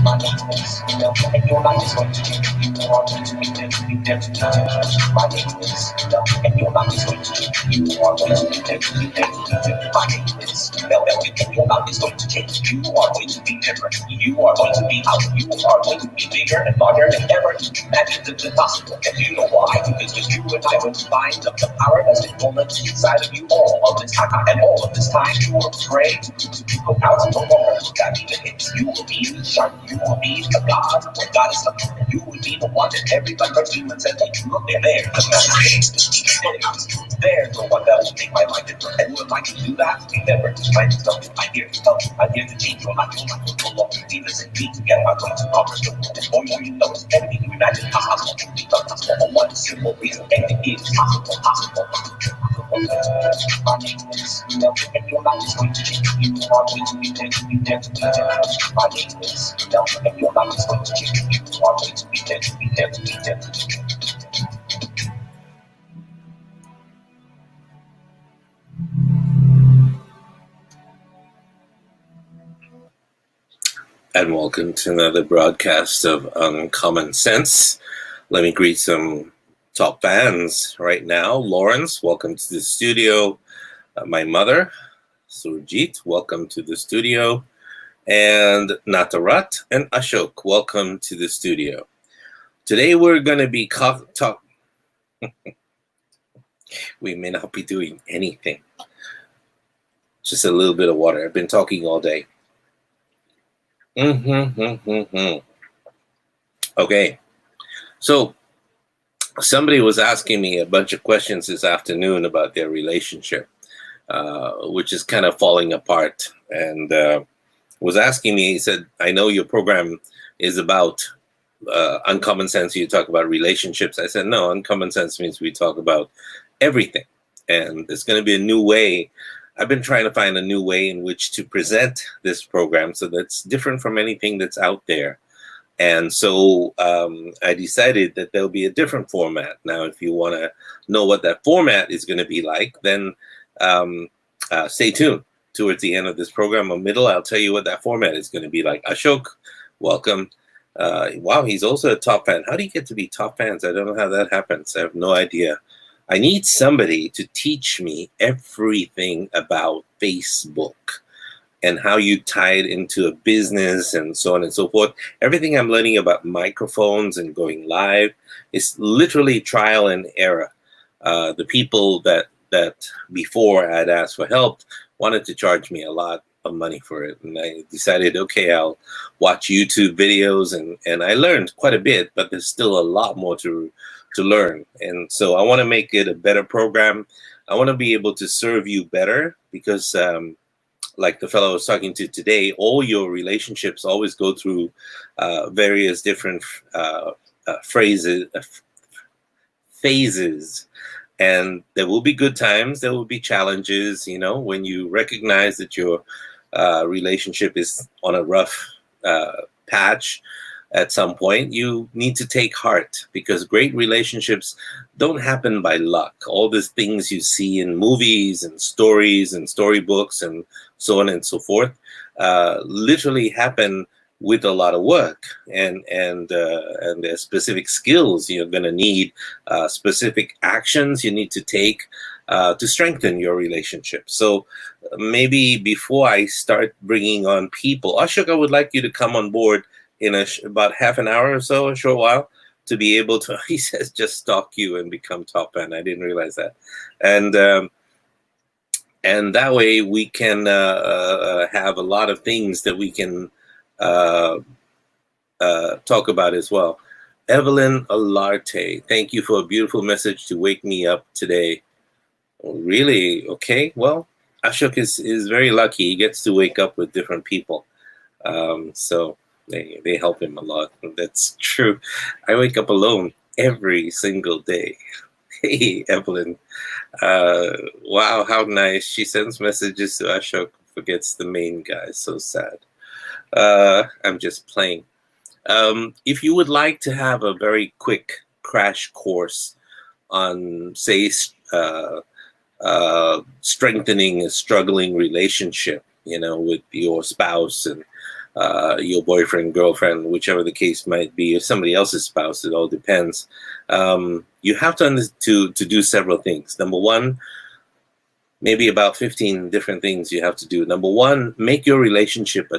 My name is, and your life is going to change. You are going to be there to be there to be there. My name is, and your life is going to change. You are going to be there to be there to be there. My name is, and your life is going to change. You are going to be different. You are going to be out. You are going to be bigger and larger than ever. Imagine the possible. And you know why? Because just you and I will find the power that's been dormant inside of you all of this time. And all of this time you were afraid to go out no longer. That even hits. You will be sharp. You will be the God. When God is up. You will be the one that everybody but demons says that you look there. There's the one that will make my life different. And will I can do that? Remember, I'm something. I'm here to help. I'm here to change your life. Your life will no longer be the same. We together are going to conquer the world. And more you know, anything you imagine possible. Because possible for one simple reason. Anything is possible. My name is, and your life is going to change. You are going to be there to be there to be there. My name is, and your life is going to change. You are going to be there to be there to be there to be there. And welcome to another broadcast of Uncommon Sense. Let me greet some top fans right now. Lawrence, welcome to the studio. My mother, Surjit, welcome to the studio. And Natarat and Ashok, welcome to the studio. Today we're going to be we may not be doing anything. Just a little bit of water. I've been talking all day. Okay, so somebody was asking me a bunch of questions this afternoon about their relationship, which is kind of falling apart, and was asking me, he said, I know your program is about Uncommon Sense, you talk about relationships. I said, no, Uncommon Sense means we talk about everything, and there's going to be a new way. I've been trying to find a new way in which to present this program so that's different from anything that's out there. And so I decided that there'll be a different format. Now, if you want to know what that format is going to be like, then stay tuned. Towards the end of this program, or middle, I'll tell you what that format is going to be like. Ashok, welcome. Wow, he's also a top fan. How do you get to be top fans? I don't know how that happens. I have no idea. I need somebody to teach me everything about Facebook and how you tie it into a business and so on and so forth. Everything I'm learning about microphones and going live is literally trial and error. The people that before I'd asked for help wanted to charge me a lot of money for it. And I decided, okay, I'll watch YouTube videos and I learned quite a bit, but there's still a lot more to learn. And so I want to make it a better program. I want to be able to serve you better because like the fellow I was talking to today, all your relationships always go through various different phases. And there will be good times, there will be challenges, you know, when you recognize that your relationship is on a rough patch. At some point, you need to take heart because great relationships don't happen by luck. All these things you see in movies and stories and storybooks and so on and so forth literally happen with a lot of work and there's specific skills you're going to need, specific actions you need to take to strengthen your relationship. So maybe before I start bringing on people, Ashok, I would like you to come on board in about half an hour or so, a short while, to be able to, he says, just stalk you and become top fan. I didn't realize that. And that way we can have a lot of things that we can talk about as well. Evelyn Alarte, thank you for a beautiful message to wake me up today. Really? Okay. Well, Ashok is very lucky. He gets to wake up with different people. So they help him a lot. That's true. I wake up alone every single day. Hey, Evelyn. Wow, how nice. She sends messages to Ashok, forgets the main guy. So sad. I'm just playing. If you would like to have a very quick crash course on, say, strengthening a struggling relationship, you know, with your spouse and your boyfriend, girlfriend, whichever the case might be, or somebody else's spouse. It all depends. You have to do several things. Number one, maybe about 15 different things you have to do. Number one, make your relationship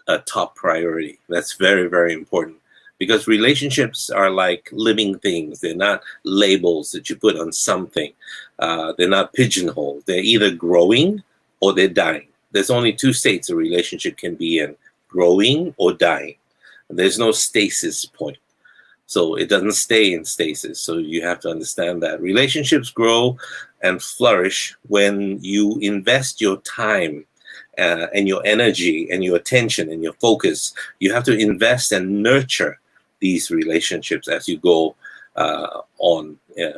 a top priority. That's very, very important, because relationships are like living things. They're not labels that you put on something. They're not pigeonholed. They're either growing or they're dying. There's only two states a relationship can be in: growing or dying. There's no stasis point. So it doesn't stay in stasis. So you have to understand that relationships grow and flourish when you invest your time and your energy and your attention and your focus. You have to invest and nurture these relationships as you go on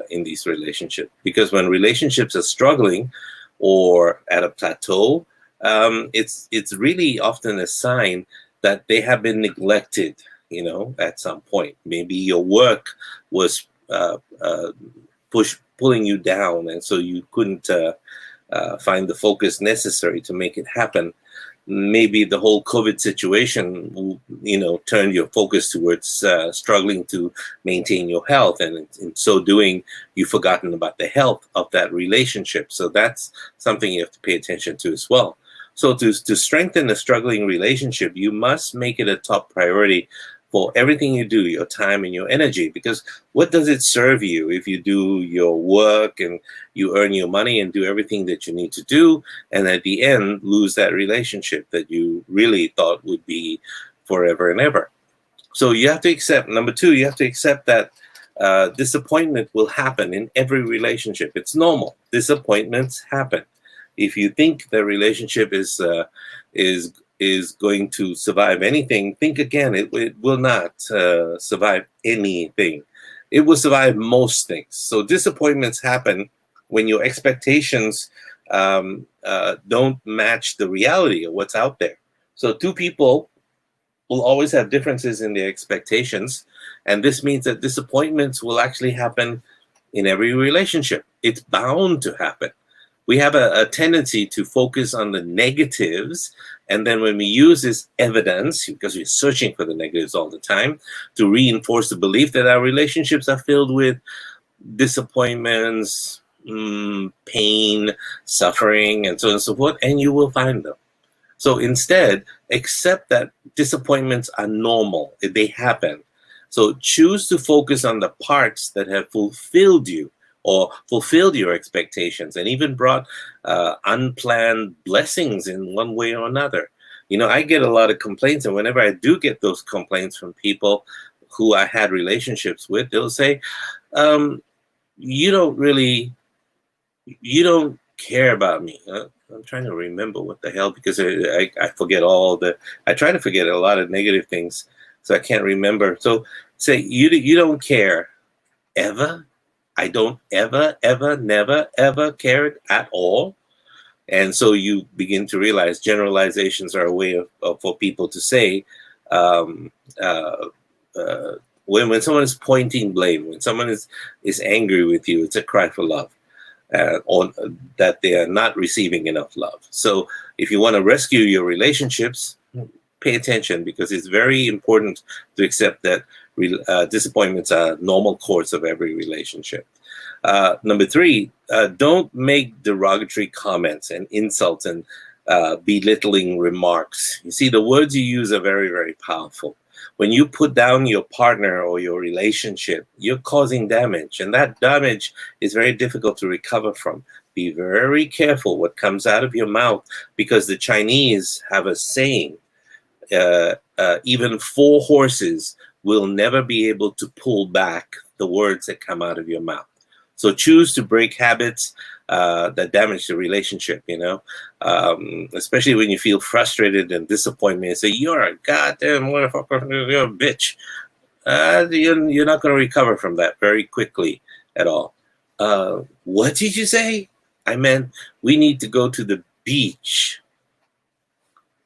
in these relationships. Because when relationships are struggling or at a plateau, it's really often a sign that they have been neglected, at some point. Maybe your work was pulling you down, and so you couldn't find the focus necessary to make it happen. Maybe the whole COVID situation, turned your focus towards struggling to maintain your health, and in so doing, you've forgotten about the health of that relationship. So that's something you have to pay attention to as well. So to strengthen a struggling relationship, you must make it a top priority for everything you do, your time and your energy. Because what does it serve you if you do your work and you earn your money and do everything that you need to do, and at the end lose that relationship that you really thought would be forever and ever? So you have to accept, number two, you have to accept that disappointment will happen in every relationship. It's normal. Disappointments happen. If you think the relationship is going to survive anything, think again. It will not survive anything. It will survive most things. So disappointments happen when your expectations don't match the reality of what's out there. So two people will always have differences in their expectations, and this means that disappointments will actually happen in every relationship. It's bound to happen. We have a tendency to focus on the negatives, and then when we use this evidence, because we're searching for the negatives all the time, to reinforce the belief that our relationships are filled with disappointments, pain, suffering, and so on and so forth, and you will find them. So instead, accept that disappointments are normal. They happen. So choose to focus on the parts that have fulfilled you, or fulfilled your expectations, and even brought unplanned blessings in one way or another. I get a lot of complaints, and whenever I do get those complaints from people who I had relationships with, they'll say, you don't care about me. I'm trying to remember what the hell, because I forget I try to forget a lot of negative things, so I can't remember. So say, you don't care ever? I don't ever, never, ever cared at all. And so you begin to realize generalizations are a way for people to say, when someone is pointing blame, when someone is angry with you, it's a cry for love, or that they are not receiving enough love. So if you want to rescue your relationships, pay attention, because it's very important to accept that disappointments are normal course of every relationship. Number three, don't make derogatory comments and insults and belittling remarks. You see, the words you use are very, very powerful. When you put down your partner or your relationship, you're causing damage, and that damage is very difficult to recover from. Be very careful what comes out of your mouth, because the Chinese have a saying, even 4 horses will never be able to pull back the words that come out of your mouth. So choose to break habits that damage the relationship, especially when you feel frustrated and disappointed and say, you're a goddamn motherfucker, you're a bitch. You're not going to recover from that very quickly at all. What did you say? I meant we need to go to the beach.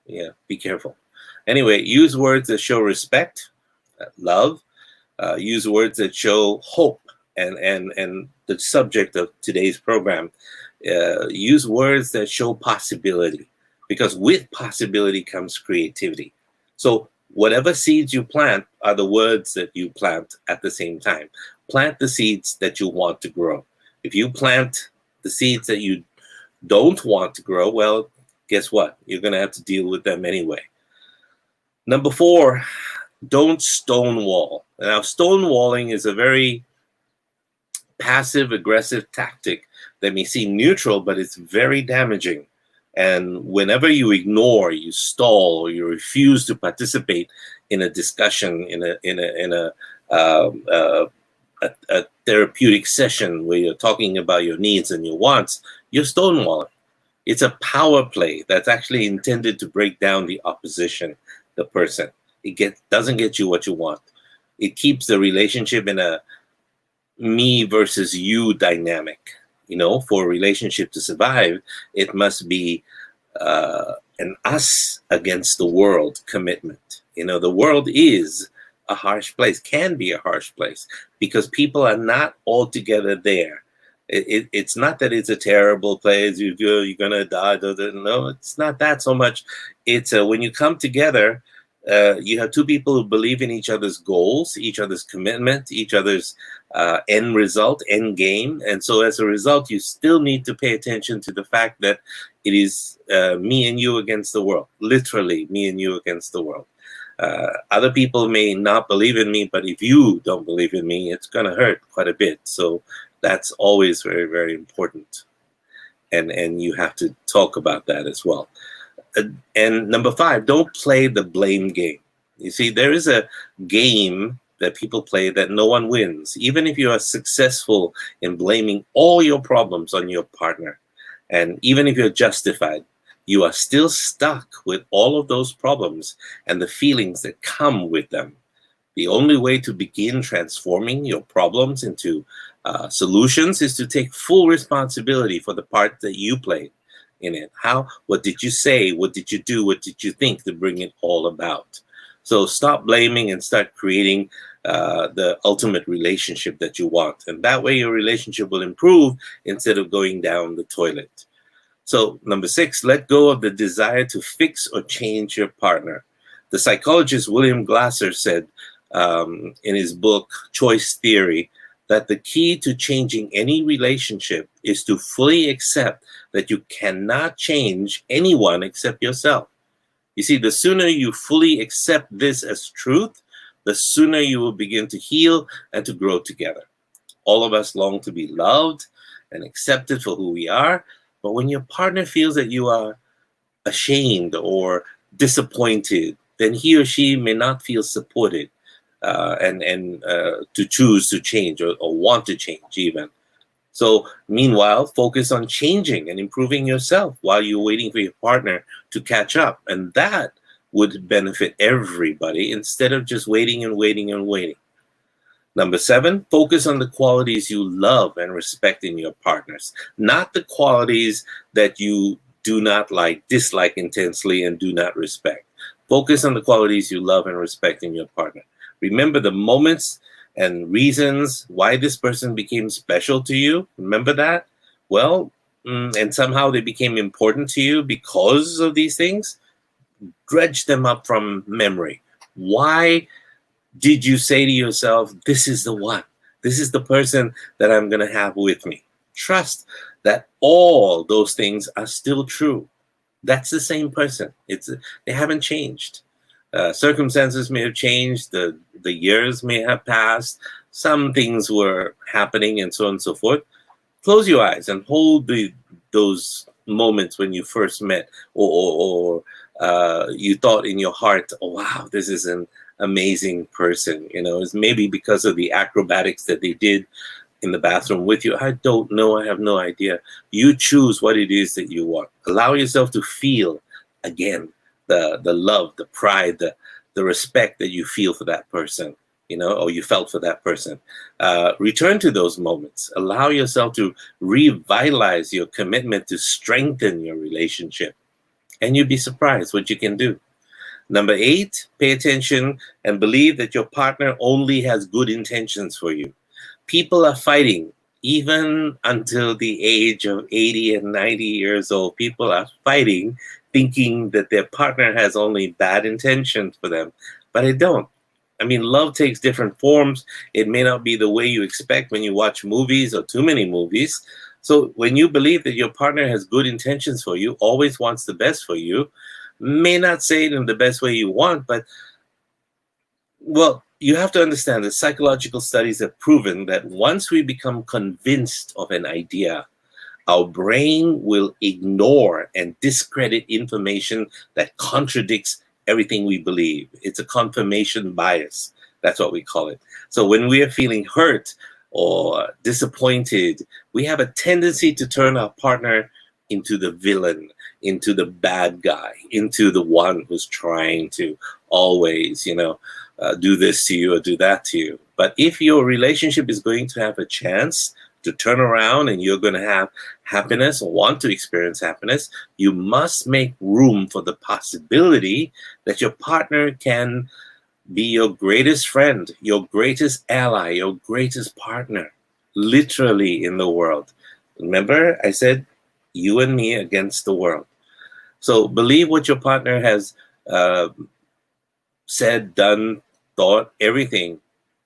Yeah, be careful. Anyway, use words that show respect, love. Use words that show hope, and the subject of today's program. Use words that show possibility, because with possibility comes creativity. So whatever seeds you plant are the words that you plant at the same time. Plant the seeds that you want to grow. If you plant the seeds that you don't want to grow, well, guess what? You're going to have to deal with them anyway. Number 4, don't stonewall. Now, stonewalling is a very passive aggressive tactic that may seem neutral, but it's very damaging. And whenever you ignore, you stall, or you refuse to participate in a discussion, in a therapeutic session where you're talking about your needs and your wants, you're stonewalling. It's a power play that's actually intended to break down the opposition, the person. It doesn't get you what you want. It keeps the relationship in a me versus you dynamic. For a relationship to survive, it must be an us against the world commitment. The world is a harsh place, can be a harsh place, because people are not altogether there. It's not that it's a terrible place, you're going to die. No, it's not that so much. It's when you come together, you have two people who believe in each other's goals, each other's commitment, each other's end result, end game. And so as a result, you still need to pay attention to the fact that it is me and you against the world, literally me and you against the world. Other people may not believe in me, but if you don't believe in me, it's going to hurt quite a bit. So that's always very, very important. And you have to talk about that as well. And number 5, don't play the blame game. You see, there is a game that people play that no one wins. Even if you are successful in blaming all your problems on your partner, and even if you're justified, you are still stuck with all of those problems and the feelings that come with them. The only way to begin transforming your problems into solutions is to take full responsibility for the part that you played in it. What did you say? What did you do? What did you think to bring it all about? So stop blaming and start creating the ultimate relationship that you want. And that way your relationship will improve instead of going down the toilet. So number 6, let go of the desire to fix or change your partner. The psychologist William Glasser said in his book, Choice Theory, that the key to changing any relationship is to fully accept that you cannot change anyone except yourself. You see, the sooner you fully accept this as truth, the sooner you will begin to heal and to grow together. All of us long to be loved and accepted for who we are, but when your partner feels that you are ashamed or disappointed, then he or she may not feel supported and to choose to change or want to change even. So meanwhile, focus on changing and improving yourself while you're waiting for your partner to catch up. And that would benefit everybody instead of just waiting and waiting and waiting. Number 7, focus on the qualities you love and respect in your partners, not the qualities that you do not dislike intensely and do not respect. Focus on the qualities you love and respect in your partner. Remember the moments and reasons why this person became special to you. Remember that? Well, and somehow they became important to you because of these things. Dredge them up from memory. Why did you say to yourself, this is the one? This is the person that I'm going to have with me. Trust that all those things are still true. That's the same person. They haven't changed. Circumstances may have changed. The years may have passed. Some things were happening and so on and so forth. Close your eyes and hold those moments when you first met or you thought in your heart, oh, wow, this is an amazing person. It's maybe because of the acrobatics that they did in the bathroom with you. I don't know. I have no idea. You choose what it is that you want. Allow yourself to feel again the love, the pride, the respect that you feel for that person, or you felt for that person. Return to those moments. Allow yourself to revitalize your commitment to strengthen your relationship. And you'd be surprised what you can do. Number 8, pay attention and believe that your partner only has good intentions for you. People are fighting Even until the age of 80 and 90 years old, people are fighting, thinking that their partner has only bad intentions for them, but it don't. I mean, love takes different forms. It may not be the way you expect when you watch movies or too many movies. So when you believe that your partner has good intentions for you, always wants the best for you, may not say it in the best way you want, but well, you have to understand that psychological studies have proven that once we become convinced of an idea, our brain will ignore and discredit information that contradicts everything we believe. It's a confirmation bias. That's what we call it. So when we are feeling hurt or disappointed, we have a tendency to turn our partner into the villain, into the bad guy, into the one who's trying to always, do this to you or do that to you. But if your relationship is going to have a chance to turn around and you're going to have happiness or want to experience happiness, you must make room for the possibility that your partner can be your greatest friend, your greatest ally, your greatest partner, literally in the world. Remember, I said you and me against the world. So believe what your partner has said, done, thought, everything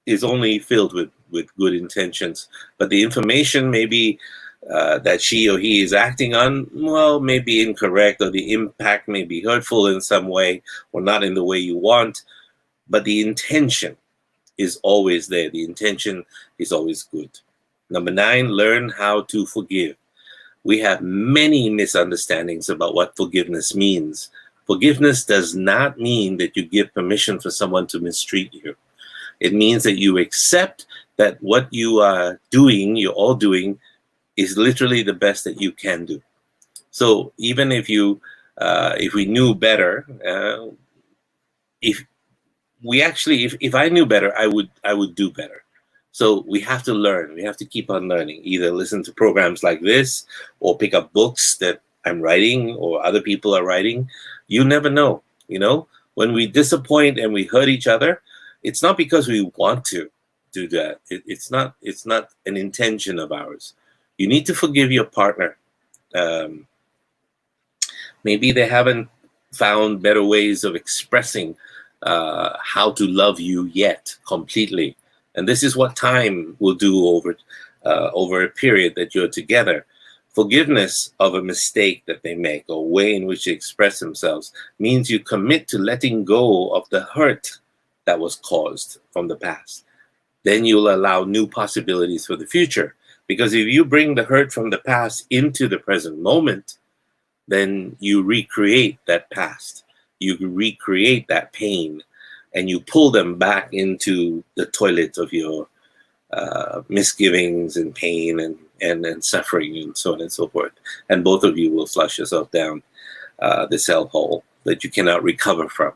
is only filled with good intentions. But the information maybe that she or he is acting on, well, may be incorrect, or the impact may be hurtful in some way or not in the way you want. But the intention is always there. The intention is always good. Number 9, learn how to forgive. We have many misunderstandings about what forgiveness means. Forgiveness does not mean that you give permission for someone to mistreat you. It means that you accept that what you are doing, you're all doing, is literally the best that you can do. So even if we knew better, if I knew better, I would do better. So we have to learn. We have to keep on learning. Either listen to programs like this, or pick up books that I'm writing or other people are writing. You never know. When we disappoint and we hurt each other, it's not because we want to do that. It's not an intention of ours. You need to forgive your partner. Maybe they haven't found better ways of expressing how to love you yet completely. And this is what time will do over a period that you're together. Forgiveness of a mistake that they make or way in which they express themselves means you commit to letting go of the hurt that was caused from the past. Then you'll allow new possibilities for the future. Because if you bring the hurt from the past into the present moment, then you recreate that past. You recreate that pain, and you pull them back into the toilet of your misgivings and pain and suffering and so on and so forth. And both of you will flush yourself down this hellhole that you cannot recover from.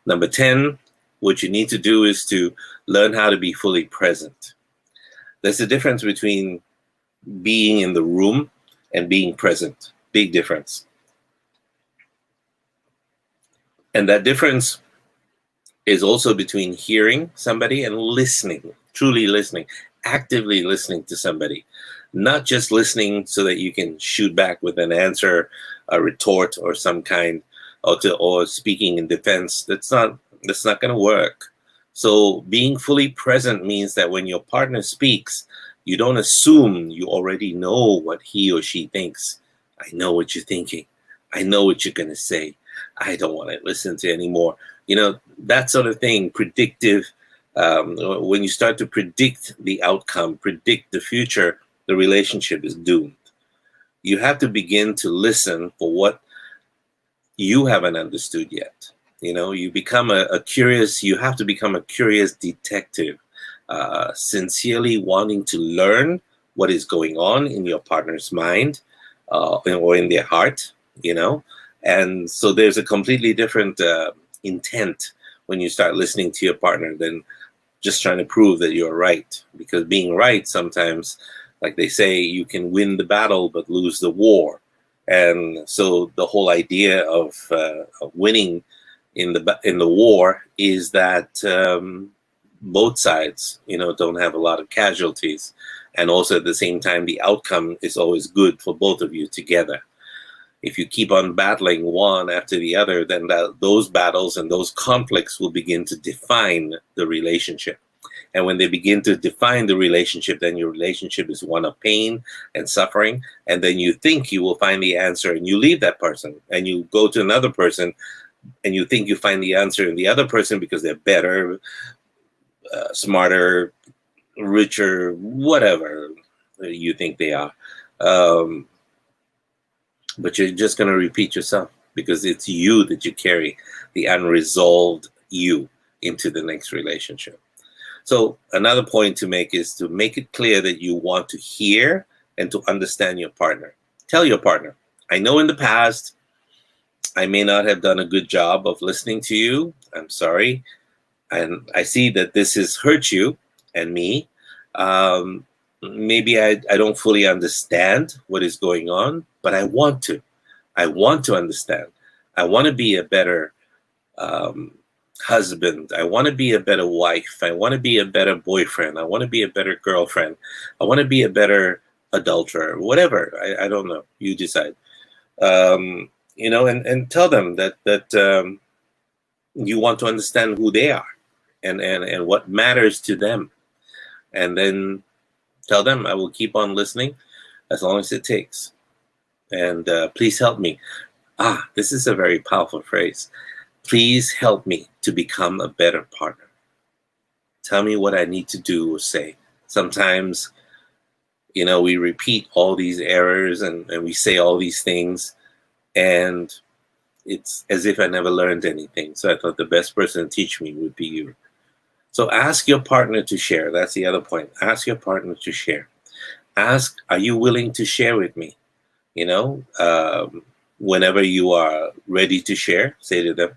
Number 10, what you need to do is to learn how to be fully present. There's a difference between being in the room and being present. Big difference. And that difference is also between hearing somebody and listening, truly listening, actively listening to somebody. Not just listening so that you can shoot back with an answer, a retort, or some kind, or speaking in defense. That's not going to work. So being fully present means that when your partner speaks, you don't assume you already know what he or she thinks. I know what you're thinking. I know what you're going to say. I don't want to listen to anymore. That sort of thing, predictive. When you start to predict the outcome, predict the future, the relationship is doomed. You have to begin to listen for what you haven't understood yet. You become you have to become a curious detective, sincerely wanting to learn what is going on in your partner's mind or in their heart, And so there's a completely different intent when you start listening to your partner than just trying to prove that you're right. Because being right sometimes, like they say, you can win the battle but lose the war. And so the whole idea of winning in the war is that both sides, don't have a lot of casualties. And also at the same time, the outcome is always good for both of you together. If you keep on battling one after the other, then those battles and those conflicts will begin to define the relationship. And when they begin to define the relationship, then your relationship is one of pain and suffering. And then you think you will find the answer, and you leave that person and you go to another person, and you think you find the answer in the other person because they're better, smarter, richer, whatever you think they are. But you're just going to repeat yourself, because it's you that you carry, the unresolved you, into the next relationship. So another point to make is to make it clear that you want to hear and to understand your partner. Tell your partner, I know in the past I may not have done a good job of listening to you. I'm sorry. And I see that this has hurt you and me. Maybe I don't fully understand what is going on, but I want to. I want to understand. I want to be a better husband. I want to be a better wife. I want to be a better boyfriend. I want to be a better girlfriend. I want to be a better adulterer. Whatever. I don't know. You decide. And tell them that you want to understand who they are and what matters to them. And then tell them, I will keep on listening as long as it takes. And please help me. This is a very powerful phrase. Please help me to become a better partner. Tell me what I need to do or say. Sometimes, we repeat all these errors and we say all these things, and it's as if I never learned anything. So I thought the best person to teach me would be you. So ask your partner to share. That's the other point. Ask your partner to share. Ask, are you willing to share with me? Whenever you are ready to share, say to them,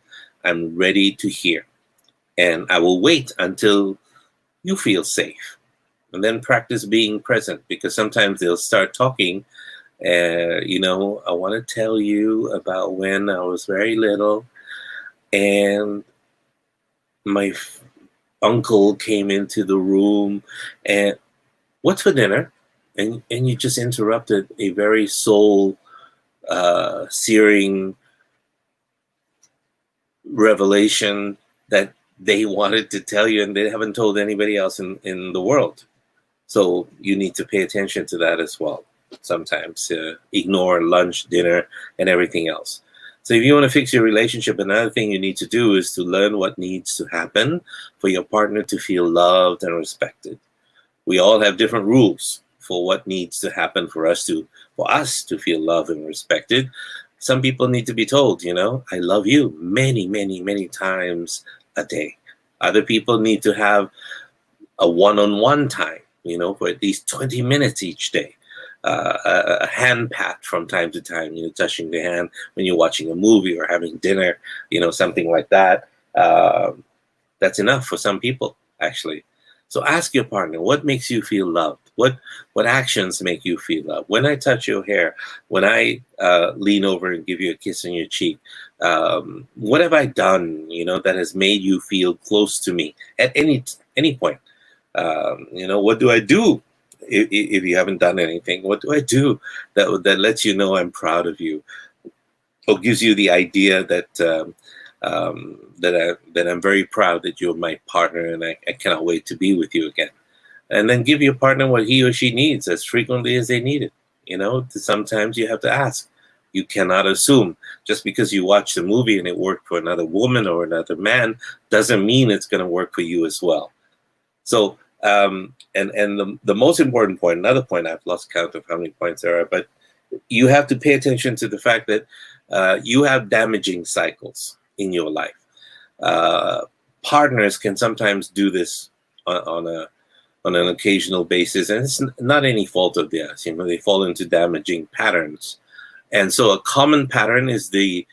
I'm ready to hear. And I will wait until you feel safe. And then practice being present, because sometimes they'll start talking. I want to tell you about when I was very little and my uncle came into the room and what's for dinner? And you just interrupted a very soul searing revelation that they wanted to tell you and they haven't told anybody else in the world. So you need to pay attention to that as well. Sometimes ignore lunch, dinner, and everything else. So if you want to fix your relationship, another thing you need to do is to learn what needs to happen for your partner to feel loved and respected. We all have different rules for what needs to happen for us to feel loved and respected. Some people need to be told, I love you many, many, many times a day. Other people need to have a one-on-one time, for at least 20 minutes each day. A hand pat from time to time, touching the hand when you're watching a movie or having dinner, something like that. That's enough for some people, actually. So ask your partner, what makes you feel loved? What actions make you feel loved? When I touch your hair, when I lean over and give you a kiss on your cheek, what have I done, that has made you feel close to me at any point? What do I do if you haven't done anything? What do I do that lets you know I'm proud of you, or gives you the idea that I'm very proud that you're my partner and I cannot wait to be with you again. And then give your partner what he or she needs as frequently as they need it. Sometimes you have to ask. You cannot assume just because you watch the movie and it worked for another woman or another man doesn't mean it's going to work for you as well. So, and the most important point, another point, I've lost count of how many points there are, but you have to pay attention to the fact that you have damaging cycles in your life. Partners can sometimes do this on an occasional basis, and it's not any fault of theirs. They fall into damaging patterns. And so a common pattern is the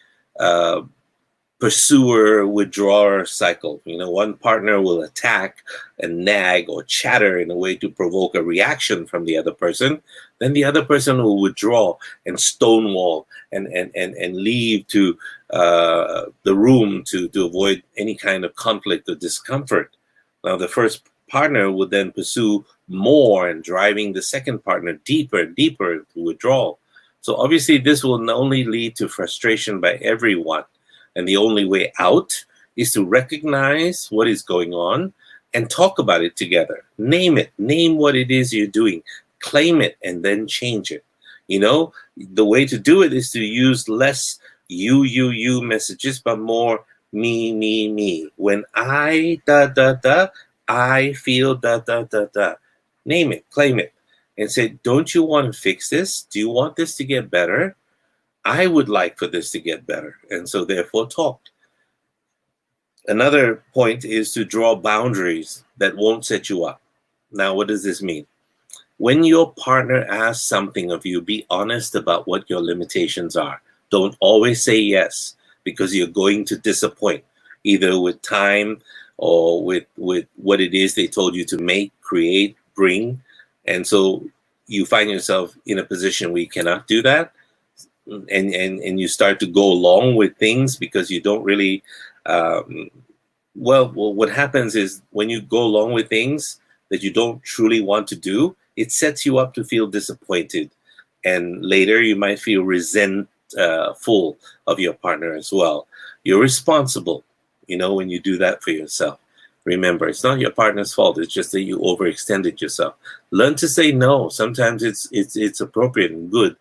pursuer-withdrawer cycle. One partner will attack and nag or chatter in a way to provoke a reaction from the other person. Then the other person will withdraw and stonewall and leave to the room to avoid any kind of conflict or discomfort. Now, the first partner would then pursue more and driving the second partner deeper and deeper into withdrawal. So obviously this will not only lead to frustration by everyone, and the only way out is to recognize what is going on and talk about it together. Name it, name what it is you're doing, claim it, and then change it. You know, the way to do it is to use less you messages, but more me. When I I feel Name it, claim it, and say, don't you want to fix this? Do you want this to get better? I would like for this to get better. And so therefore talk. Another point is to draw boundaries that won't set you up. Now, what does this mean? When your partner asks something of you, be honest about what your limitations are. Don't always say yes, because you're going to disappoint, either with time or with what it is they told you to make, create, bring. And so you find yourself in a position where you cannot do that. And you start to go along with things because you don't really, well, what happens is when you go along with things that you don't truly want to do, it sets you up to feel disappointed. And later you might feel resentful of your partner as well. You're responsible, you know, when you do that for yourself. Remember, it's not your partner's fault. It's just that you overextended yourself. Learn to say no. Sometimes it's appropriate and good.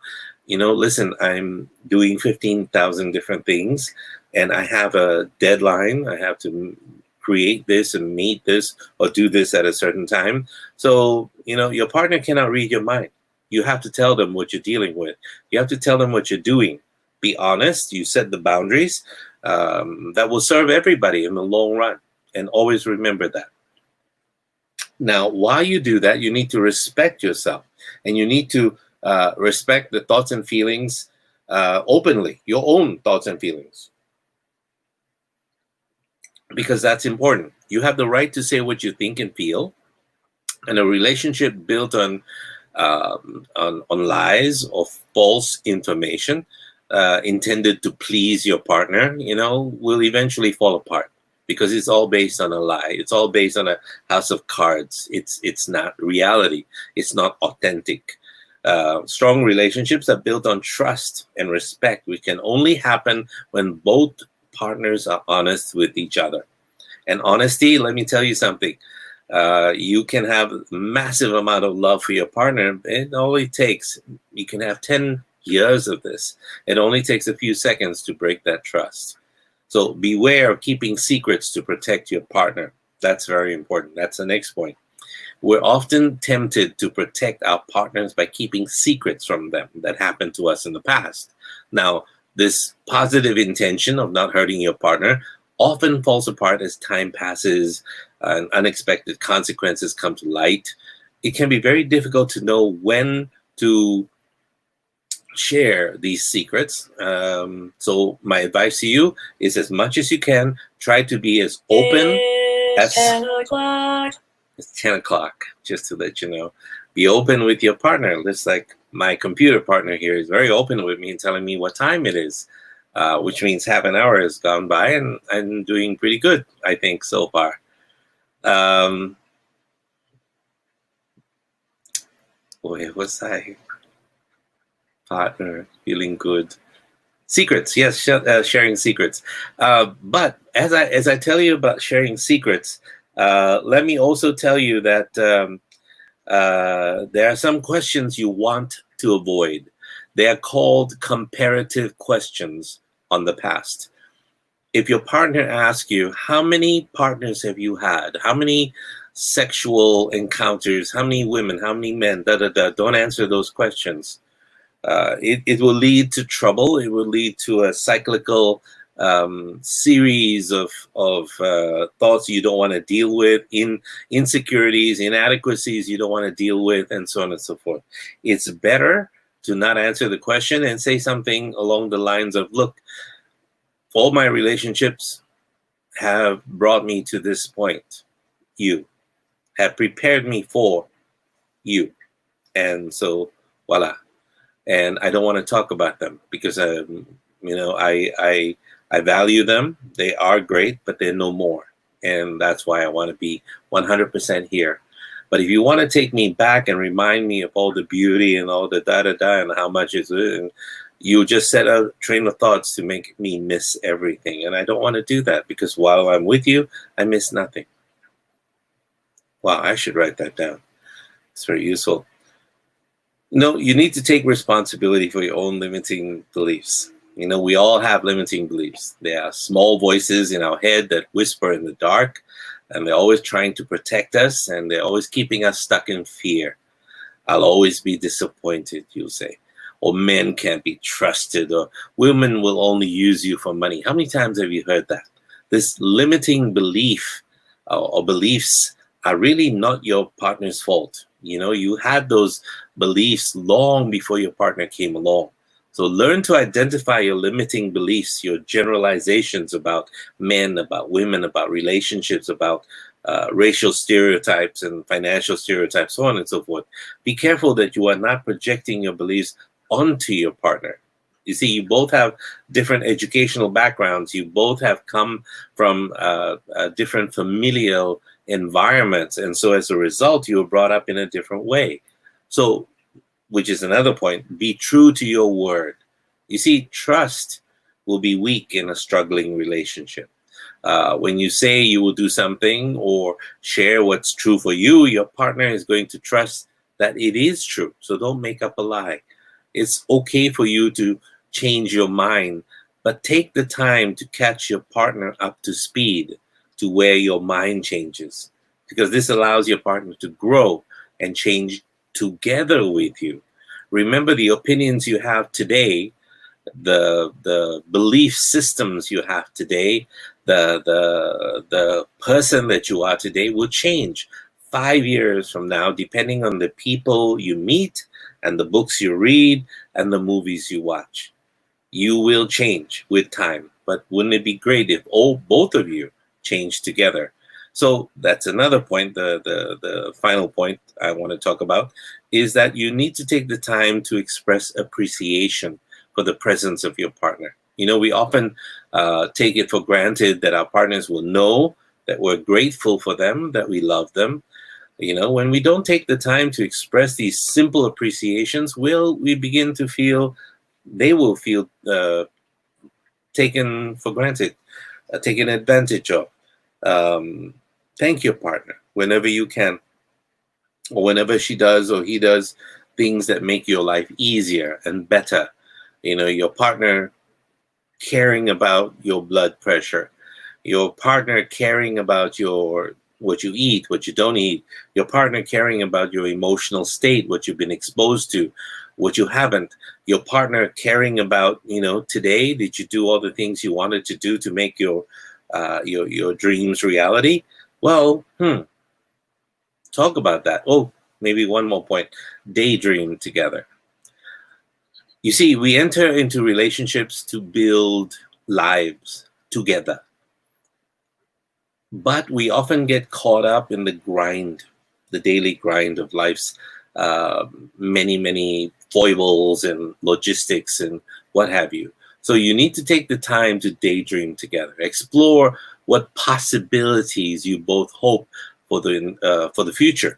You know, listen, I'm doing 15,000 different things and I have a deadline. I have to create this and meet this or do this at a certain time. So, you know, your partner cannot read your mind. You have to tell them what you're dealing with. You have to tell them what you're doing. Be honest. You set the boundaries that will serve everybody in the long run. And always remember that. Now, while you do that, you need to respect yourself and you need to respect the thoughts and feelings openly, your own thoughts and feelings, because that's important. You have the right to say what you think and feel, and a relationship built on lies or false information intended to please your partner, you know, will eventually fall apart because it's all based on a lie. It's all based on a house of cards. It's not reality. It's not authentic. Strong relationships are built on trust and respect, which can only happen when both partners are honest with each other. And honesty, let me tell you something. You can have a massive amount of love for your partner. It only takes, you can have 10 years of this. It only takes a few seconds to break that trust. So beware of keeping secrets to protect your partner. That's very important. That's the next point. We're often tempted to protect our partners by keeping secrets from them that happened to us in the past. Now, this positive intention of not hurting your partner often falls apart as time passes and unexpected consequences come to light. It can be very difficult to know when to share these secrets. So my advice to you is, as much as you can, try to be as open as... 10 o'clock. It's 10 o'clock, just to let you know. Be open with your partner. Just like my computer partner here is very open with me and telling me what time it is, which means half an hour has gone by and I'm doing pretty good, I think, so far. Where was I? Partner, feeling good. Secrets, yes, sharing secrets. But as I tell you about sharing secrets, let me also tell you that there are some questions you want to avoid. They are called comparative questions on the past. If your partner asks you, how many partners have you had? How many sexual encounters? How many women? How many men? Don't answer those questions. It will lead to trouble. It will lead to a cyclical series of thoughts you don't want to deal with, insecurities, inadequacies you don't want to deal with, and so on and so forth. It's better to not answer the question and say something along the lines of, look, all my relationships have brought me to this point. You have prepared me for you. And so, voila. And I don't want to talk about them because, you know, I value them. They are great, but they're no more. and that's why I want to be 100% here. But if you want to take me back and remind me of all the beauty and all the da-da-da and how much is it, and you just set a train of thoughts to make me miss everything. And I don't want to do that, because while I'm with you, I miss nothing. Wow, I should write that down. It's very useful. No, you need to take responsibility for your own limiting beliefs. You know, we all have limiting beliefs. There are small voices in our head that whisper in the dark, and they're always trying to protect us, and they're always keeping us stuck in fear. I'll always be disappointed, you'll say. Or men can't be trusted, or women will only use you for money. How many times have you heard that? This limiting belief or beliefs are really not your partner's fault. You know, you had those beliefs long before your partner came along. So learn to identify your limiting beliefs, your generalizations about men, about women, about relationships, about racial stereotypes and financial stereotypes, so on and so forth. Be careful that you are not projecting your beliefs onto your partner. You see, you both have different educational backgrounds. You both have come from different familial environments. And so as a result, you were brought up in a different way. So, which is another point, be true to your word. You see, trust will be weak in a struggling relationship. When you say you will do something or share what's true for you, your partner is going to trust that it is true. So don't make up a lie. It's okay for you to change your mind, but take the time to catch your partner up to speed to where your mind changes, because this allows your partner to grow and change together with you. Remember, the opinions you have today, the belief systems you have today, the person that you are today will change 5 years from now, depending on the people you meet and the books you read and the movies you watch. You will change with time, but wouldn't it be great if both of you change together? So that's another point. The final point I want to talk about is that you need to take the time to express appreciation for the presence of your partner. You know, we often take it for granted that our partners will know that we're grateful for them, that we love them. You know, when we don't take the time to express these simple appreciations, we begin to feel, they will feel taken for granted, taken advantage of. Thank your partner whenever you can, or whenever she does or he does things that make your life easier and better. You know, your partner caring about your blood pressure, your partner caring about what you eat, what you don't eat, your partner caring about your emotional state, what you've been exposed to, what you haven't, your partner caring about, you know, today, did you do all the things you wanted to do to make your dreams reality? Well, talk about that. Oh, maybe one more point, daydream together. You see, we enter into relationships to build lives together. But we often get caught up in the grind, the daily grind of life's many foibles and logistics and what have you. So you need to take the time to daydream together, explore what possibilities you both hope for the future.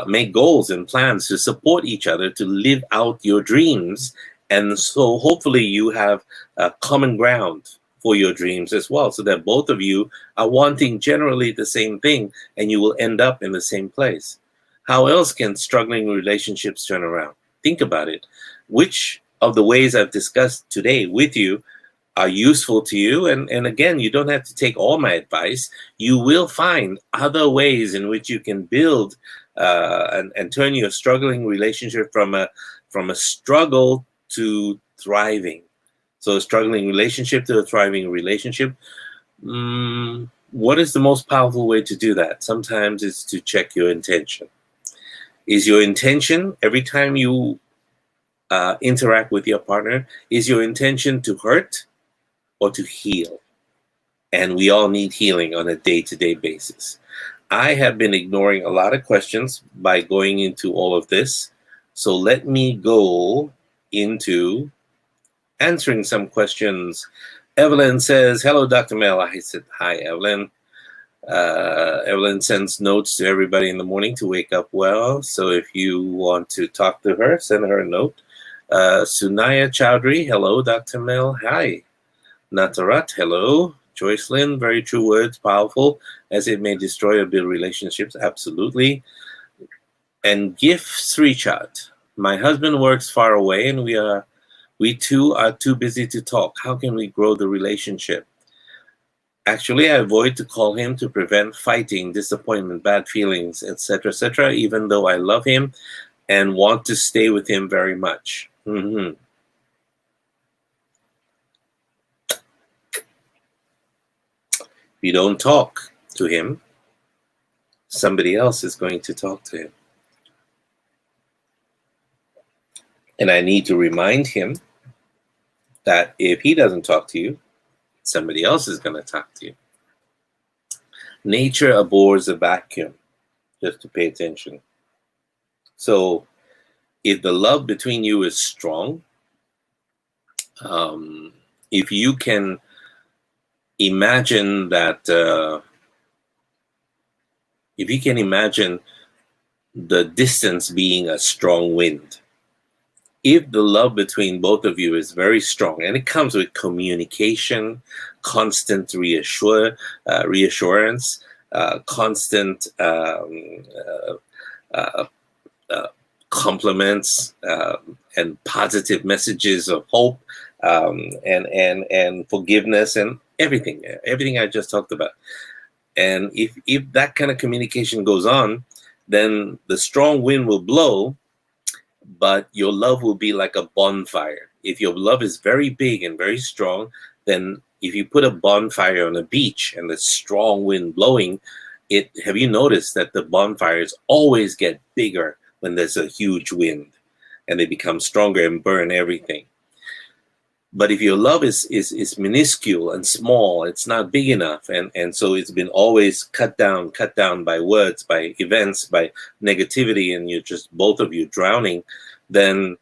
Make goals and plans to support each other to live out your dreams. And so hopefully you have common ground for your dreams as well, so that both of you are wanting generally the same thing and you will end up in the same place. How else can struggling relationships turn around? Think about it. Which of the ways I've discussed today with you are useful to you? And again, you don't have to take all my advice. You will find other ways in which you can build and turn your struggling relationship from a struggle to thriving. So a struggling relationship to a thriving relationship. What is the most powerful way to do that? Sometimes it's to check your intention. Is your intention, every time you interact with your partner, is your intention to hurt or to heal? And we all need healing on a day-to-day basis. I have been ignoring a lot of questions by going into all of this. So let me go into answering some questions. Evelyn says, hello, Dr. Mel. I said, hi, Evelyn. Evelyn sends notes to everybody in the morning to wake up well. So if you want to talk to her, send her a note. Sunaya Chowdhury, hello. Dr. Mel, hi. Natarat, hello. Joyce Lynn, very true words, powerful, as it may destroy or build relationships. Absolutely. And GIF Srichat, my husband works far away and we two are too busy to talk. How can we grow the relationship? Actually, I avoid to call him to prevent fighting, disappointment, bad feelings, etc., even though I love him and want to stay with him very much. Mm-hmm. If you don't talk to him, somebody else is going to talk to him. And I need to remind him that if he doesn't talk to you, somebody else is going to talk to you. Nature abhors a vacuum, just to pay attention. So if the love between you is strong, if you can imagine that, if you can imagine the distance being a strong wind, if the love between both of you is very strong, and it comes with communication, constant reassurance, constant compliments, and positive messages of hope, and forgiveness, and everything I just talked about. And if that kind of communication goes on, then the strong wind will blow, but your love will be like a bonfire. If your love is very big and very strong, then if you put a bonfire on a beach and the strong wind blowing, have you noticed that the bonfires always get bigger when there's a huge wind, and they become stronger and burn everything? But if your love is minuscule and small, it's not big enough, and so it's been always cut down by words, by events, by negativity, and you're just both of you drowning, then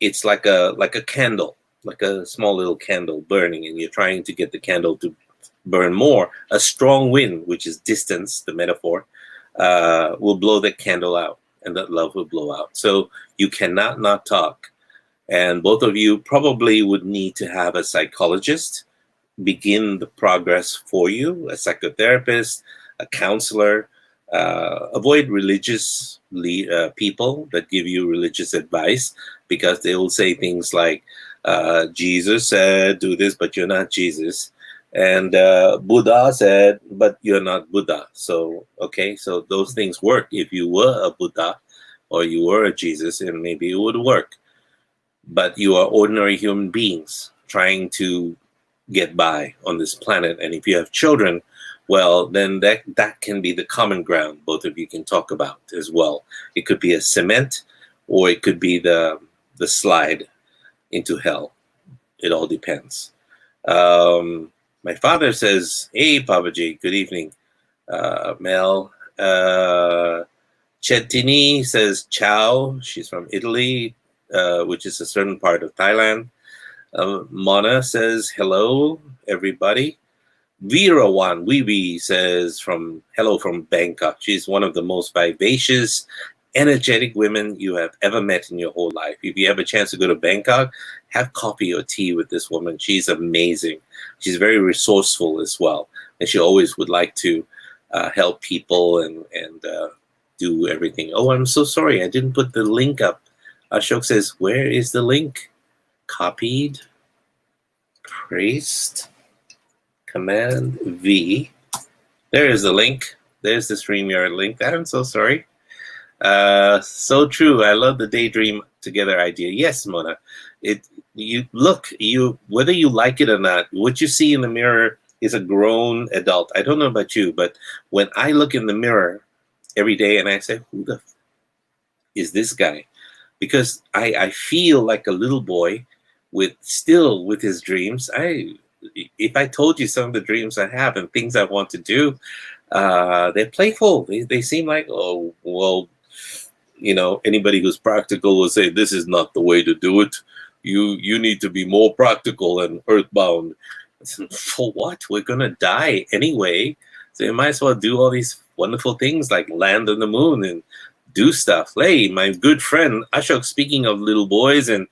it's like a candle, like a small little candle burning, and you're trying to get the candle to burn more. A strong wind, which is distance, the metaphor, will blow the candle out, and that love will blow out. So you cannot not talk. And both of you probably would need to have a psychologist begin the progress for you, a psychotherapist, a counselor. Avoid religious people that give you religious advice, because they will say things like, Jesus said, do this, but you're not Jesus. And Buddha said, but you're not Buddha. So, okay, so those things work. If you were a Buddha or you were a Jesus, and maybe it would work. But you are ordinary human beings trying to get by on this planet. And if you have children, well, then that can be the common ground both of you can talk about as well. It could be a cement, or it could be the slide into hell. It all depends. My father says, hey, Papaji, good evening. Mel. Chetini says, ciao. She's from Italy, which is a certain part of Thailand. Mona says, hello, everybody. Veerawan Wiwi says, hello from Bangkok. She's one of the most vivacious, energetic women you have ever met in your whole life. If you have a chance to go to Bangkok, have coffee or tea with this woman. She's amazing. She's very resourceful as well. And she always would like to help people and do everything. Oh, I'm so sorry. I didn't put the link up. Ashok says, where is the link? Copied, paste, Command V. There is the link. There's the StreamYard link. I'm so sorry. So true. I love the daydream together idea. Yes, Mona. Whether you like it or not, what you see in the mirror is a grown adult. I don't know about you, but when I look in the mirror every day and I say, who the is this guy? Because I feel like a little boy with his dreams. If I told you some of the dreams I have and things I want to do, they're playful. They seem like, oh, well, anybody who's practical will say this is not the way to do it. You need to be more practical and earthbound. For what? We're gonna die anyway. So you might as well do all these wonderful things like land on the moon and do stuff. Hey, my good friend Ashok, speaking of little boys and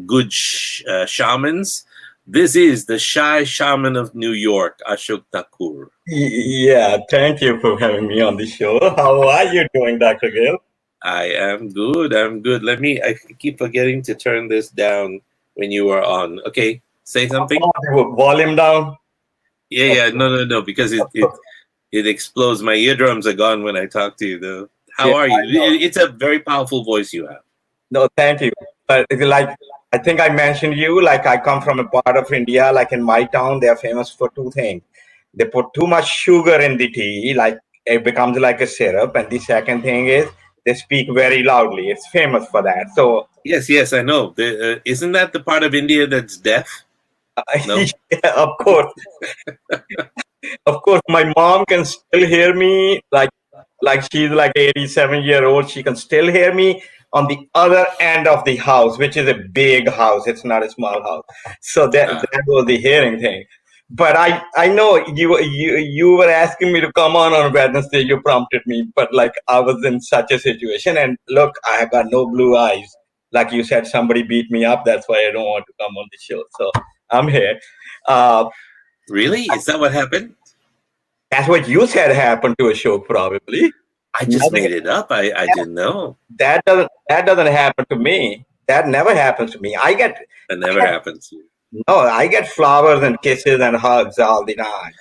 good shamans, this is the shy shaman of New York, Ashok Thakur. Yeah, thank you for having me on the show. How are you doing, Dr. Gill? I am good. I'm good. I keep forgetting to turn this down when you are on. Okay, say something. Volume down. Yeah. No, because it explodes. My eardrums are gone when I talk to you, though. How Yeah, are you? It's a very powerful voice you have. No, thank you. But like, I think I mentioned you, like I come from a part of India, like in my town, they are famous for two things. They put too much sugar in the tea, like it becomes like a syrup. And the second thing is they speak very loudly. It's famous for that. So, Yes, I know. Isn't that the part of India that's deaf? No. yeah, of course. Of course, my mom can still hear me. Like she's like 87-year-old. She can still hear me on the other end of the house, which is a big house. It's not a small house. So that was the hearing thing. But I know you were asking me to come on Wednesday. You prompted me, but like I was in such a situation. And look, I have got no blue eyes. Like you said, somebody beat me up. That's why I don't want to come on the show. So I'm here. Uh, Really? Is that what happened? That's what you said happened to a show, probably. I just made it up. I didn't know. That doesn't happen to me. That never happens to me. That never happens to you. No, I get flowers and kisses and hugs all the time.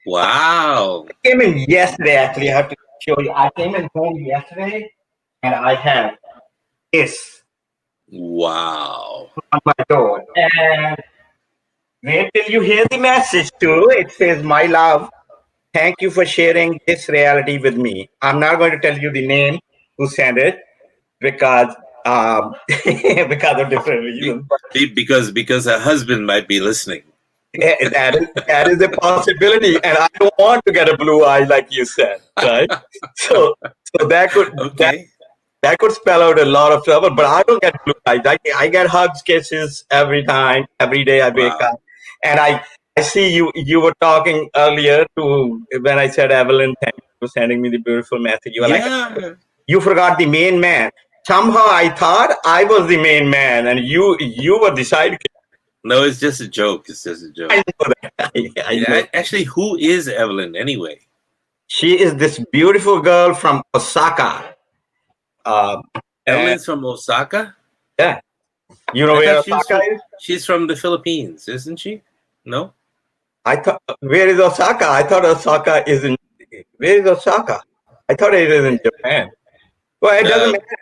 Wow. I came in yesterday. Actually, I have to show you. I came in home yesterday, and I had this Wow. on my door. And wait till you hear the message too. It says, "My love, thank you for sharing this reality with me." I'm not going to tell you the name who sent it because because of different reasons. Because her husband might be listening. That is a possibility, and I don't want to get a blue eye like you said, right? So that could Okay. that could spell out a lot of trouble. But I don't get blue eyes. I get hugs, kisses every time, every day I wake Wow. up, and I see you. You were talking earlier to when I said, Evelyn, thank you for sending me the beautiful message. You were like, you forgot the main man. Somehow I thought I was the main man, and you were the sidekick. No, it's just a joke. It's just a joke. I know that. I know. Actually, who is Evelyn anyway? She is this beautiful girl from Osaka. Evelyn's from Osaka? Yeah. You know I where thought Osaka is? She's from the Philippines, isn't she? No? I thought, where is Osaka? I thought Osaka is in, where is Osaka? I thought it is in Japan. Well, it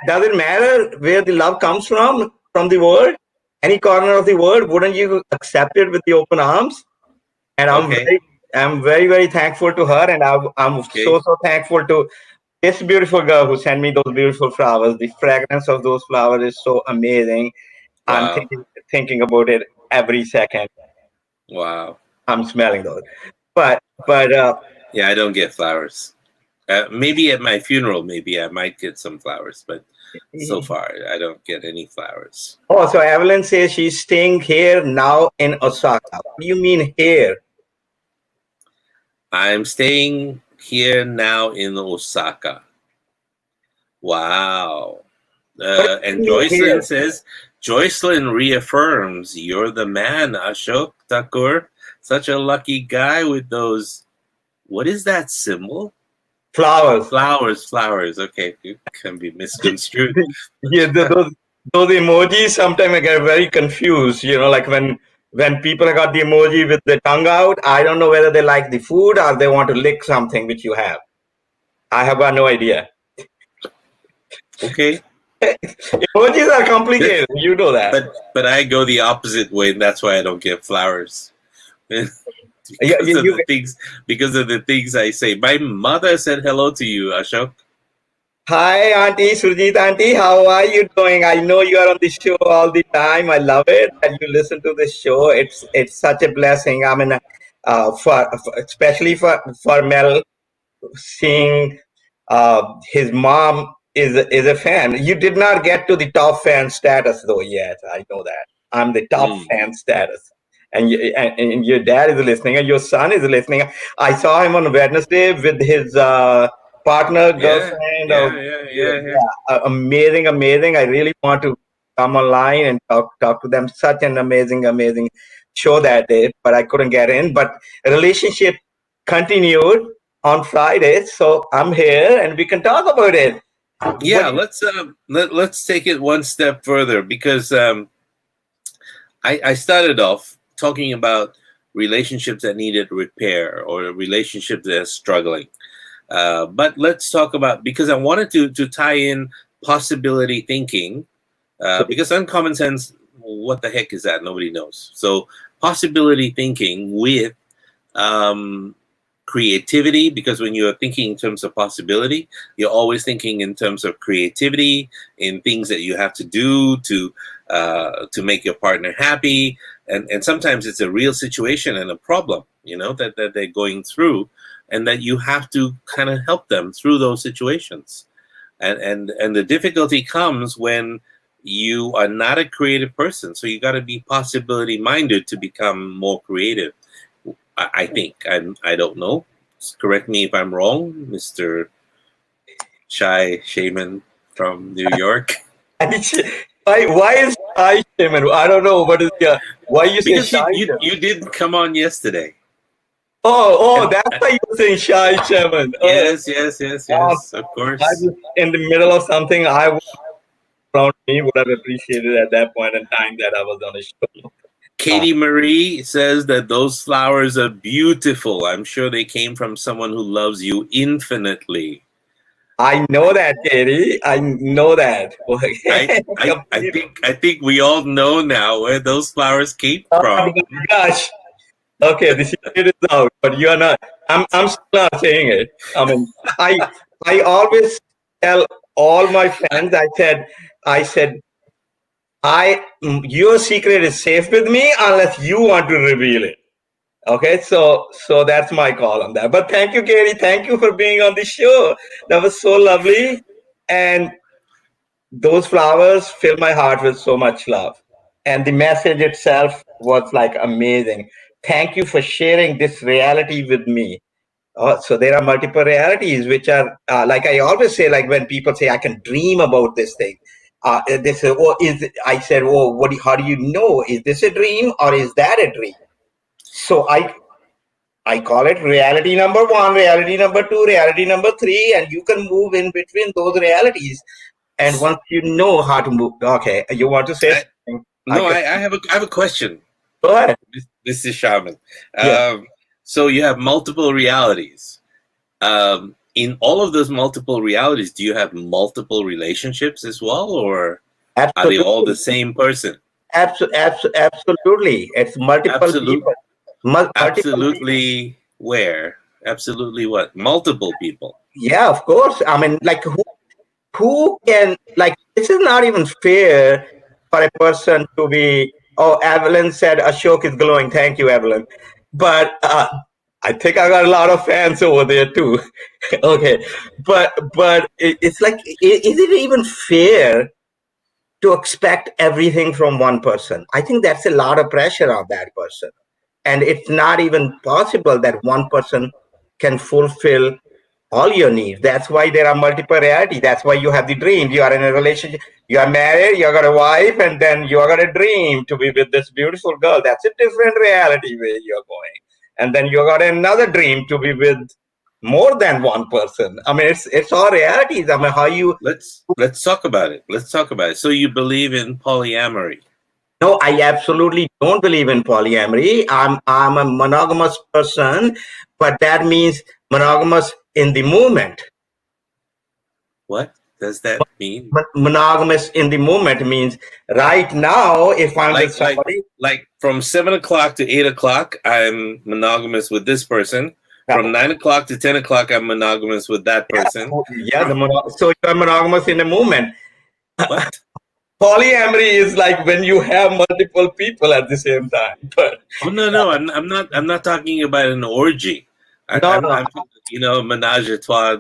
doesn't matter where the love comes from the world, any corner of the world. Wouldn't you accept it with the open arms? And I'm very, very thankful to her, and I'm so thankful to this beautiful girl who sent me those beautiful flowers. The fragrance of those flowers is so amazing. Wow. I'm thinking about it every second. Wow. I'm smelling those. But yeah, I don't get flowers. Maybe at my funeral, maybe I might get some flowers, but so far I don't get any flowers. Oh, so Evelyn says she's staying here now in Osaka. What do you mean here? I'm staying here now in Osaka. Wow. And Joycelyn says, Joycelyn reaffirms, you're the man, Ashok Thakur. Such a lucky guy with those, what is that symbol? Flowers. Flowers. Okay, it can be misconstrued. Yeah, those emojis, sometimes I get very confused. Like when people got the emoji with the tongue out, I don't know whether they like the food or they want to lick something which you have. I have got no idea. Okay. Emojis are complicated. You know that. But I go the opposite way, and that's why I don't get flowers. Because of the things I say. My mother said hello to you, Ashok. Hi, Auntie Surjit Auntie. How are you doing? I know you are on the show all the time. I love it that you listen to the show. It's such a blessing. I mean, especially for Mel, seeing his mom is a fan. You did not get to the top fan status though yet. I know that. I'm the top fan status. and your dad is listening, and your son is listening. I saw him on Wednesday with his partner, Yeah, girlfriend. yeah. Amazing, amazing. I really want to come online and talk to them. Such an amazing show that day, but I couldn't get in. But relationship continued on Friday, so I'm here and we can talk about it. Yeah, let's take it one step further, because I started off talking about relationships that needed repair or relationships that are struggling. But let's talk about, because I wanted to tie in possibility thinking, because uncommon sense, what the heck is that? Nobody knows. So possibility thinking with creativity, because when you're thinking in terms of possibility, you're always thinking in terms of creativity, in things that you have to do to make your partner happy, and sometimes it's a real situation and a problem, that they're going through, and that you have to kind of help them through those situations, and the difficulty comes when you are not a creative person, so you got to be possibility minded to become more creative. I think. I don't know. Correct me if I'm wrong, Mr. Shy Shaman from New York. Why is Shy Shaman? I don't know. What is why you say Because Shy? you didn't come on yesterday. Oh, that's why you're saying Shy Shaman. Yes. Of course. I was in the middle of something. I was around me would have appreciated at that point in time that I was on a show. Katie Marie says that those flowers are beautiful. I'm sure they came from someone who loves you infinitely. I know that, Katie. I know that. I think we all know now where those flowers came from. Oh my gosh. Okay, this is out, but you are not. I'm still not saying it. I mean, I always tell all my friends. I said, your secret is safe with me unless you want to reveal it. Okay, so that's my call on that. But thank you, Katie. Thank you for being on the show. That was so lovely, and those flowers fill my heart with so much love. And the message itself was like amazing. Thank you for sharing this reality with me. So there are multiple realities, which are like I always say, like when people say I can dream about this thing, they say, "Oh, I said, "Oh, how do you know? Is this a dream or is that a dream?" So I call it reality number 1, reality number 2, reality number 3, and you can move in between those realities. And once you know how to move, okay, you want to say something? No, I have a question. Go ahead. This is Shaman. Yeah. So you have multiple realities. In all of those multiple realities, do you have multiple relationships as well, or are they all the same person? Absolutely. It's multiple people. Absolutely where? Absolutely what? Multiple people. Yeah, of course. I mean, like who can, like, this is not even fair for a person to be, oh, Evelyn said Ashok is glowing. Thank you, Evelyn. But I think I got a lot of fans over there too. Okay. But it's like, is it even fair to expect everything from one person? I think that's a lot of pressure on that person. And it's not even possible that one person can fulfill all your needs. That's why there are multiple realities. That's why you have the dream. You are in a relationship, you are married, you got a wife, and then you got a dream to be with this beautiful girl. That's a different reality where you're going. And then you got another dream to be with more than one person. I mean, it's all realities. I mean, how you let's talk about it. Let's talk about it. So you believe in polyamory? No, I absolutely don't believe in polyamory. I'm a monogamous person, but that means monogamous in the moment. What does that mean? Monogamous in the moment means right now, if I'm with somebody, like from 7 o'clock to 8 o'clock, I'm monogamous with this person. From 9 o'clock to 10 o'clock, I'm monogamous with that person. Yeah, so you're monogamous in the moment. What? Polyamory is like when you have multiple people at the same time. But no, I'm not talking about an orgy. I'm menage a trois,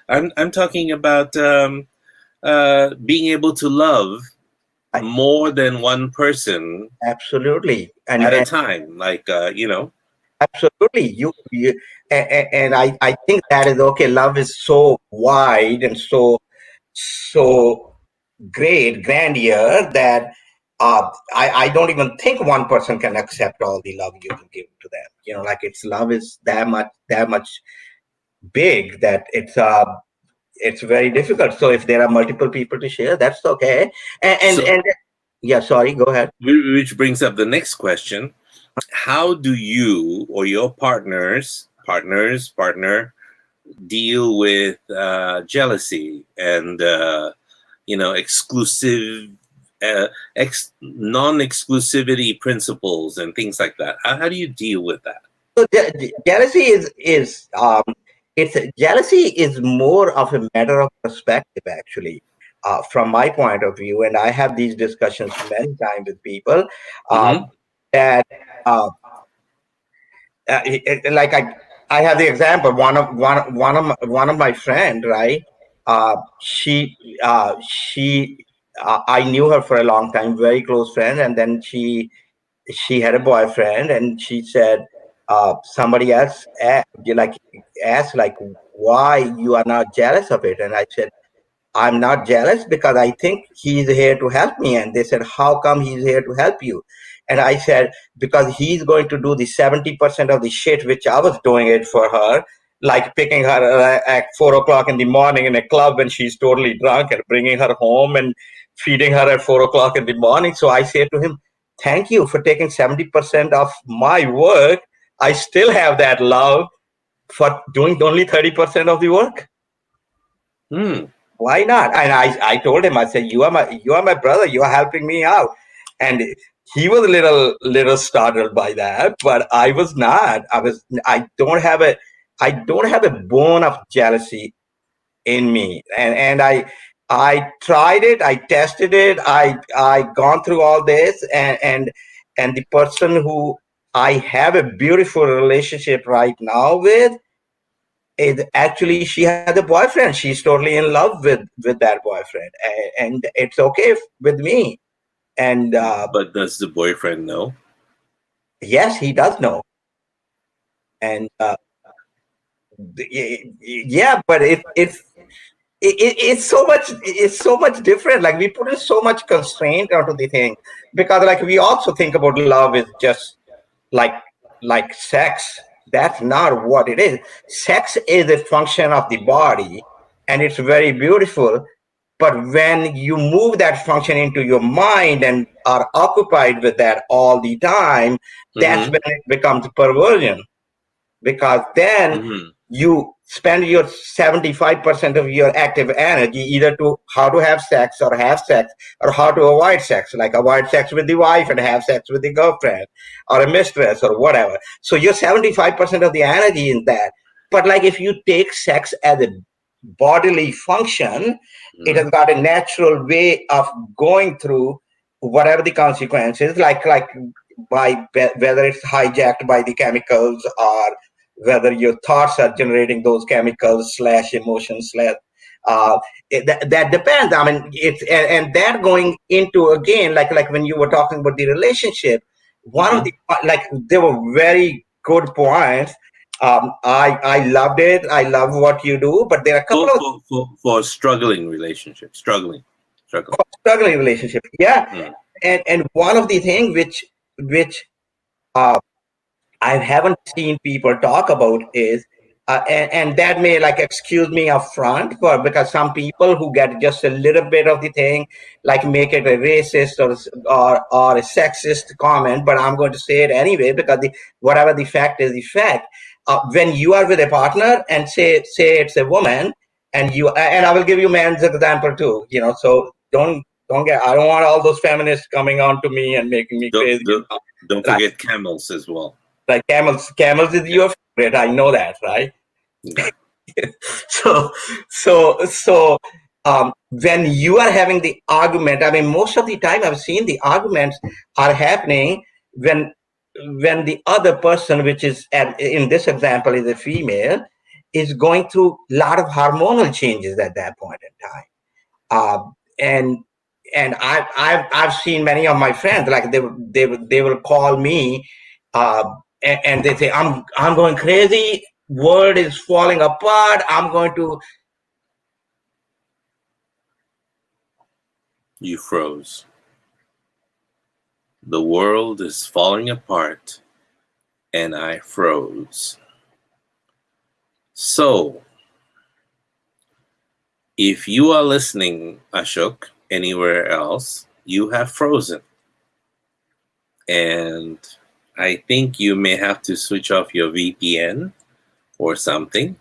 I'm talking about being able to love more than one person Absolutely. at a time, like Absolutely. And I think that is okay. Love is so wide and so great, grandeur that I don't even think one person can accept all the love you can give to them. Like it's love is that much big that it's very difficult. So if there are multiple people to share, that's okay. so, And yeah, sorry, go ahead. which brings up the next question: how do you or your partner deal with jealousy and exclusive non-exclusivity principles and things like that? How do you deal with that? So jealousy jealousy is more of a matter of perspective, actually, from my point of view. And I have these discussions many times with people Mm-hmm. that like I have the example. One of my friend, right? She I knew her for a long time, very close friend, and then she had a boyfriend, and she said somebody else asked like why you are not jealous of it, and I said I'm not jealous because I think he's here to help me. And they said, how come he's here to help you? And I said, because he's going to do the 70% of the shit which I was doing it for her, like picking her at 4 o'clock in the morning in a club when she's totally drunk and bringing her home and feeding her at 4 o'clock in the morning. So I say to him, thank you for taking 70% of my work. I still have that love for doing only 30% of the work. Why not? And I told him, I said, you are my brother. You are helping me out. And he was a little startled by that, but I was not. I don't have a bone of jealousy in me. And I tried it, I tested it, I gone through all this, and the person who I have a beautiful relationship right now with, actually she had a boyfriend. She's totally in love with that boyfriend, and it's okay with me. And But does the boyfriend know? yes, he does know. And yeah, but it's so much different. Like we put in so much constraint onto the thing, because like we also think about love is just like sex. That's not what it is. Sex is a function of the body, and it's very beautiful. But when you move that function into your mind and are occupied with that all the time, that's when it becomes perversion. Because then you spend your 75% of your active energy either to how to have sex or how to avoid sex, like avoid sex with the wife and have sex with the girlfriend or a mistress or whatever. So you're 75% of the energy in that. But like if you take sex as a bodily function, it has got a natural way of going through whatever the consequences, like by whether it's hijacked by the chemicals or whether your thoughts are generating those chemicals / emotions that depends. I mean, it's and that going into again like when you were talking about the relationship, one of the like there were very good points. I loved it. I love what you do, but there are a couple for struggling relationships, struggling relationship. Yeah, and one of the things which I haven't seen people talk about is, and that may like excuse me up front, because some people who get just a little bit of the thing, like make it a racist or a sexist comment, but I'm going to say it anyway because whatever the fact is the fact. When you are with a partner and say it's a woman, and I will give you man's example too, so don't get, I don't want all those feminists coming on to me and making me crazy. Don't forget camels as well. Like camels is your favorite. I know that, right? Yeah. So when you are having the argument, I mean, most of the time I've seen the arguments are happening when the other person, which is in this example is a female, is going through a lot of hormonal changes at that point in time, I've seen many of my friends, like they will call me, and they say, I'm going crazy, world is falling apart, I'm going to. You froze. The world is falling apart, and I froze. So, if you are listening, Ashok, anywhere else, you have frozen. And I think you may have to switch off your VPN or something.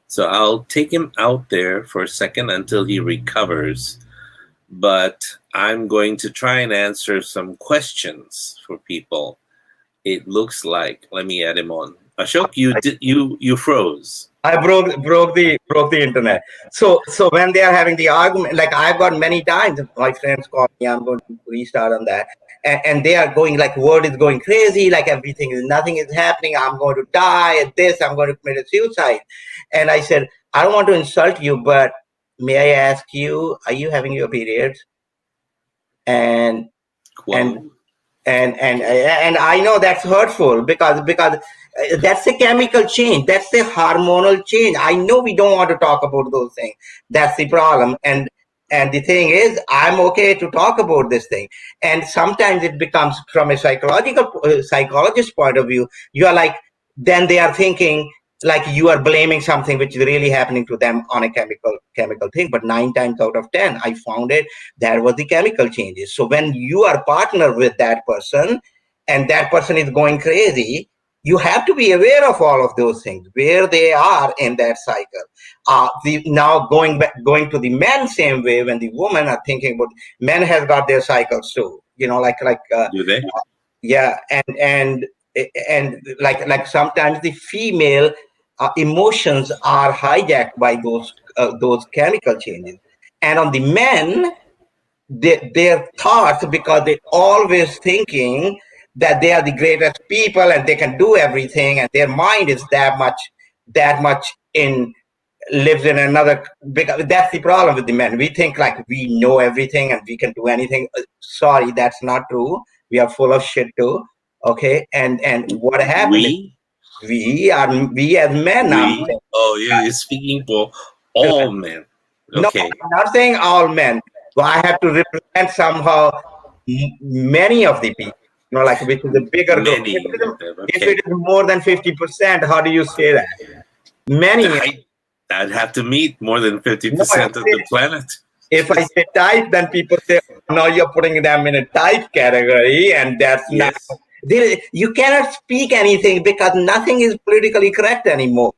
So I'll take him out there for a second until he recovers. But I'm going to try and answer some questions for people. It looks like, let me add him on. Ashok, you froze. I broke the internet. So when they are having the argument, like I've got many times, my friends call me, I'm going to restart on that, and they are going like, world is going crazy, like nothing is happening, I'm going to die at this, I'm going to commit a suicide. And I said, I don't want to insult you, but may I ask you, are you having your periods? And Well, and I know that's hurtful because that's a chemical change, that's a hormonal change. I know we don't want to talk about those things. That's the problem. And the thing is, I'm okay to talk about this thing. And sometimes it becomes, from a psychologist point of view, you are like, then they are thinking like you are blaming something which is really happening to them on a chemical thing. But 9 times out of 10, I found it, that was the chemical changes. So when you are partner with that person and that person is going crazy, you have to be aware of all of those things, where they are in that cycle. Now going to the men, same way, when the women are thinking about, men has got their cycles too, do they? yeah, and like sometimes the female emotions are hijacked by those chemical changes. And on the men, their thoughts, because they're always thinking that they are the greatest people and they can do everything, and their mind is that much in lives in another. Because that's the problem with the men. We think like we know everything and we can do anything. Sorry, that's not true. We are full of shit too. Okay, and what happened is, we as men now. Oh, you're speaking for all men. No, Okay. I'm not saying all men. But I have to represent somehow many of the people. Like, which is a bigger group. Many of them, If okay. it is more than 50%, how do you say that? Many. I'd have to meet more than 50% of the planet. If I say type, then people say, no, you're putting them in a type category, and that's Yes. not. You cannot speak anything because nothing is politically correct anymore.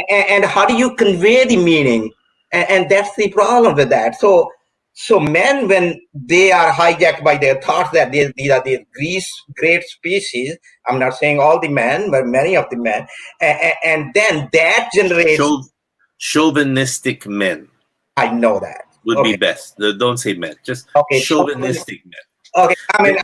And how do you convey the meaning? And that's the problem with that. So men, when they are hijacked by their thoughts that these are these great species, I'm not saying all the men, but many of the men, and then that generates chauvinistic men. I know that would be best. Don't say men, just chauvinistic men. Okay, I mean,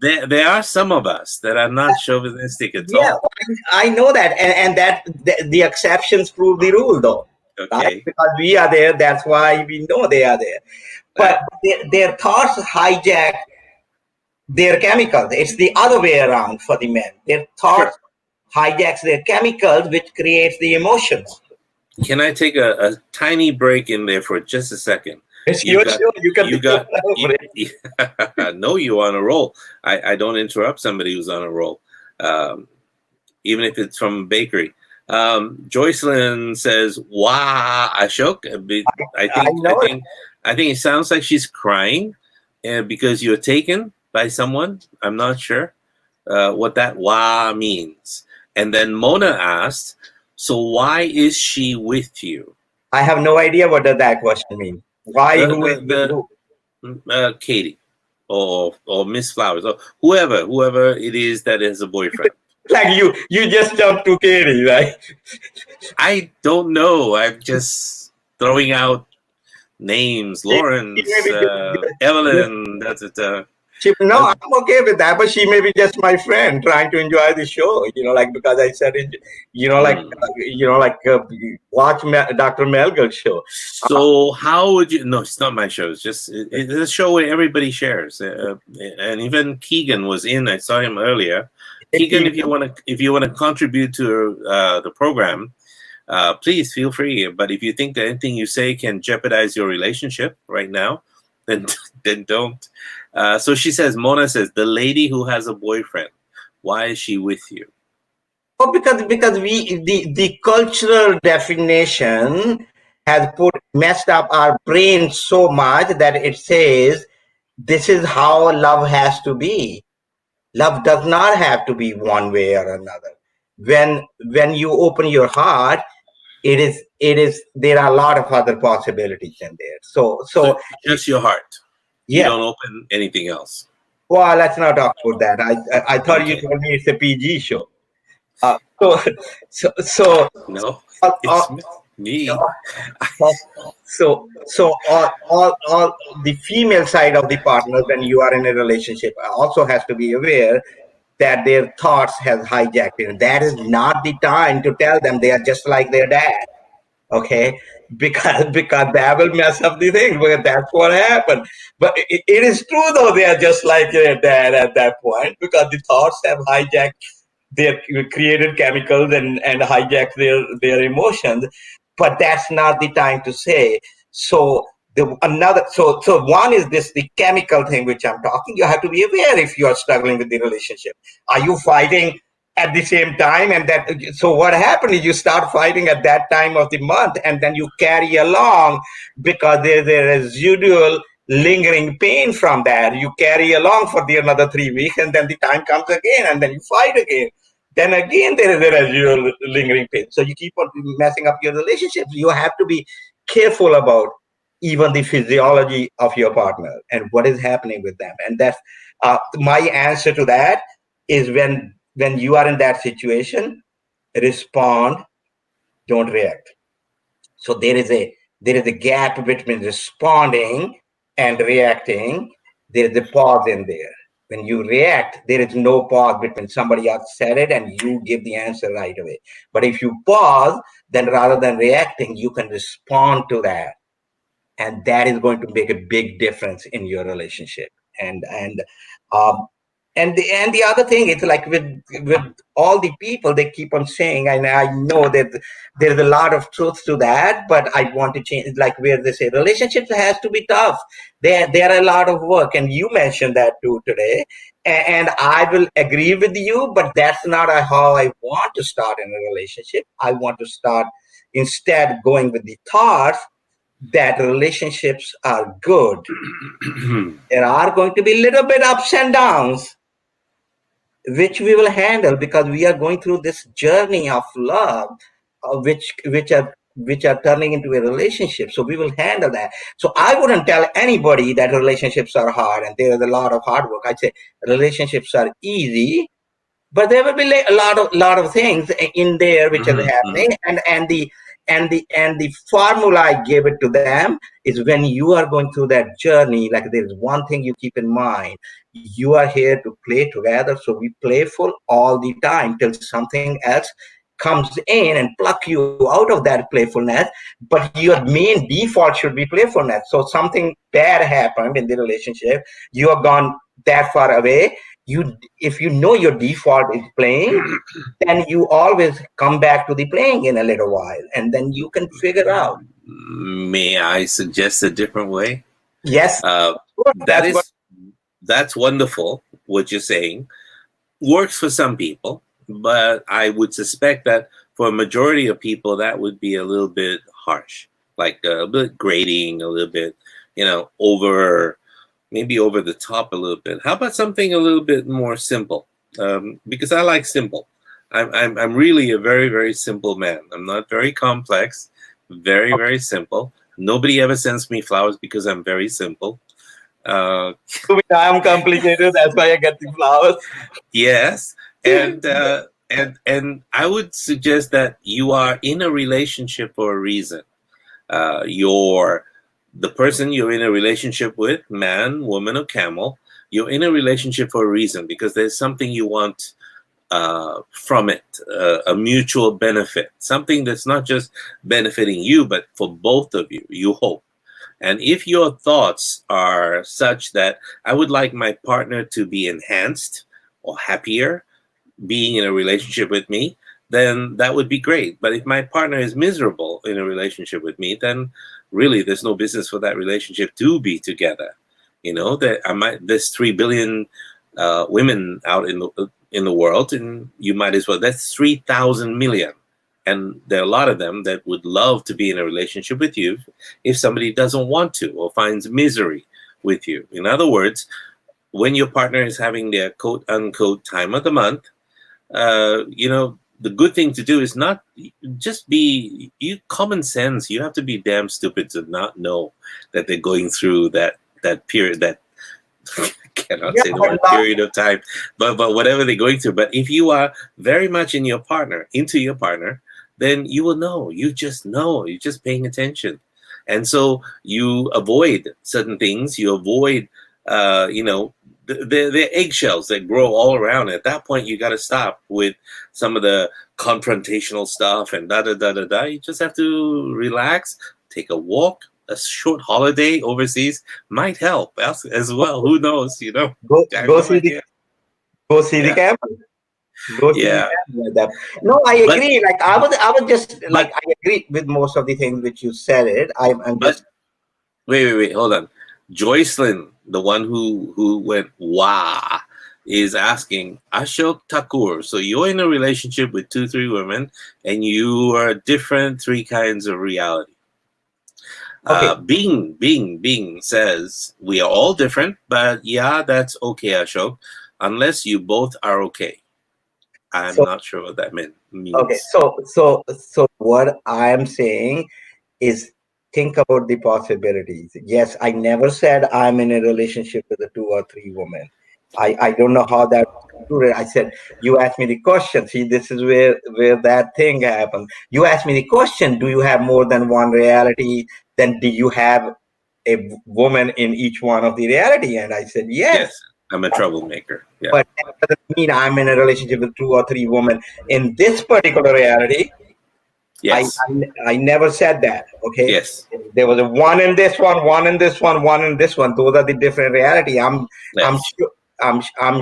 there are some of us that are not chauvinistic at yeah, all. I know that, and that the exceptions prove the rule, though. Okay. Right? Because we are there, that's why we know they are there. But their thoughts hijack their chemicals. It's the other way around for the men. Their thoughts hijacks their chemicals, which creates the emotions. Can I take a tiny break in there for just a second? It's your show. You can No, you're on a roll. I don't interrupt somebody who's on a roll, even if it's from a bakery. Joycelyn says, "Wow, Ashok." I think it sounds like she's crying, because you're taken by someone. I'm not sure what that "wow" means. And then Mona asked, "So why is she with you?" I have no idea what does that question mean. Why Katie or Miss Flowers or whoever it is that is a boyfriend. Like you just jumped to Katie, right? I don't know. I'm just throwing out names. Lawrence, Evelyn. No, I'm okay with that, but she may be just my friend trying to enjoy the show, like because I said it, watch Dr. Melger's show. So how would you? No, it's not my show. It's just it's a show where everybody shares, and even Keegan was in. I saw him earlier. Keegan, if you want to contribute to the program, please feel free. But if you think that anything you say can jeopardize your relationship right now, then don't. So she says, Mona says, the lady who has a boyfriend, why is she with you? Oh, because the cultural definition has messed up our brain so much that it says this is how love has to be. Love does not have to be one way or another. When you open your heart, it is there are a lot of other possibilities in there. So just your heart. Yeah. You don't open anything else. Well, let's not talk about that. I thought okay. You told me it's a PG show. So no, it's me. So all the female side of the partner when you are in a relationship also has to be aware that their thoughts has hijacked it. That is not the time to tell them they are just like their dad. Okay, because that will mess up the thing, because that's what happened. But it is true though, they are just like their dad at that point, because the thoughts have hijacked their created chemicals and hijacked their emotions. But that's not the time to say. So one is the chemical thing which I'm talking. You have to be aware if you are struggling with the relationship. Are you fighting at the same time? And so what happened is you start fighting at that time of the month, and then you carry along because there's a residual lingering pain from that. You carry along for another 3 weeks, and then the time comes again, and then you fight again. Then again, there is a residual lingering pain. So you keep on messing up your relationships. You have to be careful about even the physiology of your partner and what is happening with them. And that's my answer to that is when you are in that situation, respond, don't react. So there is a gap between responding and reacting. There is a pause in there. When you react, there is no pause between somebody else said it and you give the answer right away. But if you pause, then rather than reacting, you can respond to that. And that is going to make a big difference in your relationship. And the other thing, it's like with all the people, they keep on saying, and I know that there's a lot of truth to that, but I want to change, like where they say relationships has to be tough. There are a lot of work, and you mentioned that too today, and I will agree with you, but that's not how I want to start in a relationship. I want to start instead going with the thoughts that relationships are good. There are going to be a little bit ups and downs, which we will handle because we are going through this journey of love, which are turning into a relationship. So we will handle that. So I wouldn't tell anybody that relationships are hard and there is a lot of hard work. I'd say relationships are easy, but there will be a lot of things in there which are happening, and the formula I gave it to them is when you are going through that journey, like there is one thing you keep in mind. You are here to play together, so be playful all the time till something else comes in and pluck you out of that playfulness. But your main default should be playfulness. So something bad happened in the relationship, you have gone that far away. If you know your default is playing, then you always come back to the playing in a little while, and then you can figure out. May I suggest a different way? Yes. That's wonderful. What you're saying works for some people, but I would suspect that for a majority of people, that would be a little bit harsh, like a bit grating, a little bit, maybe over the top a little bit. How about something a little bit more simple? Because I like simple. I'm really a very, very simple man. I'm not very complex, very, very simple. Nobody ever sends me flowers because I'm very simple. I'm complicated. That's why I get the flowers. Yes, and I would suggest that you are in a relationship for a reason. Your the person you're in a relationship with, man, woman, or camel, you're in a relationship for a reason, because there's something you want from it, a mutual benefit, something that's not just benefiting you, but for both of you, you hope. And if your thoughts are such that I would like my partner to be enhanced or happier being in a relationship with me, then that would be great. But if my partner is miserable in a relationship with me, then really there's no business for that relationship to be together. There's 3 billion women out in the world, and you might as well. That's 3,000 million, and there are a lot of them that would love to be in a relationship with you if somebody doesn't want to or finds misery with you. In other words, when your partner is having their quote unquote time of the month, the good thing to do is not just be common sense. You have to be damn stupid to not know that they're going through that period, that cannot say the word period of time, but whatever they're going through. But if you are very much into your partner, then you will know. You just know. You're just paying attention, and so you avoid certain things. You avoid, the eggshells that grow all around. At that point, you got to stop with some of the confrontational stuff and da da da da da. You just have to relax, take a walk. A short holiday overseas might help as well. Who knows? Go see the camel. Go see the camel like that. No, I agree. I was just I agree with most of the things which you said. Wait, hold on. Joycelyn, the one who went wah, is asking Ashok Thakur. So you're in a relationship with 2-3 women, and you are different 3 kinds of reality. Okay. Bing says we are all different, but yeah, that's okay, Ashok, unless you both are okay. I'm not sure what that means. Okay, so what I'm saying is, think about the possibilities. Yes, I never said I'm in a relationship with 2 or 3 women. I don't know how that was concluded. I said, you asked me the question. See, this is where that thing happened. You asked me the question, do you have more than one reality? Then do you have a woman in each one of the reality? And I said, yes. I'm a troublemaker. Yeah. But that doesn't mean I'm in a relationship with 2 or 3 women in this particular reality. Yes. I never said that. Okay. Yes. There was a one in this one, one in this one, one in this one. Those are the different reality. I'm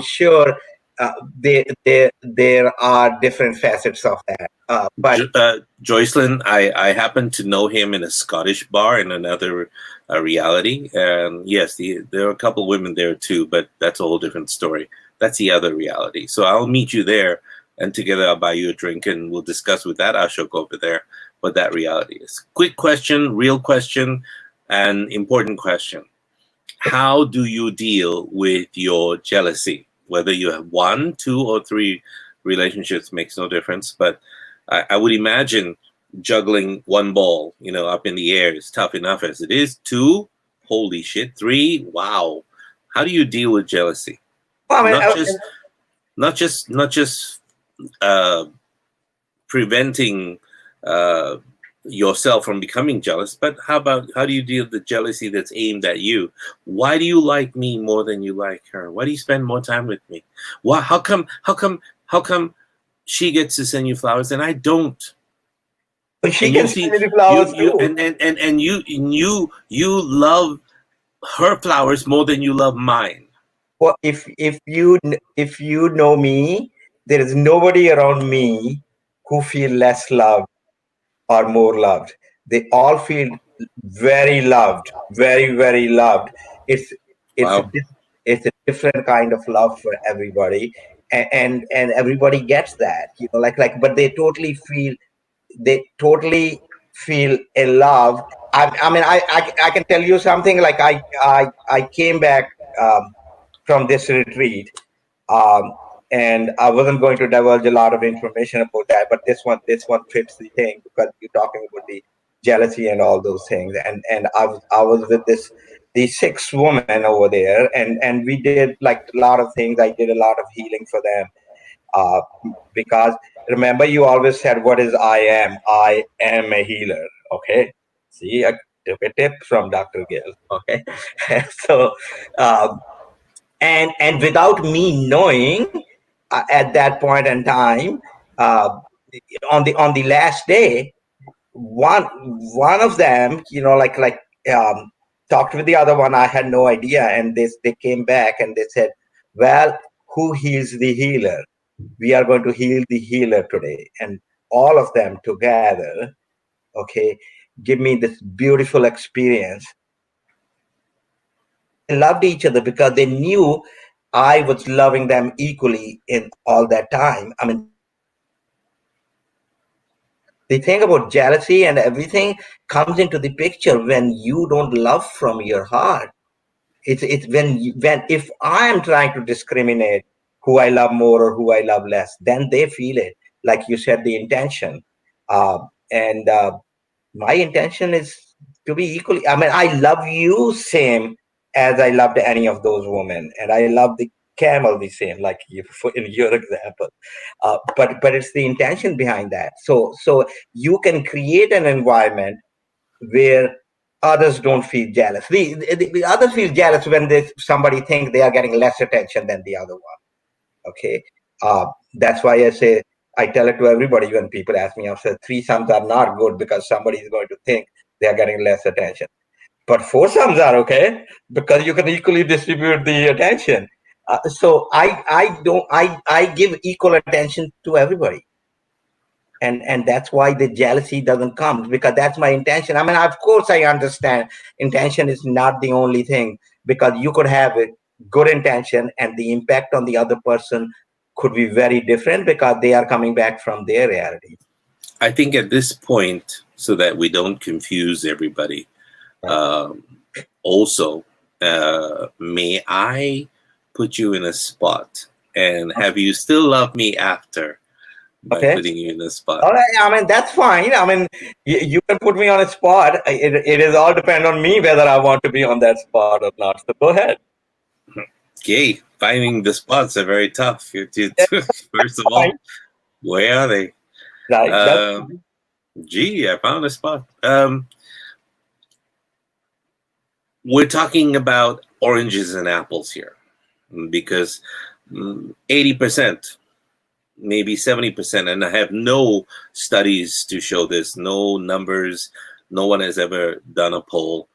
sure there are different facets of that. But Joycelyn, I happen to know him in a Scottish bar in another reality, and yes, there are a couple women there too, but that's a whole different story. That's the other reality. So I'll meet you there, and together I'll buy you a drink, and we'll discuss with that Ashok over there what that reality is. Quick question, real question, and important question. How do you deal with your jealousy? Whether you have 1, 2, or 3 relationships makes no difference. But I would imagine juggling 1 ball, up in the air is tough enough as it is. 2, holy shit. 3, wow. How do you deal with jealousy? Well, not just preventing yourself from becoming jealous, but how do you deal with the jealousy that's aimed at you? Why do you like me more than you like her? Why do you spend more time with me? Why? How come she gets to send you flowers and I don't? But she can send you flowers too. And you love her flowers more than you love mine. Well, if you know me, there is nobody around me who feel less loved or more loved. They all feel very loved, very, very loved. It's a different kind of love for everybody, and everybody gets that, but they totally feel a love. I can tell you something. Like I came back from this retreat, and I wasn't going to divulge a lot of information about that, but this one fits the thing, because you're talking about the jealousy and all those things. And I was with these 6 women over there, and we did a lot of things. I did a lot of healing for them, because remember, you always said, what is I am? I am a healer. Okay. See, Took a tip from Dr. Gill. Okay, so and without me knowing, at that point in time, uh, on the last day, one of them, um, talked with the other one. I had no idea, and they came back and they said, "Well, who heals the healer? We are going to heal the healer today." And all of them together, okay, give me this beautiful experience. They loved each other because they knew I was loving them equally in all that time. I mean, the thing about jealousy and everything comes into the picture when you don't love from your heart. It's when if I am trying to discriminate who I love more or who I love less, then they feel it. Like you said, the intention, uh, and my intention is to be equally. I mean, I love you same as I loved any of those women, and I love the camel the same, like you in your example. But it's the intention behind that. So you can create an environment where others don't feel jealous. The others feel jealous when somebody thinks they are getting less attention than the other one. Okay, that's why I tell it to everybody when people ask me. I say threesomes are not good because somebody is going to think they are getting less attention. But foursomes are okay because you can equally distribute the attention. So I give equal attention to everybody, and that's why the jealousy doesn't come, because that's my intention. I mean, of course I understand intention is not the only thing, because you could have a good intention and the impact on the other person could be very different because they are coming back from their reality. I think at this point, so that we don't confuse everybody, um, also, may I put you in a spot and have you still love me after by Okay. putting you in a spot? All right, I mean, that's fine. I mean, you can put me on a spot. It is all depend on me whether I want to be on that spot or not. So go ahead. Okay, finding the spots are very tough. First of all, where are they? Right. Gee, I found a spot. We're talking about oranges and apples here, because 80%, maybe 70%, and I have no studies to show this, no numbers, no one has ever done a poll,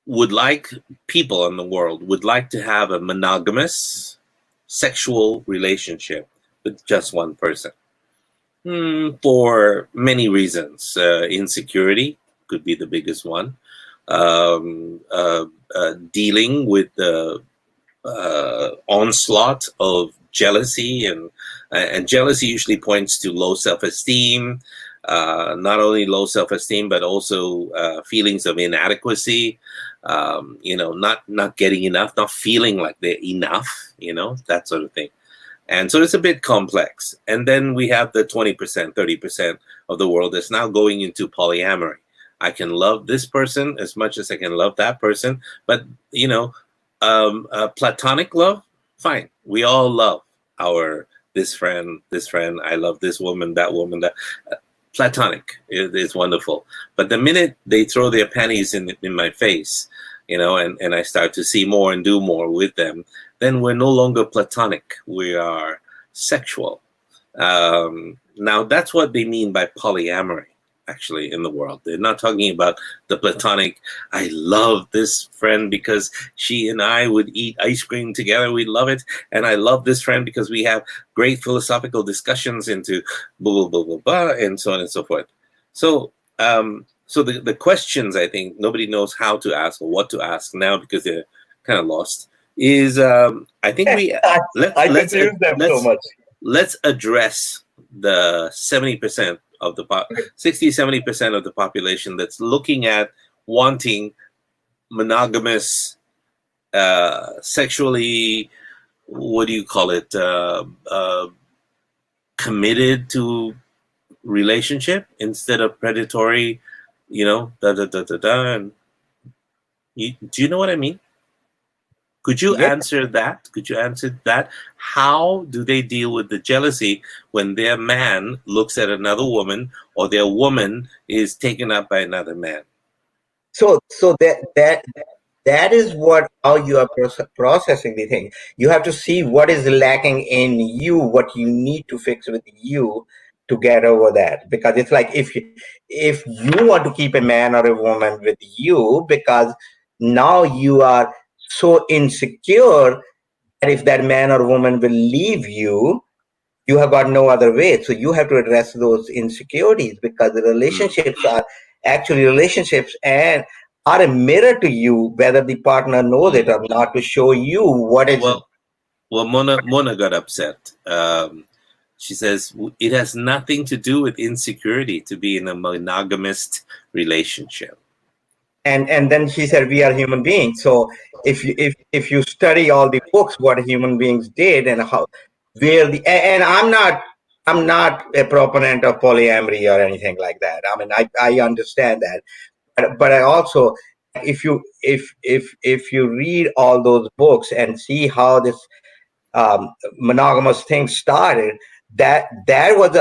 would like, people in the world would like to have a monogamous sexual relationship with just one person. For many reasons. Insecurity could be the biggest one. Dealing with the onslaught of jealousy, and jealousy usually points to low self-esteem. Not only low self-esteem, but also feelings of inadequacy. Not getting enough, not feeling like they're enough. That sort of thing. And so it's a bit complex. And then we have the 20%, 30% of the world that's now going into polyamory. I can love this person as much as I can love that person. But, platonic love, fine. We all love this friend. I love this woman, that woman, that. Platonic is wonderful. But the minute they throw their panties in my face, and I start to see more and do more with them, then we're no longer platonic. We are sexual. Now, that's what they mean by polyamory, actually, in the world. They're not talking about the platonic, I love this friend because she and I would eat ice cream together. We love it. And I love this friend because we have great philosophical discussions into blah, blah, blah, blah, blah, and so on and so forth. So, the questions, I think nobody knows how to ask or what to ask now because they're kind of lost. Is I think let's address the 70% of the 60-70% of the population that's looking at wanting monogamous, sexually, what do you call it, committed to relationship instead of predatory, And do you know what I mean? Could you Yeah. answer that? Could you answer that? How do they deal with the jealousy when their man looks at another woman or their woman is taken up by another man? So that is what how you are processing the thing. You have to see what is lacking in you, what you need to fix with you to get over that. Because it's like if you want to keep a man or a woman with you, because now you are so insecure that if that man or woman will leave you, you have got no other way. So you have to address those insecurities, because the Mm. relationships are actually relationships and are a mirror to you, whether the partner knows it Mm. or not, to show you what is. Well, Mona got upset. She says it has nothing to do with insecurity to be in a monogamist relationship. And then she said, we are human beings. So if you study all the books, what human beings did and how, where the, and I'm not a proponent of polyamory or anything like that. I mean, I understand that, but I also, if you read all those books and see how this monogamous thing started, that was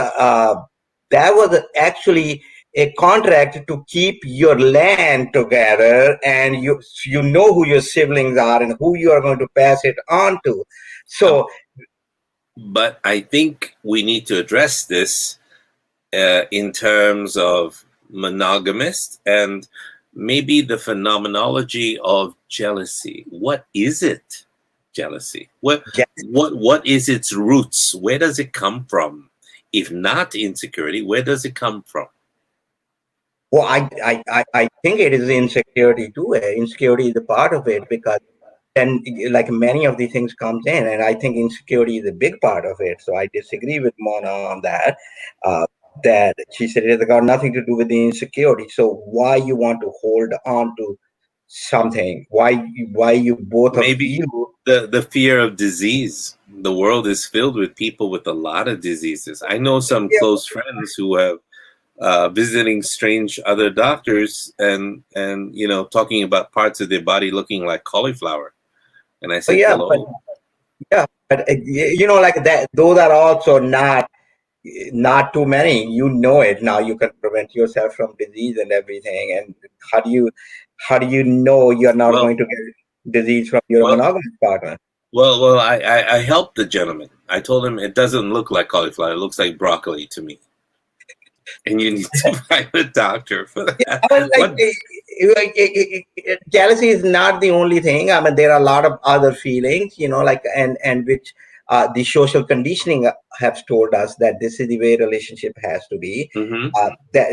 actually a contract to keep your land together, and you know who your siblings are and who you are going to pass it on to. So But I think we need to address this in terms of monogamist and maybe the phenomenology of jealousy. What is it? Jealousy. What is its roots? Where does it come from? If not insecurity, where does it come from? well, I think it is insecurity too. Insecurity is a part of it, because then, like, many of these things comes in, and I think insecurity is a big part of it. So I disagree with Mona on that. That she said it has got nothing to do with the insecurity. So why you want to hold on to something? Why you both of Maybe you? the fear of disease. The world is filled with people with a lot of diseases. I know some Yeah, close friends who have visiting strange other doctors and talking about parts of their body looking like cauliflower. And I oh, said, yeah, but hello. yeah, but like that. Those are also not too many. You know it now. You can prevent yourself from disease and everything. And how do you know you're not Well, going to get disease from your well, monogamous partner? well. I helped the gentleman. I told him it doesn't look like cauliflower. It looks like broccoli to me. And you need to find a doctor for that. I mean, What? jealousy is not the only thing. I mean, there are a lot of other feelings, like, and which the social conditioning has told us that this is the way relationship has to be. Mm-hmm. That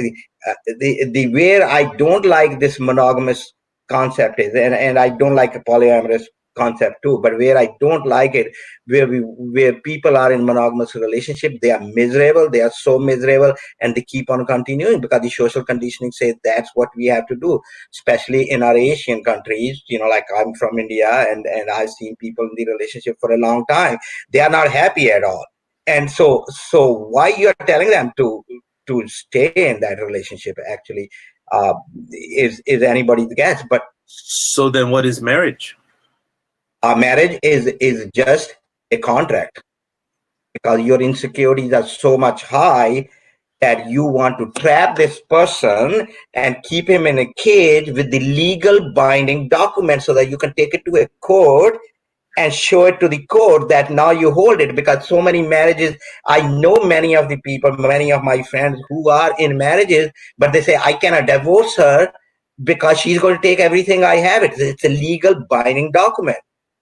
the where I don't like this monogamous concept is, and I don't like a polyamorous concept too. But where I don't like it, where people are in monogamous relationship, they are miserable. They are so miserable, and they keep on continuing because the social conditioning says that's what we have to do, especially in our Asian countries. Like, I'm from India, and I've seen people in the relationship for a long time. They are not happy at all. And so why you are telling them to stay in that relationship actually is anybody's guess. But So then what is marriage? a marriage is just a contract, because your insecurities are so much high that you want to trap this person and keep him in a cage with the legal binding document, so that you can take it to a court and show it to the court that now you hold it. Because so many marriages, I know many of the people, many of my friends who are in marriages, but they say, I cannot divorce her because she's going to take everything I have. It's a legal binding document.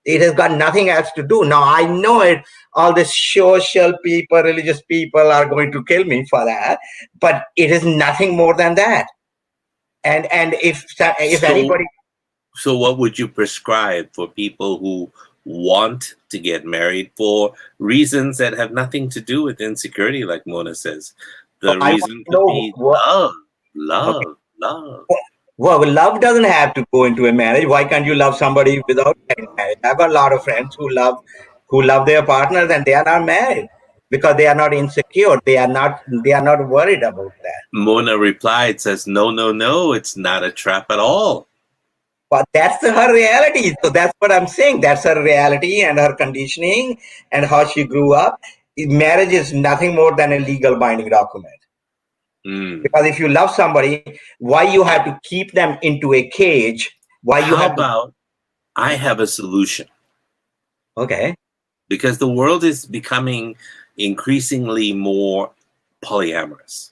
It has got nothing else to do. Now I know it. All the social people, religious people are going to kill me for that, but it is nothing more than that. And if So anybody, so what would you prescribe for people who want to get married for reasons that have nothing to do with insecurity, like Mona says? The I want reason to could know be what. Okay. love. Well, love doesn't have to go into a marriage. Why can't you love somebody without getting married? I've got a lot of friends who love their partners, and they are not married because they are not insecure. They are not worried about that. Mona replied, says, no, no, no, it's not a trap at all. But that's her reality. So that's what I'm saying. That's her reality and her conditioning and how she grew up. Marriage is nothing more than a legal binding document. Because if you love somebody, why you have to keep them into a cage? Why you How have about I have a solution? Okay. Because the world is becoming increasingly more polyamorous.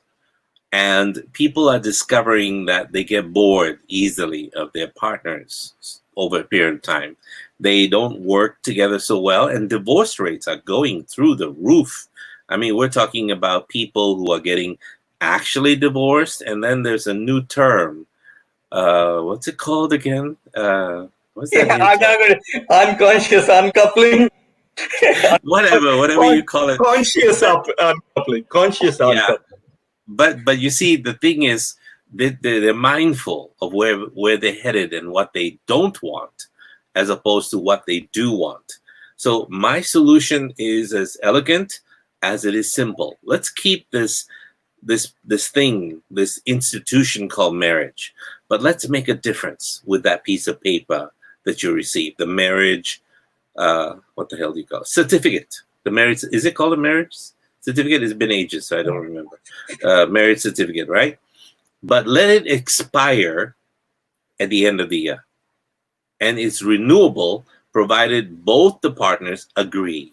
And people are discovering that they get bored easily of their partners over a period of time. They don't work together so well, and divorce rates are going through the roof. I mean, we're talking about people who are getting actually divorced, and then there's a new term. What's it called again? What's that new I'm term? not going to unconscious uncoupling. Whatever you call it. Conscious uncoupling. Conscious Yeah. uncoupling. But you see, the thing is, they're mindful of where they're headed and what they don't want, as opposed to what they do want. So my solution is as elegant as it is simple. Let's keep this thing, this institution called marriage, but let's make a difference with that piece of paper that you receive, the marriage. What the hell do you call it? Certificate? The marriage, is it called a marriage certificate? It's been ages, so I don't remember. Marriage certificate, right? But let it expire at the end of the year. And it's renewable provided both the partners agree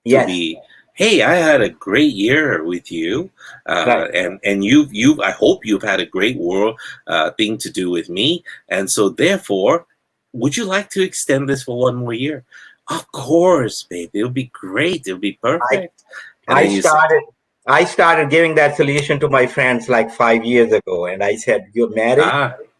to be, hey, I had a great year with you. Right. And you've I hope you've had a great thing to do with me. And so therefore, would you like to extend this for one more year? Of course, babe. It'll be great. It'll be perfect. I started giving that solution to my friends like 5 years ago, and I said, "You're married.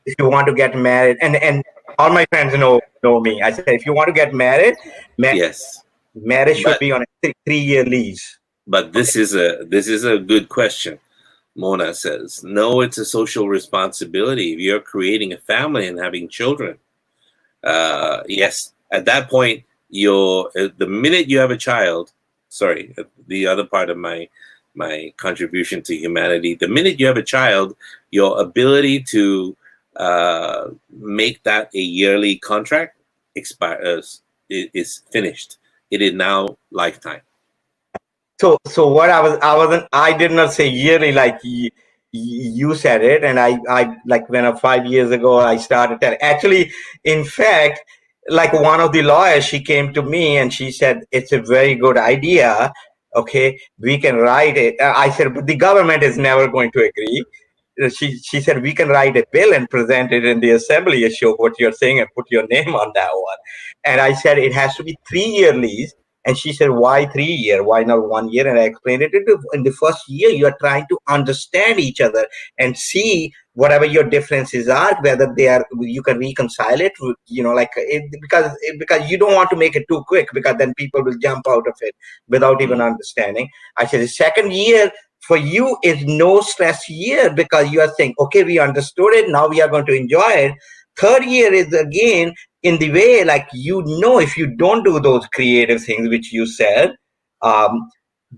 If you want to get married," and all my friends know me. I said, "If you want to get married, yes, marriage should be on a 3-year lease." But this is a good question. Mona says, "No, it's a social responsibility. If you're creating a family and having children, yes, at that point, the minute you have a child." Sorry, the other part of my contribution to humanity. The minute you have a child, your ability to make that a yearly contract is finished. It is now lifetime. So what I did not say yearly like you said it, and I like when 5 years ago I started that. Actually, in fact, like one of the lawyers, she came to me and she said, it's a very good idea. Okay, we can write it. I said, but the government is never going to agree. She said, we can write a bill and present it in the assembly and show what you're saying and put your name on that one. And I said, it has to be 3-year lease. And she said, why 3 year? Why not 1 year? And I explained it. In the first year, you are trying to understand each other and see whatever your differences are, whether you can reconcile it, because you don't want to make it too quick, because then people will jump out of it without even understanding. I said, the second year for you is no stress year, because you are saying, okay, we understood it. Now we are going to enjoy it. Third year is again in the way, like, if you don't do those creative things which you said,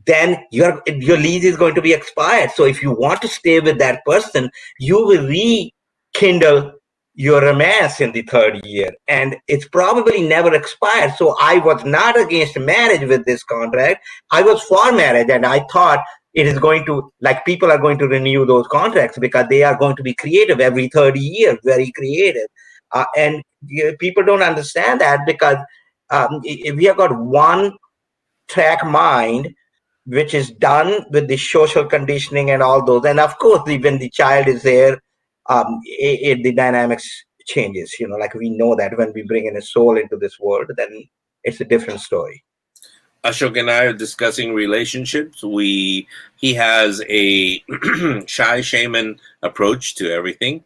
then your lease is going to be expired. So if you want to stay with that person, you will rekindle your romance in the third year, and it's probably never expired. So I was not against marriage with this contract. I was for marriage, and I thought it is going to, like, people are going to renew those contracts because they are going to be creative every 30 years, very creative. And people don't understand that, because we have got one track mind, which is done with the social conditioning and all those. And of course, when the child is there, the dynamics changes. Like, we know that when we bring in a soul into this world, then it's a different story. Ashok and I are discussing relationships. He has a shy shaman approach to everything.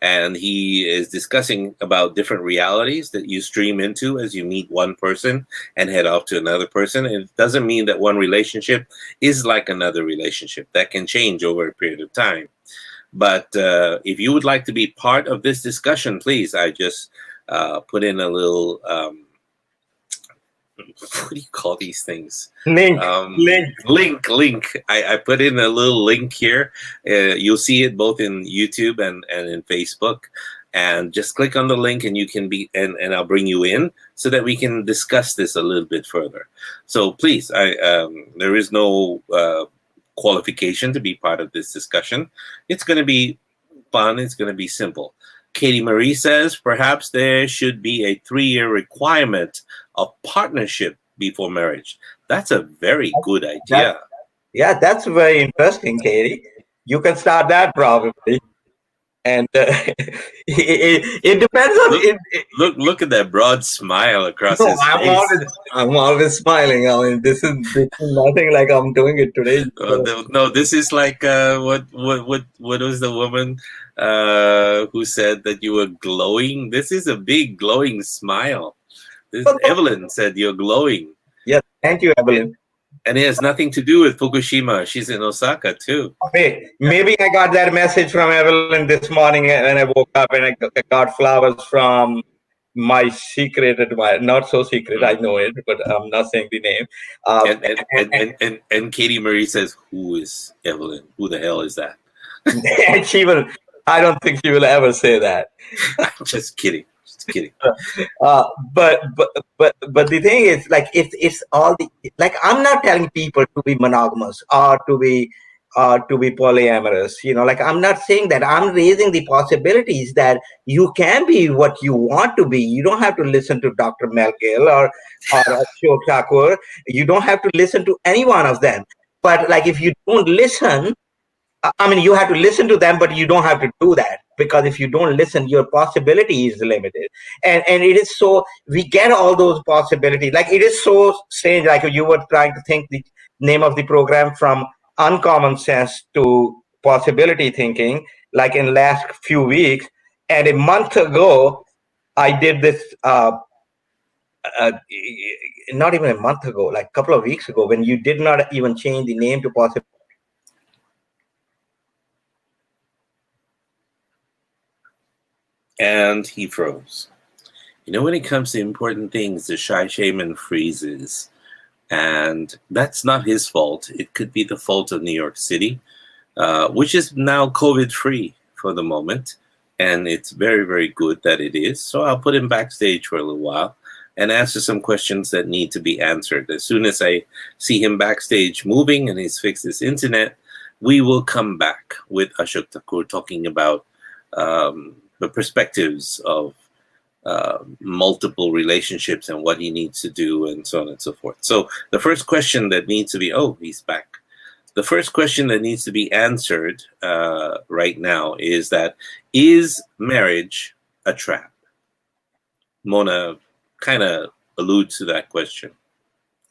And he is discussing about different realities that you stream into as you meet one person and head off to another person. And it doesn't mean that one relationship is like another relationship. That can change over a period of time. But if you would like to be part of this discussion, please, I just put in a little... what do you call these things? Link. I put in a little link here. You'll see it both in YouTube and in Facebook. and just click on the link and you can be, and I'll bring you in so that we can discuss this a little bit further. So please, there is no qualification to be part of this discussion. It's going to be fun. It's going to be simple. Katie Marie says perhaps there should be a 3-year requirement of partnership before marriage. That's a very good idea. Yeah, that's very interesting, Katie. You can start that probably. And it depends on look at that broad smile across his face. I'm always smiling. I mean, this is nothing like I'm doing it today. No, this is like what was the woman who said that you were glowing? This is a big glowing smile. Evelyn said you're glowing. Yes, thank you, Evelyn. And it has nothing to do with Fukushima. She's in Osaka too. Okay, maybe I got that message from Evelyn this morning when I woke up, and I got flowers from my secret admirer. Not so secret, I know it, but I'm not saying the name. And Katie Marie says, "Who is Evelyn? Who the hell is that?" And she will. I don't think she will ever say that. Just kidding. Kidding. But the thing is, like, it's all the, like, I'm not telling people to be monogamous or to be polyamorous, like, I'm not saying that. I'm raising the possibilities that you can be what you want to be. You don't have to listen to Dr. Mel Gill or Ashok Thakur. You don't have to listen to any one of them. But like, if you don't listen, I mean, you have to listen to them, but you don't have to do that, because if you don't listen, your possibility is limited. And it is so, we get all those possibilities. Like, it is so strange. Like, you were trying to think the name of the program from uncommon sense to possibility thinking, like in last few weeks. And a month ago, I did this, not even a month ago, like a couple of weeks ago, when you did not even change the name to possibility. And he froze. When it comes to important things, the shy shaman freezes. And that's not his fault. It could be the fault of New York City, which is now COVID-free for the moment. And it's very, very good that it is. So I'll put him backstage for a little while and answer some questions that need to be answered. As soon as I see him backstage moving and he's fixed his internet, we will come back with Ashok Thakur talking about the perspectives of multiple relationships and what he needs to do and so on and so forth. So the first question that needs to be, he's back. The first question that needs to be answered right now is that, is marriage a trap? Mona kind of alludes to that question.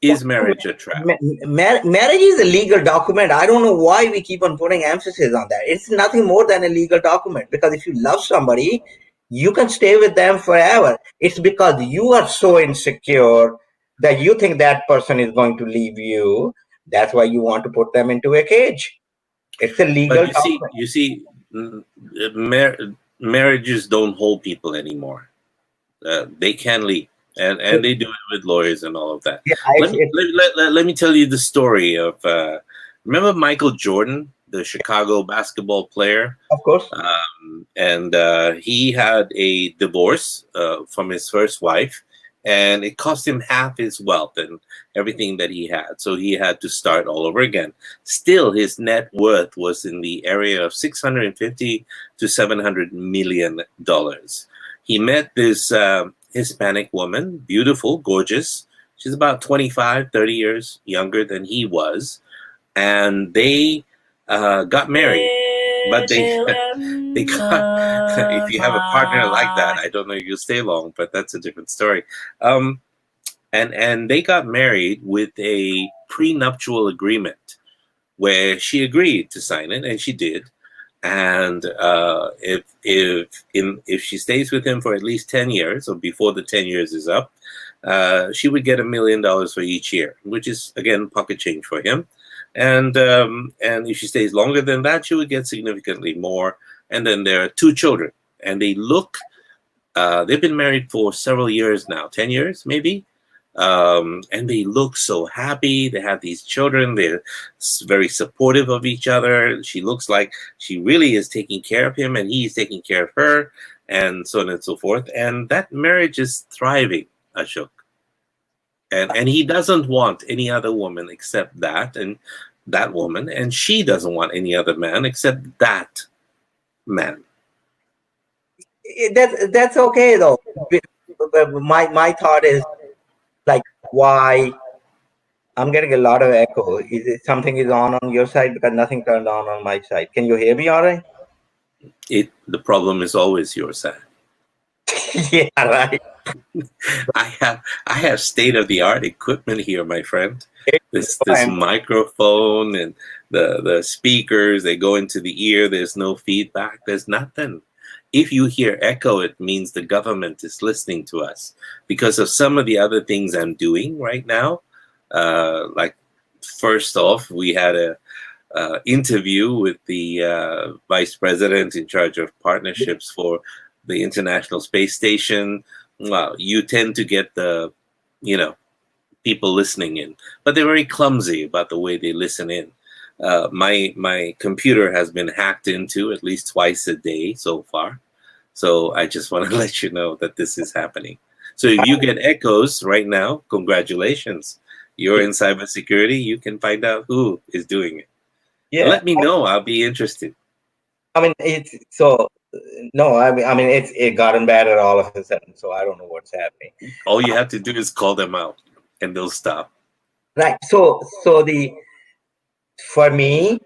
Is marriage a trap? Marriage is a legal document. I don't know why we keep on putting emphasis on that. It's nothing more than a legal document, because if you love somebody, you can stay with them forever. It's because you are so insecure that you think that person is going to leave you. That's why you want to put them into a cage. It's a legal document. You see, marriages don't hold people anymore. They can leave. And they do it with lawyers and all of that. Yeah, let me tell you the story of, remember Michael Jordan, the Chicago basketball player? Of course. And he had a divorce from his first wife, and it cost him half his wealth and everything that he had. So he had to start all over again. Still, his net worth was in the area of $650 to $700 million. He met this Hispanic woman, beautiful, gorgeous. She's about 25, 30 years younger than he was. And they got married. But they got, if you have a partner like that, I don't know if you'll stay long, but that's a different story. And they got married with a prenuptial agreement where she agreed to sign it, and she did. And if she stays with him for at least 10 years, or before the 10 years is up, she would get $1 million for each year, which is, again, pocket change for him. And if she stays longer than that, she would get significantly more. And then there are 2 children, and they look, they've been married for several years now, 10 years maybe. And they look so happy. They have these children. They're very supportive of each other. She looks like she really is taking care of him, and he's taking care of her. and so on and so forth. And that marriage is thriving, Ashok. And he doesn't want any other woman except that woman, and she doesn't want any other man except that man. That's okay though. My thought is like, why? I'm getting a lot of echo. Is it something is on your side? Because nothing turned on my side. Can you hear me all right? The problem is always your side. Yeah, right. I have state of the art equipment here, my friend. This Fine. microphone and the speakers, they go into the ear. There's no feedback. There's nothing. If you hear echo, it means the government is listening to us because of some of the other things I'm doing right now. Like, first off, we had a interview with the vice president in charge of partnerships for the International Space Station. Well, you tend to get the, people listening in, but they're very clumsy about the way they listen in. My computer has been hacked into at least twice a day so far. So I just want to let you know that this is happening. So if you get echoes right now, congratulations. You're in cybersecurity. You can find out who is doing it. Yeah. Let me know. I'll be interested. I mean, it's so no. I mean, it gotten better all of a sudden. So I don't know what's happening. All you have to do is call them out, and they'll stop. Right. So for me,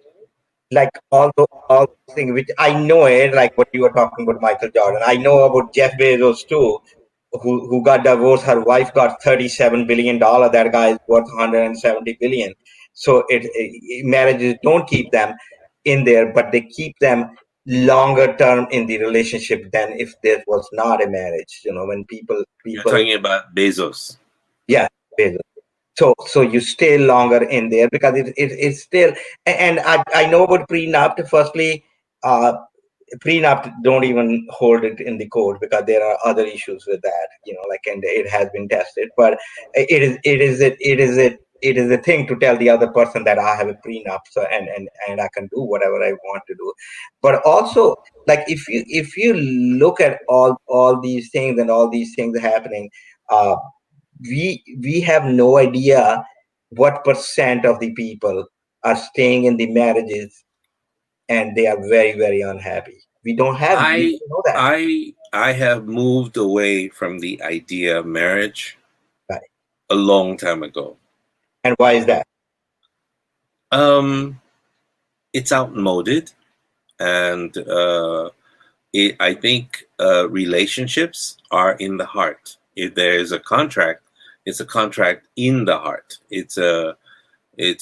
like all those things which I know it, like what you were talking about Michael Jordan. I know about Jeff Bezos too, who got divorced. Her wife got $37 billion. That guy is worth $170 billion. So marriages don't keep them in there, but they keep them longer term in the relationship than if there was not a marriage. When people You're talking about Bezos. Yeah, Bezos. So you stay longer in there because it's still, and I know about prenup. Firstly, prenup don't even hold it in the court because there are other issues with that, and it has been tested. But it is a thing to tell the other person that I have a prenup, so and I can do whatever I want to do. But also, like, if you look at all these things and all these things happening, we have no idea what percent of the people are staying in the marriages and they are very, very unhappy. We don't know that. I have moved away from the idea of marriage Right. a long time ago. And why is that? It's outmoded, and I think relationships are in the heart. If there is a contract, it's a contract in the heart. It's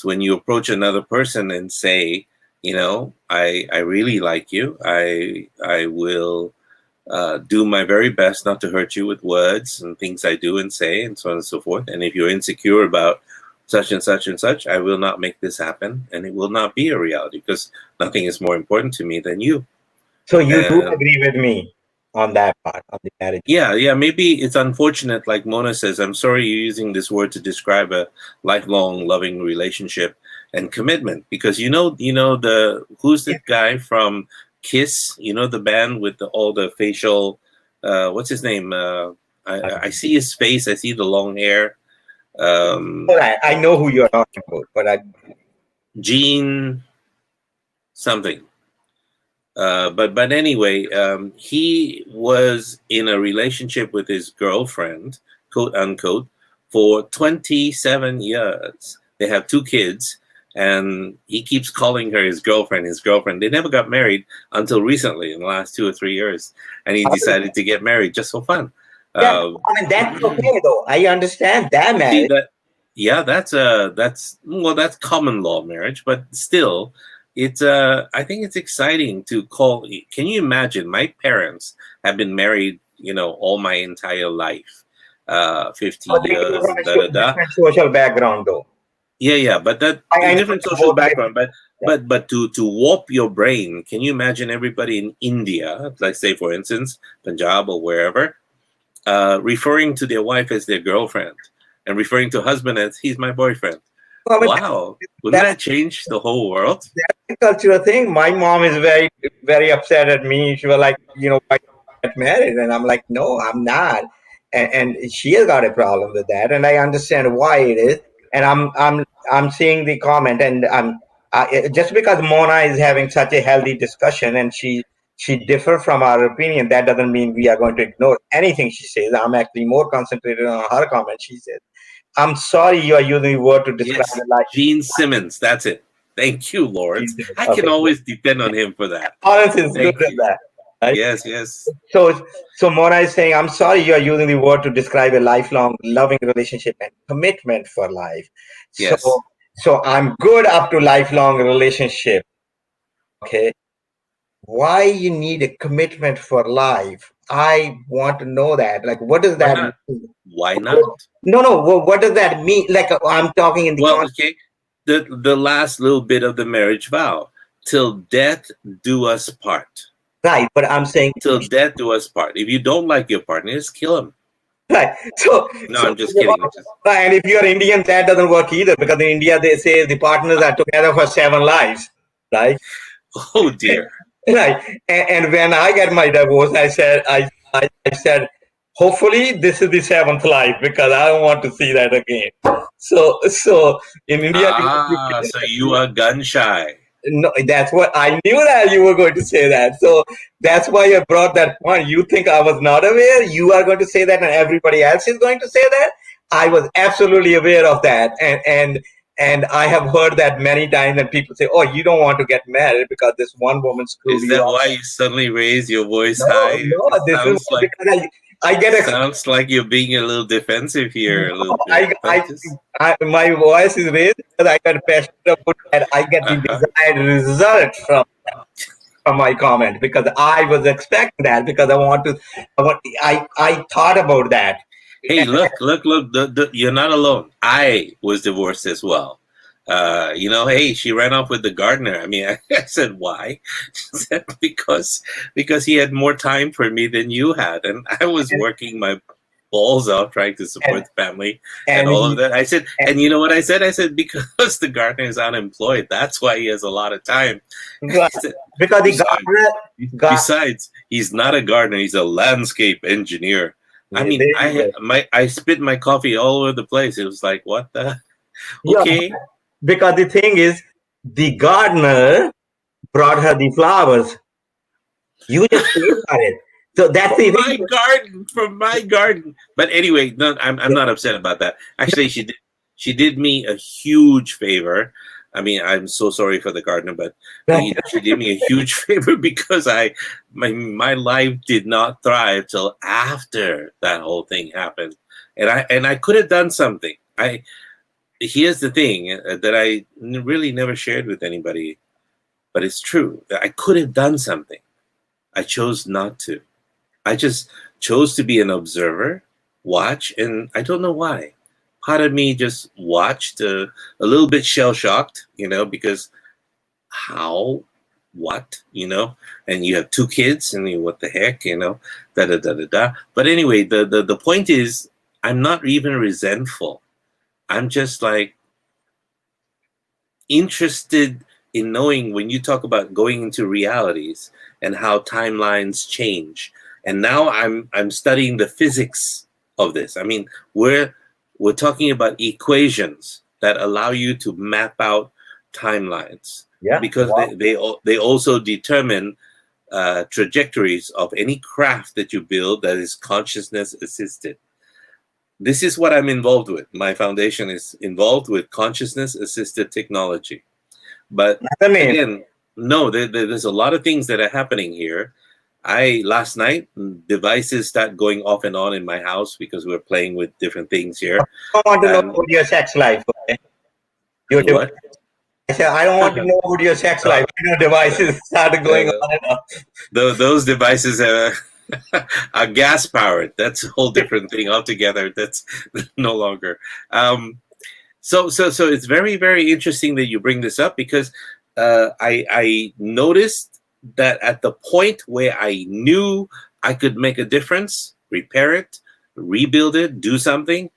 when you approach another person and say, I really like you. I will do my very best not to hurt you with words and things I do and say and so on and so forth. And if you're insecure about such and such and such, I will not make this happen, and it will not be a reality because nothing is more important to me than you. So you do agree with me on that part of the marriage? Yeah. Maybe it's unfortunate, like Mona says. I'm sorry you're using this word to describe a lifelong loving relationship and commitment, because who's the guy from Kiss? The band with all the facial. What's his name? I see his face. I see the long hair. I know who you're talking about, but Gene something. But anyway, he was in a relationship with his girlfriend, quote unquote, for 27 years. They have 2 kids, and he keeps calling her his girlfriend. They never got married until recently, in the last 2 or 3 years, and he decided to get married just for fun. Yeah, that's okay though. I understand that marriage. That's common law marriage, but still. I think it's exciting to call. Can you imagine? My parents have been married, all my entire life, 50 years. Different social background, though. Yeah, but that different social background. But to warp your brain, can you imagine everybody in India, like say for instance, Punjab or wherever, referring to their wife as their girlfriend and referring to husband as he's my boyfriend? Wow, wouldn't that change the whole world? That's a cultural thing. My mom is very, very upset at me. She was like, why get married. And I'm like, no, I'm not. And she has got a problem with that, and I understand why it is. And I'm seeing the comment, and just because Mona is having such a healthy discussion and she differ from our opinion, that doesn't mean we are going to ignore anything she says. I'm actually more concentrated on her comment. She says, I'm sorry you are using the word to describe Yes, the life. Gene Simmons. That's it. Thank you, Lawrence. I Okay. can always depend on him for that. Lawrence is Thank good at you. that. Right? Yes, yes. So Mona is saying, I'm sorry you are using the word to describe a lifelong loving relationship and commitment for life. Yes. So I'm good up to lifelong relationship. Okay. Why you need a commitment for life? I want to know that. Like, what does that mean? Why not? No. What does that mean? Like, I'm talking in the okay. The last little bit of the marriage vow, till death do us part. Right, but I'm saying till death do us part. If you don't like your partner, just kill him. Right. I'm just kidding. And if you're Indian, that doesn't work either, because in India they say the partners are together for 7 lives, right? Oh dear. Right. And when I get my divorce, I said, hopefully this is the 7th life, because I don't want to see that again. So in India, so you are gun shy. No, that's what I knew that you were going to say that. So that's why I brought that point. You think I was not aware? You are going to say that, and everybody else is going to say that. I was absolutely aware of that, and I have heard that many times. And people say, "Oh, you don't want to get married because this one woman screwed you." Is that why you suddenly raise your voice no, high? No, this is like, because I get sounds like you're being a little defensive here. A little bit. My voice is raised because I got passionate about that. I get the desired result from my comment, because I was expecting that, because I thought about that. Hey, look! You're not alone. I was divorced as well. Hey, she ran off with the gardener. I mean, I said, why? She said, because he had more time for me than you had. And I was working my balls out trying to support the family and all of that. I said, and you know what I said? I said, because the gardener is unemployed. That's why he has a lot of time. Said, because the gardener, besides, he's not a gardener. He's a landscape engineer. I mean, I spit my coffee all over the place. It was like, what the? Okay. Yeah, because the thing is, the gardener brought her the flowers. You just paid for it. So that's the my garden, from my garden. But anyway, no, I'm not upset about that. Actually, she did me a huge favor. I mean, I'm so sorry for the gardener, but she did me a huge favor, because my life did not thrive till after that whole thing happened, and I could have done something. Here's the thing that I really never shared with anybody, but it's true. I could have done something. I chose not to. I just chose to be an observer, watch, and I don't know why. Part of me just watched, a little bit shell-shocked, because how, what, and you have 2 kids, and what the heck, da-da-da-da-da. But anyway, the point is, I'm not even resentful. I'm just like interested in knowing, when you talk about going into realities and how timelines change. And now I'm studying the physics of this. I mean, we're talking about equations that allow you to map out timelines. Yeah. Because they also determine trajectories of any craft that you build that is consciousness assisted. This is what I'm involved with. My foundation is involved with consciousness-assisted technology. But again, no, there's a lot of things that are happening here. Last night, devices start going off and on in my house because we're playing with different things here. I don't want to know about your sex life. Okay? What? I said, I don't want to know about your sex life. Devices started going on and on. Those devices are gas powered. That's a whole different thing altogether. That's no longer. So it's very, very interesting that you bring this up, because I noticed that at the point where I knew I could make a difference, repair it, rebuild it, do something,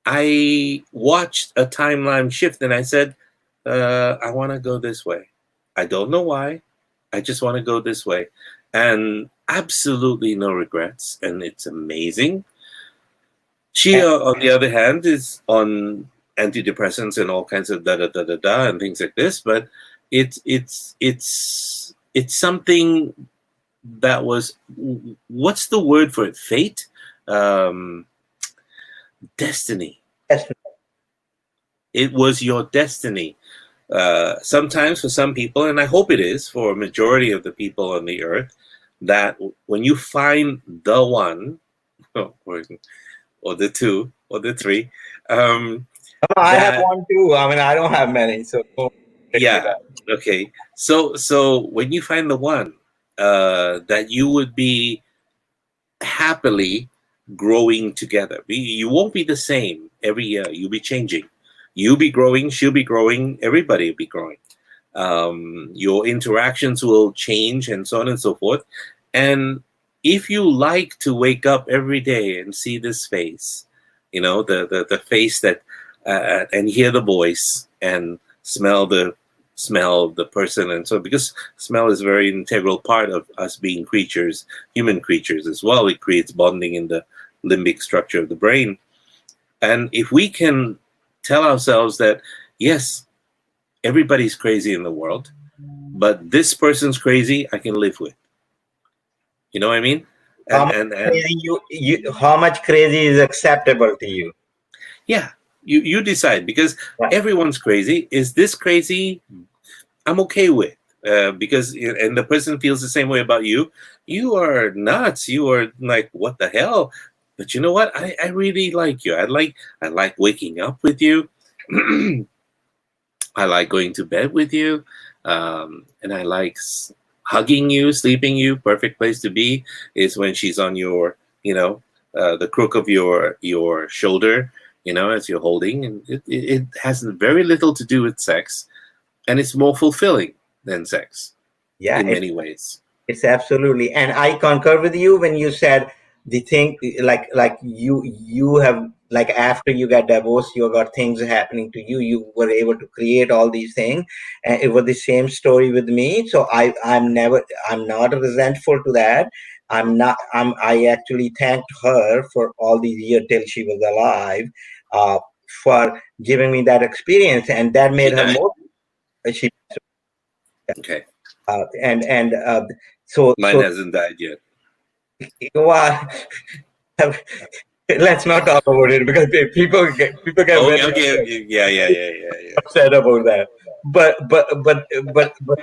I watched a timeline shift, and I said, I want to go this way. I don't know why. I just want to go this way. And absolutely no regrets, and it's amazing. She, on the other hand, is on antidepressants and all kinds of da da da da da and things like this. But it's something that was, what's the word for it? Fate, destiny. It was your destiny. Sometimes for some people, and I hope it is for a majority of the people on the earth, that when you find the one, or the two, or the three, I have one too. I mean, I don't have many, so yeah. Okay. So when you find the one, that you would be happily growing together. You won't be the same every year. You'll be changing. You'll be growing. She'll be growing. Everybody will be growing. Your interactions will change, and so on and so forth. And if you like to wake up every day and see this face, the face that, and hear the voice and smell the person, and so, because smell is a very integral part of us being creatures, human creatures as well. It creates bonding in the limbic structure of the brain. And if we can tell ourselves that, yes, everybody's crazy in the world, but this person's crazy, I can live with. You know what I mean? And how much crazy is acceptable to you? Yeah, you decide, because everyone's crazy. Is this crazy? I'm okay with, because, and the person feels the same way about you. You are nuts. You are like, what the hell? But you know what? I really like you. I like waking up with you. I like going to bed with you, and I like hugging you, sleeping you. Perfect place to be is when she's on your, the crook of your shoulder, as you're holding, and it has very little to do with sex, and it's more fulfilling than sex. Yeah, in many ways. It's absolutely, and I concur with you when you said the thing, like you have, like, after you got divorced, you got things happening to you. You were able to create all these things, and it was the same story with me. So I'm not resentful to that. I actually thanked her for all these years till she was alive, for giving me that experience, and that made her more. She okay. So mine hasn't died yet. Well, let's not talk about it, because people get okay. Yeah. upset about that. But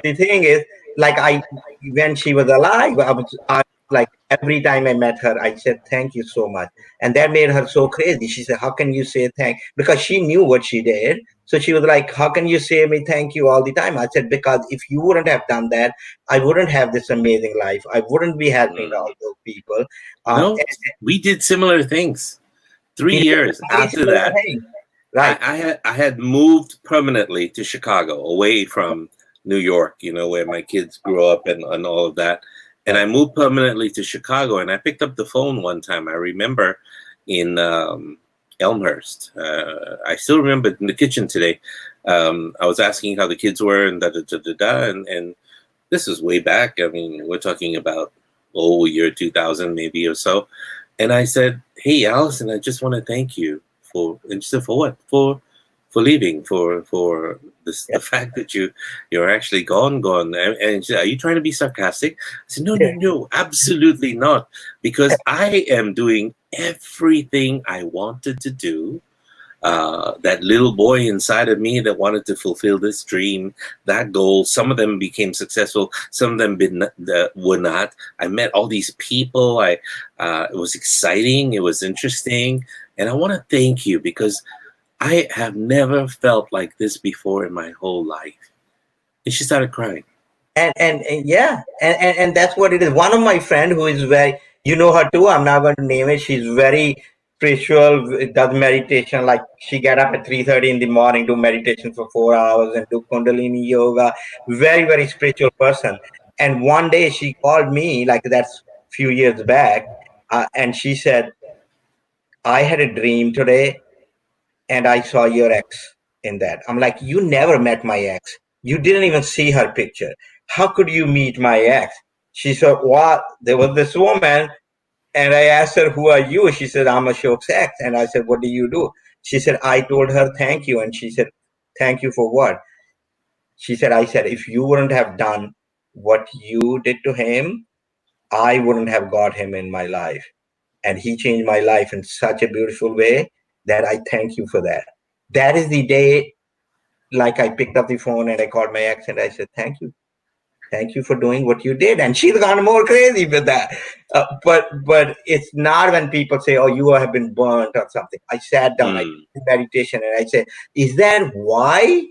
the thing is, like, when she was alive, I like, every time I met her, I said thank you so much, and that made her so crazy. She said, "How can you say thank?" Because she knew what she did, so she was like, "How can you say me thank you all the time?" I said, "Because if you wouldn't have done that, I wouldn't have this amazing life. I wouldn't be helping all those people." We did similar things. 3 years after that, right? I had moved permanently to Chicago, away from New York, where my kids grew up and all of that. And I moved permanently to Chicago, and I picked up the phone one time. I remember in Elmhurst. I still remember in the kitchen today. I was asking how the kids were, and and this was way back. I mean, we're talking about year 2000 maybe or so. And I said, "Hey, Allison, I just want to thank you for," and she said, "For what? For leaving, for this, the fact that you're actually gone. And she said, "Are you trying to be sarcastic?" I said, no, absolutely not, because I am doing everything I wanted to do. That little boy inside of me that wanted to fulfill this dream, that goal. Some of them became successful, some of them were not. I met all these people. It was exciting, it was interesting, and I want to thank you, because I have never felt like this before in my whole life." And she started crying. And that's what it is. One of my friend who is very, you know her too, I'm not going to name it. She's very spiritual, does meditation. Like, she get up at 3:30 in the morning, do meditation for 4 hours, and do Kundalini yoga. Very, very spiritual person. And one day she called me, like, that's few years back, and she said, "I had a dream today, and I saw your ex in that." I'm like, "You never met my ex. You didn't even see her picture. How could you meet my ex?" She said, what? There was this woman, and I asked her, who are you? She said, I'm Ashok's ex. And I said, what do you do? She said, I told her thank you. And she said, thank you for what? She said, I said, if you wouldn't have done what you did to him, I wouldn't have got him in my life. And he changed my life in such a beautiful way that I thank you for that. That is the day, like, I picked up the phone and I called my ex and I said, thank you. Thank you for doing what you did. And she's gone more crazy with that. But it's not when people say, oh, you have been burnt or something. I sat down, I did meditation, and I said, is that why?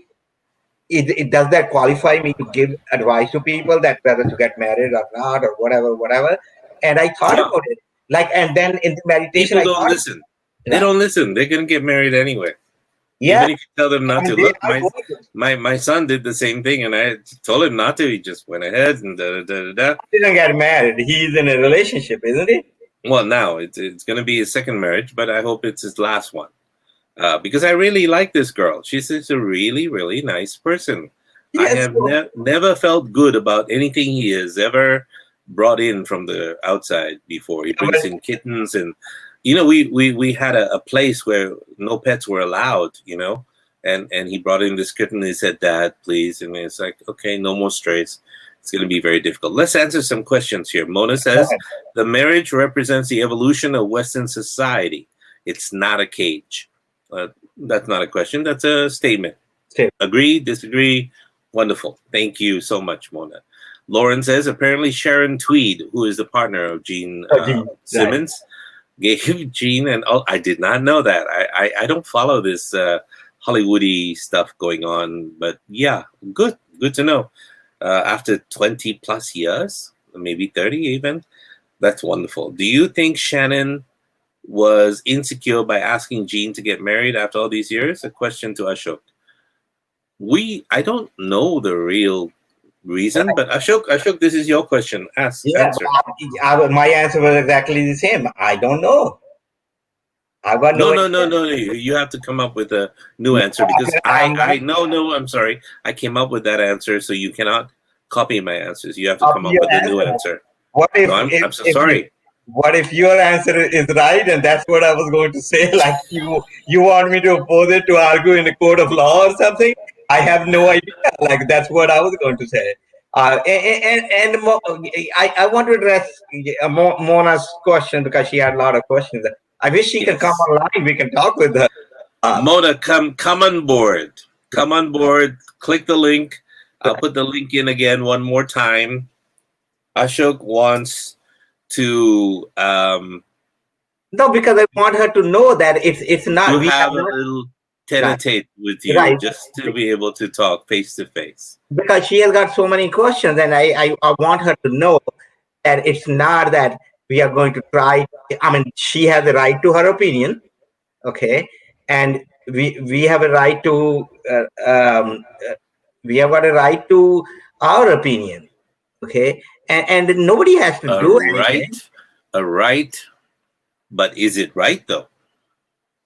It does that qualify me to give advice to people that whether to get married or not or whatever. And I thought about it. Like, and then in the meditation, people don't listen. They don't listen. They're gonna get married anyway. Yeah. Even if you tell them not to. Look, my son did the same thing, and I told him not to. He just went ahead and He didn't get married. He's in a relationship, isn't he? Well, now it's going to be his second marriage, but I hope it's his last one. Because I really like this girl. She's a really, really nice person. Yes, I have never felt good about anything he has ever brought in from the outside before. He brings in kittens, and we had a place where no pets were allowed, and he brought in this kitten and he said, Dad, please. And it's like, okay, no more strays. It's going to be very difficult. Let's answer some questions here. Mona says, the marriage represents the evolution of Western society. It's not a cage. That's not a question. That's a statement. Agree, disagree? Wonderful. Thank you so much, Mona. Lauren says, apparently Sharon Tweed, who is the partner of Gene Simmons, gave Gene I did not know that. I don't follow this Hollywoody stuff going on, but yeah, good to know. After 20 plus years, maybe 30 even, that's wonderful. Do you think Shannon was insecure by asking Gene to get married after all these years? A question to Ashok. I don't know the real reason, but Ashok, this is your question. Answer. My answer was exactly the same. I don't know. I've got no. You have to come up with a new answer because I'm sorry. I came up with that answer, so you cannot copy my answers. You have to come up with a new answer. What if, I'm so sorry. What if your answer is right and that's what I was going to say? Like you want me to oppose it to argue in a court of law or something? I have no idea. Like that's what I was going to say. I want to address Mona's question because she had a lot of questions. I wish she could come online. We can talk with her. Mona, come on board. Come on board. Click the link. I'll put the link in again one more time. Ashok wants to no, because I want her to know that it's not. You have a little tete-a-tete with you, just to be able to talk face to face. Because she has got so many questions, and I want her to know that it's not that we are going to try. I mean, she has a right to her opinion, okay, and we have a right to we have got a right to our opinion, okay, and nobody has to do anything. A right, but is it right though?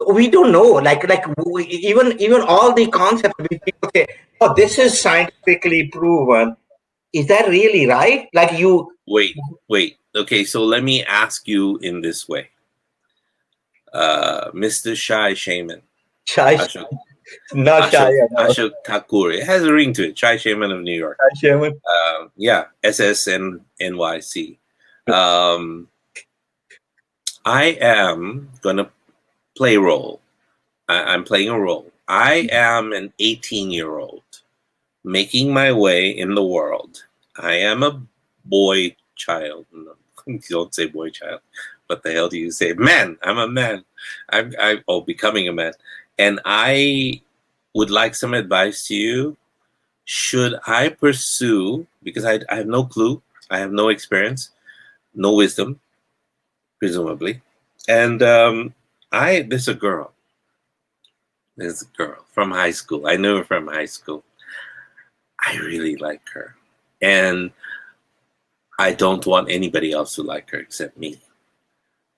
We don't know. Like even all the concepts. People say, "Oh, this is scientifically proven." Is that really right? Like you wait. Okay, so let me ask you in this way, Mr. Shai Shaman. Ashok Thakur. It has a ring to it. Shai Shaman of New York. Shai Shaman. Yeah, SSNYC. I am gonna play a role. I'm playing a role. I am an 18-year-old making my way in the world. I am a boy child. No, you don't say boy child. What the hell do you say? Man, I'm a man. I'm becoming a man. And I would like some advice to you. Should I pursue, because I have no clue, I have no experience, no wisdom, presumably. And there's a girl. There's a girl from high school. I knew her from high school. I really like her. And I don't want anybody else to like her except me.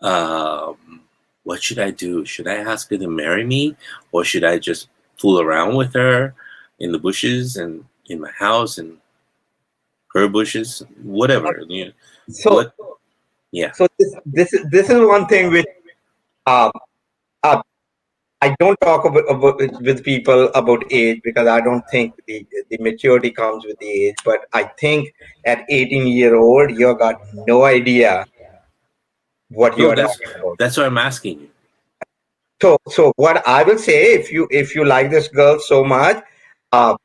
What should I do? Should I ask her to marry me? Or should I just fool around with her in the bushes and in my house? And her bushes, whatever. You know, So what? Yeah. so this is one thing which uh, uh, I don't talk about with people about age because I don't think the maturity comes with the age. But I think at 18-year-old, you got no idea what No, you're talking about. that's what I'm asking you. So what I will say, if you like this girl so much, uh,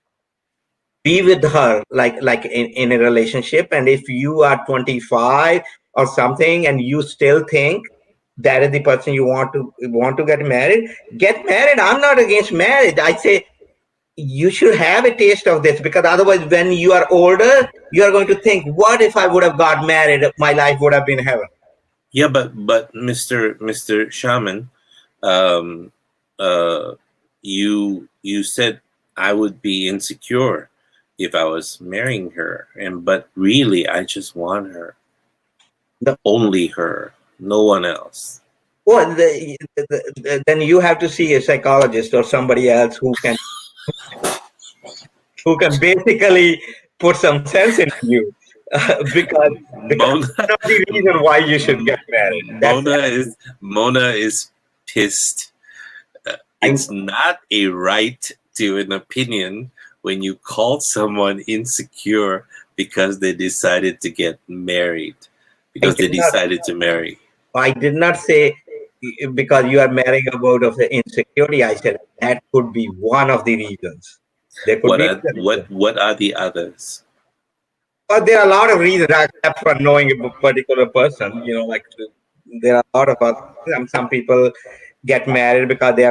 be with her like in a relationship. And if you are 25 or something and you still think that is the person you want to get married. I'm not against marriage. I say you should have a taste of this, because otherwise when you are older you are going to think, what if I would have got married, my life would have been heaven. Yeah, but Mr. Shaman, um, uh, you said I would be insecure if I was marrying her, and but really I just want her, The- only her, no one else. well, then you have to see a psychologist or somebody else who can basically put some sense into you, because Mona, that's not the reason why you should get married. That's Mona is pissed. I, It's not a right to an opinion when you call someone insecure because they decided to get married, I because they did not decided to marry. I did not say because you are marrying about of the insecurity. I said that could be one of the reasons. There could What be are other reasons. what are the others? But there are a lot of reasons except for knowing a particular person. Like there are a lot of other. Some people get married because they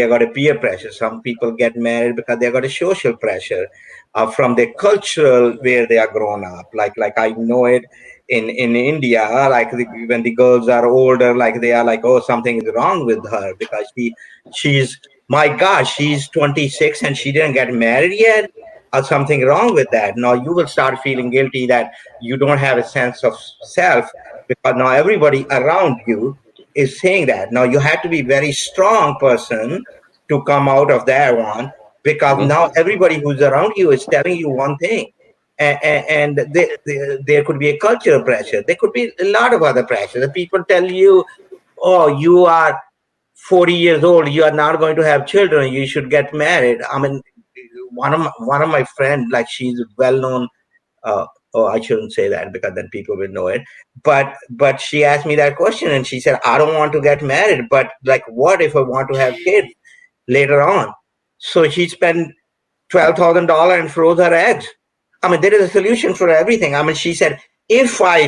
got a peer pressure. Some people get married because they got a social pressure from the cultural where they are grown up. Like I know it in India. Like when the girls are older, like they are like, oh, something is wrong with her because she's my gosh, she's 26 and she didn't get married yet, or something wrong with that. Now you will start feeling guilty that you don't have a sense of self, because now everybody around you is saying that. Now you have to be very strong person to come out of that one, because Mhm. now everybody who's around you is telling you one thing. And there could be a cultural pressure. There could be a lot of other pressure. The people tell you, oh, you are 40 years old, you are not going to have children, you should get married. I mean, one of my friend, like she's well known. uh, oh, I shouldn't say that because then people will know it. But she asked me that question and she said, I don't want to get married, but like, what if I want to have kids later on? So she spent $12,000 and froze her eggs. I mean, there is a solution for everything. I mean, she said, if I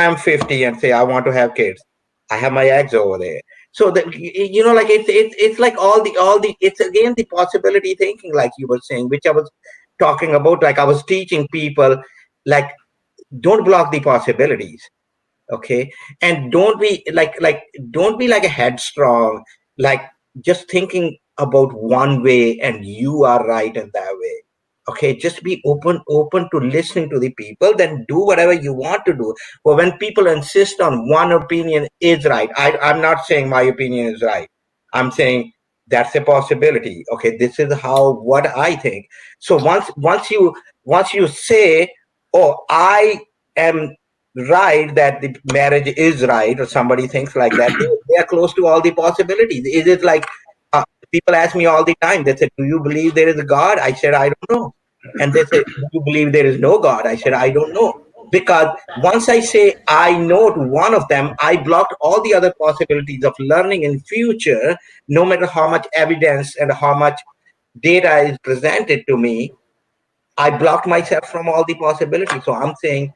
am 50 and say I want to have kids, I have my eggs over there. So that, like it's like all the it's again the possibility thinking, like you were saying, which I was talking about. Like I was teaching people, like, don't block the possibilities, okay, and don't be like a headstrong, like just thinking about one way and you are right in that way. Okay, just be open to listening to the people, then do whatever you want to do. But when people insist on one opinion is right, I'm not saying my opinion is right. I'm saying that's a possibility. Okay, this is what I think. So once you say, oh, I am right, that the marriage is right, or somebody thinks like that, they are close to all the possibilities. Is it like, people ask me all the time, they say, do you believe there is a God? I said, I don't know. And they say, do you believe there is no God? I said, I don't know. Because once I say I know to one of them, I blocked all the other possibilities of learning in future, no matter how much evidence and how much data is presented to me. I blocked myself from all the possibilities. So I'm saying,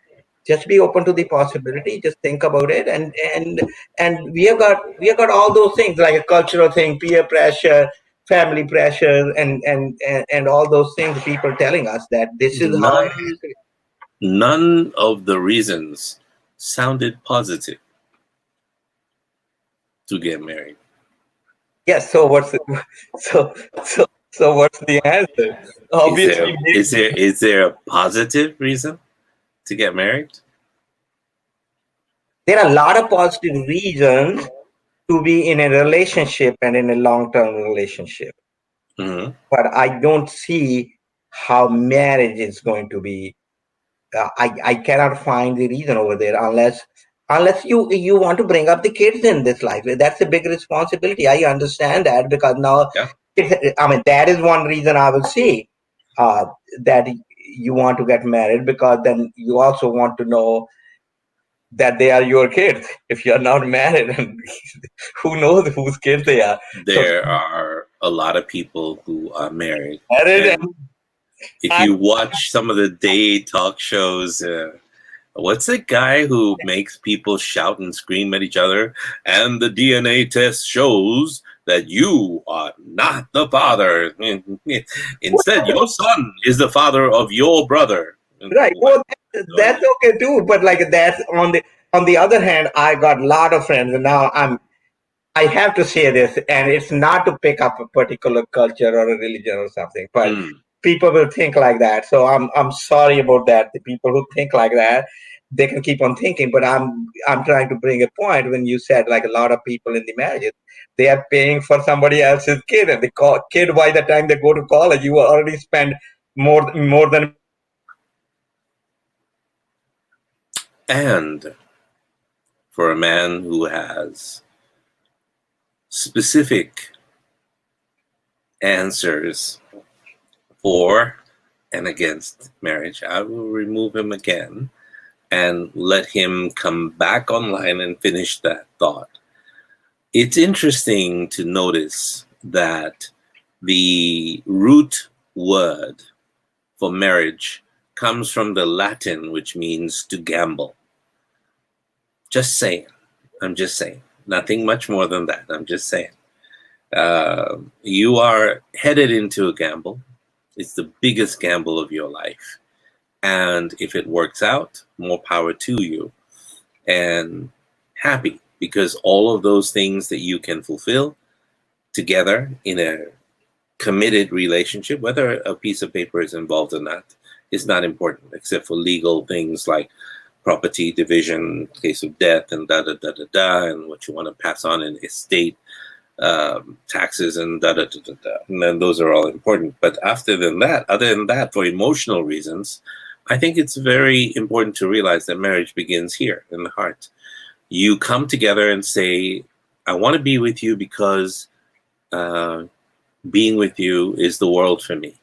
just be open to the possibility. Just think about it, and we have got all those things, like a cultural thing, peer pressure, family pressure, and all those things. People telling us that this is how it None is. none of the reasons sounded positive to get married. Yes. So what's so so so what's the answer? Is there Obviously, is there a positive reason to get married? there are a lot of positive reasons to be in a relationship and in a long-term relationship. Hmm. But I don't see how marriage is going to be. I cannot find the reason over there unless you want to bring up the kids in this life. That's a big responsibility. I understand that because now, Yeah. I mean, that is one reason I will say uh, that you want to get married, because then you also want to know that they are your kids. If you're not married, and who knows whose kids they are. So There are a lot of people who are married, married, and and if I, you watch some of the day talk shows, what's the guy who makes people shout and scream at each other? And the DNA test shows that you are not the father. Instead, your son is the father of your brother. right. Well, that's okay too. But like that's on the other hand, I got a lot of friends, and now I have to say this, and it's not to pick up a particular culture or a religion or something, but Mm. people will think like that. So I'm sorry about that. The people who think like that, they can keep on thinking. But I'm trying to bring a point when you said like a lot of people in the marriages, they are paying for somebody else's kid, and the kid by the time they go to college, you already spend more than. And for a man who has specific answers for and against marriage, I will remove him again and let him come back online and finish that thought. It's interesting to notice that the root word for marriage comes from the Latin, which means to gamble. Just saying. I'm just saying. Nothing much more than that. I'm just saying. You are headed into a gamble. It's the biggest gamble of your life. And if it works out, more power to you. And happy, because all of those things that you can fulfill together in a committed relationship, whether a piece of paper is involved or not, is not important, except for legal things like property division, case of death, and da da da da da, and what you want to pass on in estate, taxes, and da da da da da. And then those are all important. But other than that, for emotional reasons, I think it's very important to realize that marriage begins here in the heart. You come together and say, I want to be with you because being with you is the world for me.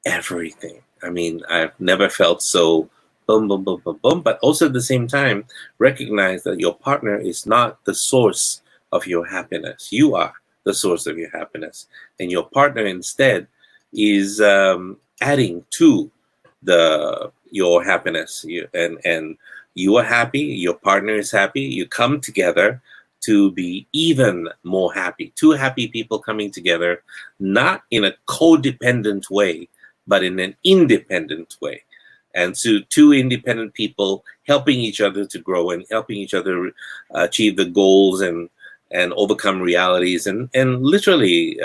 Everything. I mean, I've never felt so boom, boom, boom, boom, boom, but also at the same time, recognize that your partner is not the source of your happiness. You are the source of your happiness. And your partner instead is adding to your happiness. And you are happy, your partner is happy, you come together to be even more happy. Two happy people coming together, not in a codependent way, but in an independent way. And so two independent people helping each other to grow and helping each other achieve the goals and overcome realities and literally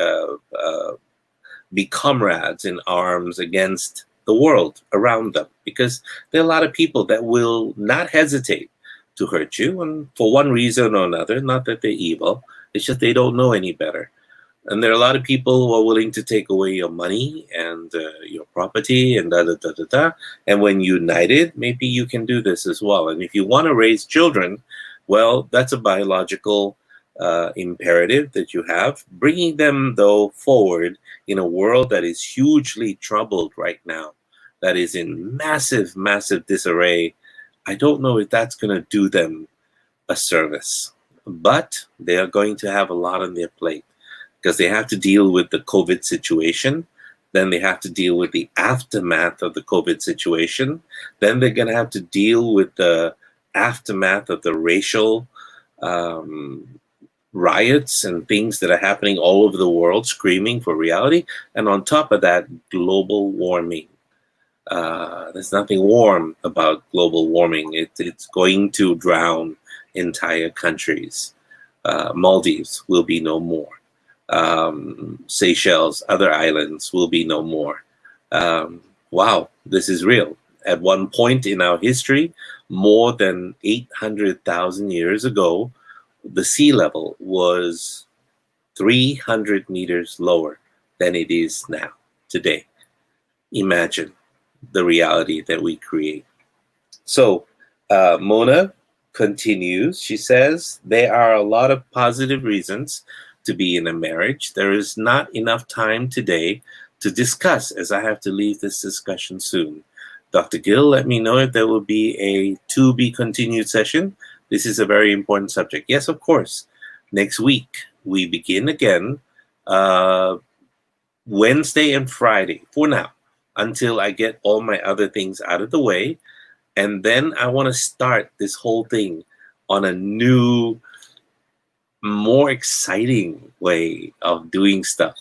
be comrades in arms against the world around them, because there are a lot of people that will not hesitate to hurt you, and for one reason or another, not that they're evil, it's just they don't know any better. And there are a lot of people who are willing to take away your money and your property and da da da da da. And when united, maybe you can do this as well. And if you want to raise children, well, that's a biological imperative that you have. Bringing them, though, forward in a world that is hugely troubled right now, that is in massive, massive disarray, I don't know if that's going to do them a service. But they are going to have a lot on their plate, because they have to deal with the COVID situation. Then they have to deal with the aftermath of the COVID situation. Then they're going to have to deal with the aftermath of the racial riots and things that are happening all over the world, screaming for reality. And on top of that, global warming. There's nothing warm about global warming. It's going to drown entire countries. Maldives will be no more. Seychelles, other islands will be no more. Wow, this is real. At one point in our history, more than 800,000 years ago, the sea level was 300 meters lower than it is now, today. imagine the reality that we create. So, Mona continues. She says, there are a lot of positive reasons to be in a marriage. There is not enough time today to discuss, as I have to leave this discussion soon. Dr. Gill, let me know if there will be a to be continued session. This is a very important subject. Yes, of course. Next week, we begin again Wednesday and Friday for now, until I get all my other things out of the way. And then I want to start this whole thing on a new, more exciting way of doing stuff.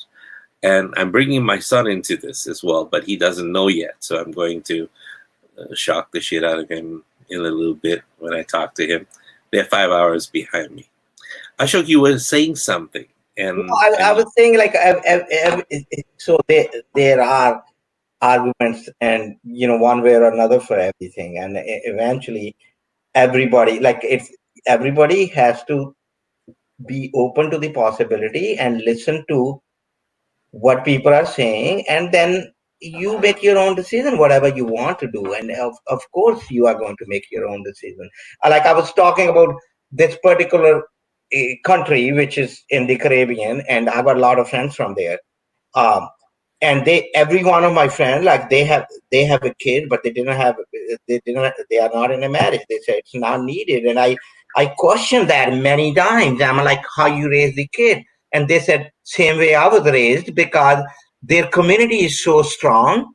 And I'm bringing my son into this as well, but he doesn't know yet. So I'm going to shock the shit out of him in a little bit when I talk to him. They're 5 hours behind me. Ashok, you were saying something. And I was saying, like, so there are arguments, and one way or another for everything, and eventually everybody has to be open to the possibility and listen to what people are saying, and then you make your own decision, whatever you want to do. And of course you are going to make your own decision. Like I was talking about this particular country, which is in the Caribbean, and I've got a lot of friends from there. And every one of my friends, like they have a kid, but they are not in a marriage. They say it's not needed. And I questioned that many times. I'm like, how you raise the kid? And they said, same way I was raised, because their community is so strong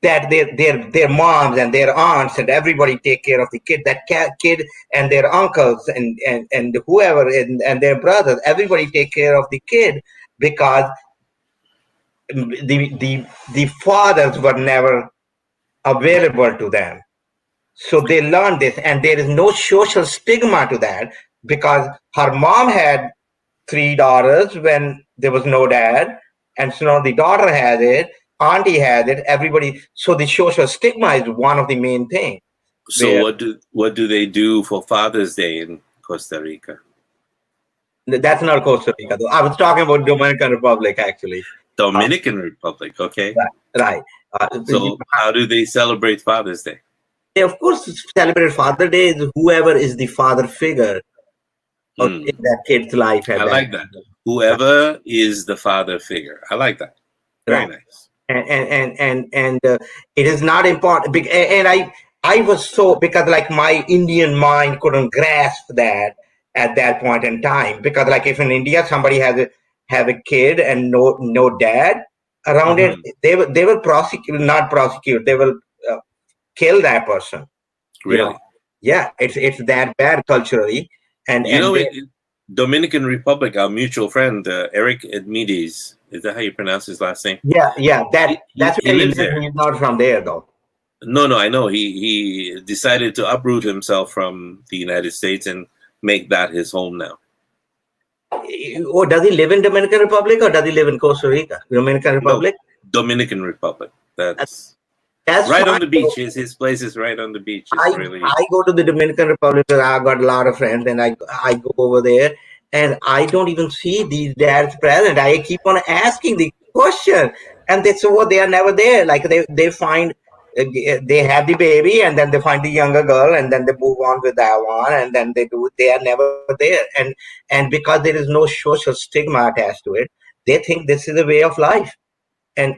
that their moms and their aunts and everybody take care of the kid. That kid and their uncles and whoever and their brothers, everybody take care of the kid, because the fathers were never available to them. So they learned this, and there is no social stigma to that, because her mom had 3 daughters when there was no dad, and so now the daughter has it, auntie has it, everybody. So the social stigma is one of the main things. So what do they do for Father's Day in Costa Rica? That's not Costa Rica, though. I was talking about Dominican Republic, actually. Dominican Republic, okay. Right. So how do they celebrate Father's Day? They, of course, celebrate Father's Day is whoever is the father figure in that kid's life. I like that. Whoever is the father figure. I like that. Very nice. And it is not important. And I was so, because like my Indian mind couldn't grasp that at that point in time, because like if in India somebody have a kid and no dad around it, they will not prosecute. They will kill that person. Really? Yeah, it's that bad culturally. And Dominican Republic, our mutual friend Eric Edmides, is that how you pronounce his last name? Yeah. That's he lives there. He's not from there, though. No, I know. He decided to uproot himself from the United States and make that his home now. Oh, does he live in Dominican Republic or does he live in Costa Rica? Dominican Republic? No, Dominican Republic. That's right fine. On the beach. His place is right on the beach. I go to the Dominican Republic. I've got a lot of friends, and I go over there, and I don't even see these dads present. I keep on asking the question, and they say, well, they are never there. Like they find, they have the baby, and then they find the younger girl, and then they move on with that one, and then they are never there. And because there is no social stigma attached to it, they think this is a way of life. And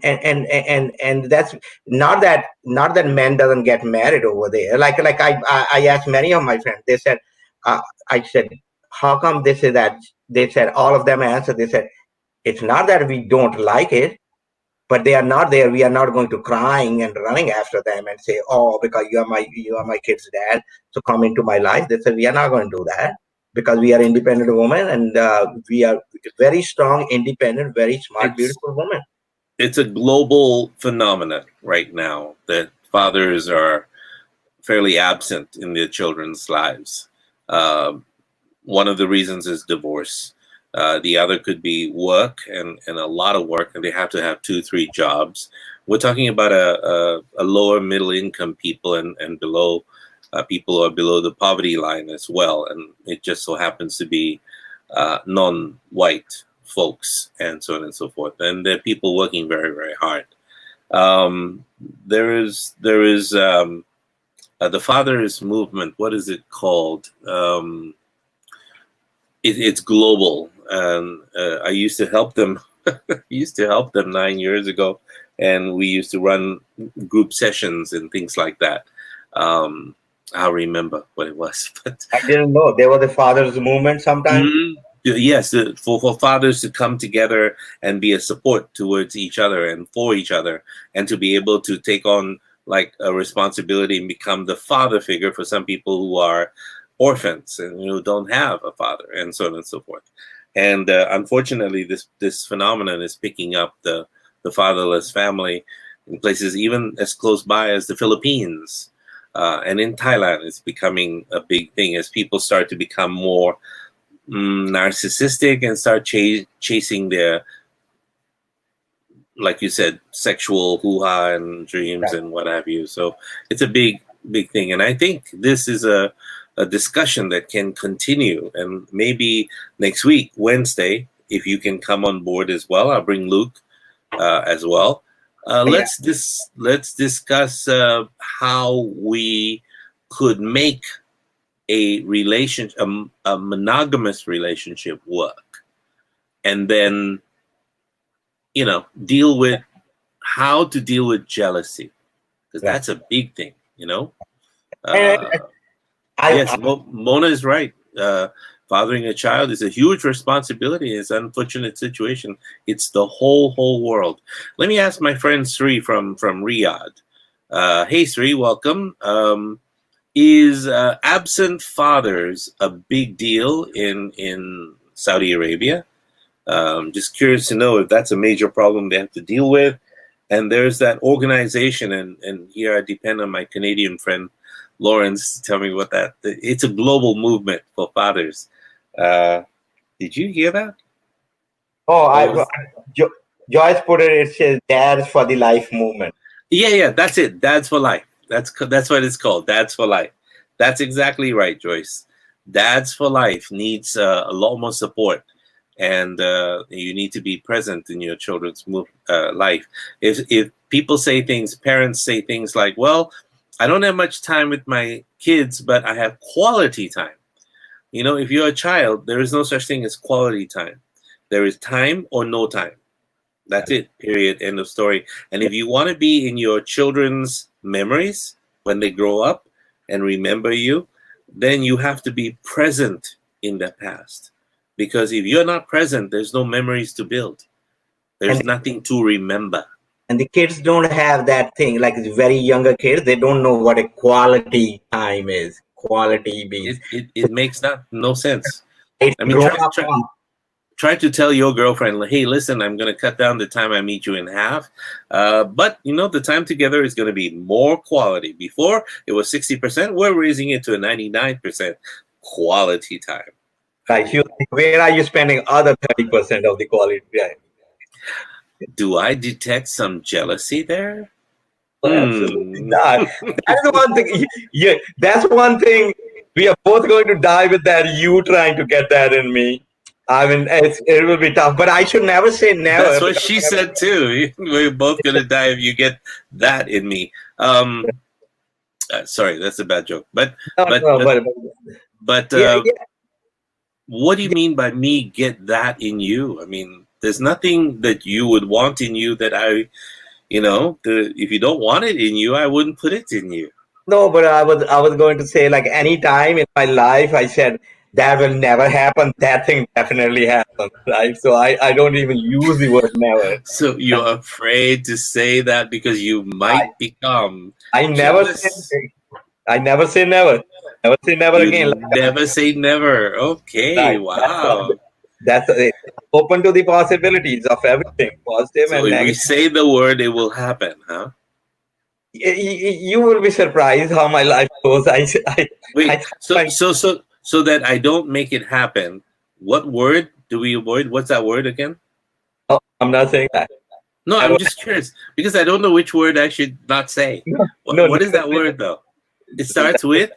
that's not that men doesn't get married over there. Like I asked many of my friends. They said, I said, how come this is that? They said, all of them answered. They said, it's not that we don't like it, but they are not there. We are not going to crying and running after them and say, oh, because you are my kid's dad, so come into my life. They said, we are not going to do that, because we are independent women, and we are very strong, independent, very smart, beautiful women. It's a global phenomenon right now that fathers are fairly absent in their children's lives. One of the reasons is divorce. The other could be work and a lot of work, and they have to have 2-3 jobs. We're talking about a lower middle income people and below people who are below the poverty line as well. And it just so happens to be non-white folks and so on and so forth. And there are people working very, very hard. There is the Fathers Movement. What is it called? It's global, and I used to help them. Used to help them 9 years ago, and we used to run group sessions and things like that. I'll remember what it was, but I didn't know there was a fathers movement sometimes. yes, for fathers to come together and be a support towards each other and for each other, and to be able to take on like a responsibility and become the father figure for some people who are orphans and don't have a father, and so on and so forth. And unfortunately, this phenomenon is picking up the fatherless family in places even as close by as the Philippines. And in Thailand, it's becoming a big thing as people start to become more narcissistic and start chasing their, like you said, sexual hoo-ha and dreams and what have you. So it's a big thing. And I think this is a discussion that can continue. And maybe next week, Wednesday, if you can come on board as well, I'll bring Luke as well. Let's discuss how we could make a relationship, a monogamous relationship work, and then deal with how to deal with jealousy, because that's a big thing. Yes, Mona is right. Fathering a child is a huge responsibility. It's an unfortunate situation. It's the whole world. Let me ask my friend Sri from Riyadh. Hey Sri, welcome. Is absent fathers a big deal in Saudi Arabia? Just curious to know if that's a major problem they have to deal with. And there's that organization, and here I depend on my Canadian friend Lawrence to tell me what that. It's a global movement for fathers. Did you hear that? Oh, Joyce put it. It says Dads for the Life movement. Yeah, that's it. Dads for Life. That's what it's called. Dads for Life. That's exactly right, Joyce. Dads for Life needs a lot more support, and you need to be present in your children's life. If people say things, parents say things like, "Well, I don't have much time with my kids, but I have quality time." If you're a child, there is no such thing as quality time. There is time or no time. That's it, period, end of story. And if you want to be in your children's memories when they grow up and remember you, then you have to be present in the past. Because if you're not present, there's no memories to build. There's nothing to remember. And the kids don't have that thing, like the very younger kids, they don't know what a quality time is. Quality means it makes no sense. It's I mean, try to tell your girlfriend, hey, listen, I'm going to cut down the time I meet you in half. But the time together is going to be more quality. Before it was 60%, we're raising it to a 99% quality time. Right. Where are you spending other 30% of the quality time? Do I detect some jealousy there? Absolutely not. That's one thing. Yeah, that's one thing. We are both going to die with that. You trying to get that in me. I mean, it will be tough. But I should never say never. That's what she said too. We're both going to die if you get that in me. Sorry, that's a bad joke. But what do you mean by me get that in you? I mean, there's nothing that you would want in you that if you don't want it in you, I wouldn't put it in you. No, but I was going to say, like, any time in my life, I said that will never happen. That thing definitely happens, right? So I don't even use the word never. So you're afraid to say that because you might become. I never say never. Never say never again. Never say never. Okay, right. Wow. That's it. Open to the possibilities of everything, positive and negative. If we say the word, it will happen, huh? You will be surprised how my life goes. So that I don't make it happen. What word do we avoid? What's that word again? Oh, I'm not saying that. No, I'm just curious because I don't know which word I should not say. What is that word though? It starts with.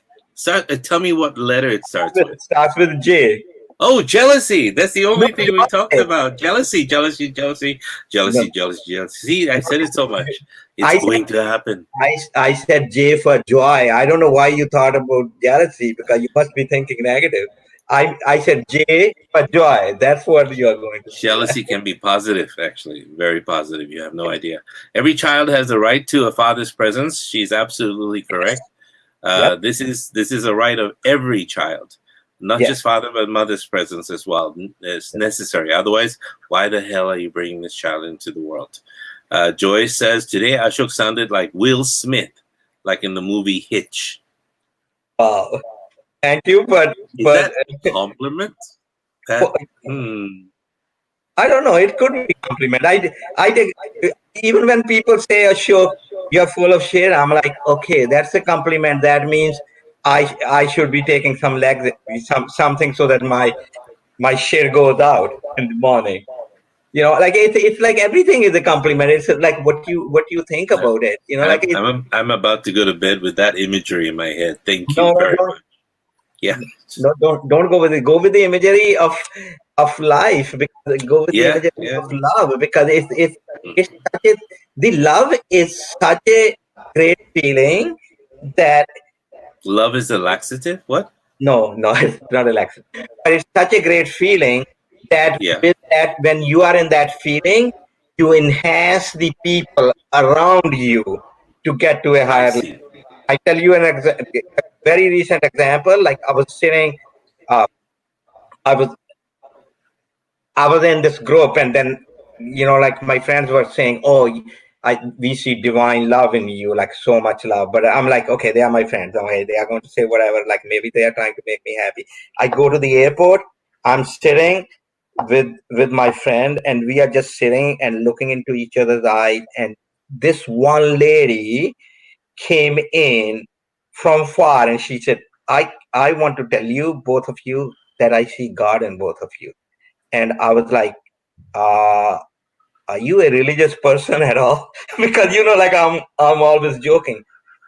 Tell me what letter it starts with. It starts with J. Oh, jealousy. That's the only thing we talked joy. about. Jealousy, jealousy, jealousy, jealousy, No, jealousy, jealousy. See, I said it so much. It's I said going to happen. I said J for joy. I don't know why you thought about jealousy because you must be thinking negative. I said J for joy. That's what you are going to say. Jealousy can be positive, actually, very positive. You have no idea. Every child has the right to a father's presence. She's absolutely correct. Yep. This is a right of every child, not Yes. just father but mother's presence as well. It's necessary. Otherwise, why the hell are you bringing this child into the world? Joyce says today Ashok sounded like Will Smith, like in the movie Hitch. Wow. Thank you, but Is that a compliment? That, I don't know. It could be a compliment. I think even when people say, "Ashok, you're full of shit," I'm like, okay, that's a compliment. That means I should be taking some legs, something so that my shit goes out in the morning. You know, like it's like everything is a compliment. It's like what you think about it. You know, like I'm about to go to bed with that imagery in my head. Thank you no, very don't, much. Yeah. no, don't go with it. Go with the imagery of life, because go with the imagery of love, because it's such a, the love is such a great feeling that love is a laxative. What? No, it's not a laxative, but it's such a great feeling that with that, when you are in that feeling, you enhance the people around you to get to a higher level. I tell you a very recent example. Like I was sitting, I was in this group, and then like my friends were saying, "Oh, we see divine love in you, like so much love." But I'm like, okay, they are my friends. Okay, they are going to say whatever. Like maybe they are trying to make me happy. I go to the airport. I'm sitting with my friend, and we are just sitting and looking into each other's eyes. And this one lady came in from far, and she said, I want to tell you, both of you, that I see God in both of you." And I was like, are you a religious person at all? Because like I'm always joking.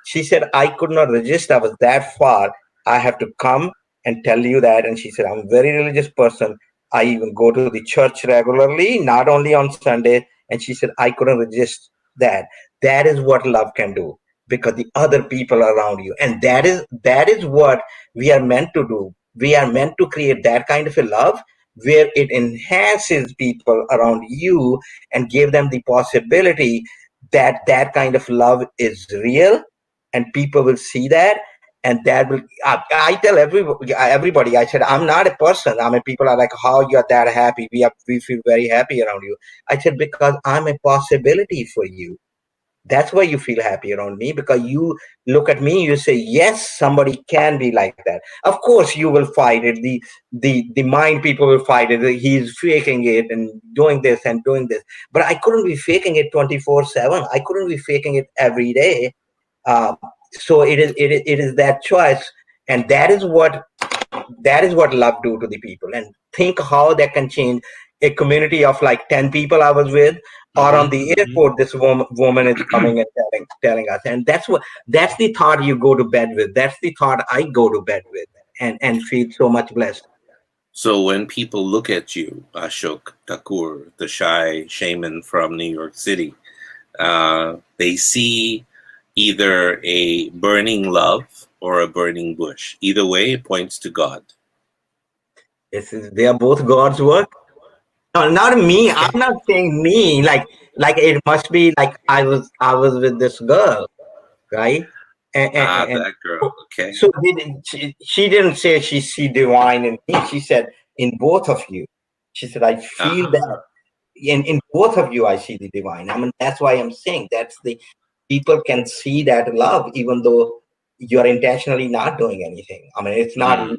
She said, I could not resist. I was that far. I have to come and tell you that. And she said, I'm a very religious person. I even go to the church regularly, not only on Sunday. And she said, I couldn't resist that. That is what love can do, because the other people around you. And that is what we are meant to do. We are meant to create that kind of a love where it enhances people around you and give them the possibility that that kind of love is real, and people will see that. And that will, I tell everybody, I said, I'm not a person. I mean, people are like, how you're that happy? We feel very happy around you. I said, because I'm a possibility for you. That's why you feel happy around me, because you look at me, you say, yes, somebody can be like that. Of course you will fight it. The mind people will fight it. He's faking it and doing this and doing this. But I couldn't be faking it 24/7. I couldn't be faking it every day. So it is that choice. And that is what love do to the people. And think how that can change a community of like 10 people I was with, or on the airport, this woman is coming and telling us. And that's the thought you go to bed with. That's the thought I go to bed with, and feel so much blessed. So when people look at you, Ashok Thakur, the shy shaman from New York City, they see either a burning love or a burning bush. Either way, it points to God. They are both God's work. No, not me. Okay. I'm not saying me. Like it must be like I was with this girl, right? And that girl. Okay. So she didn't say she see divine in me. She said in both of you. She said, I feel that in both of you I see the divine. I mean, that's why I'm saying that's the people can see that love, even though you're intentionally not doing anything. I mean, it's not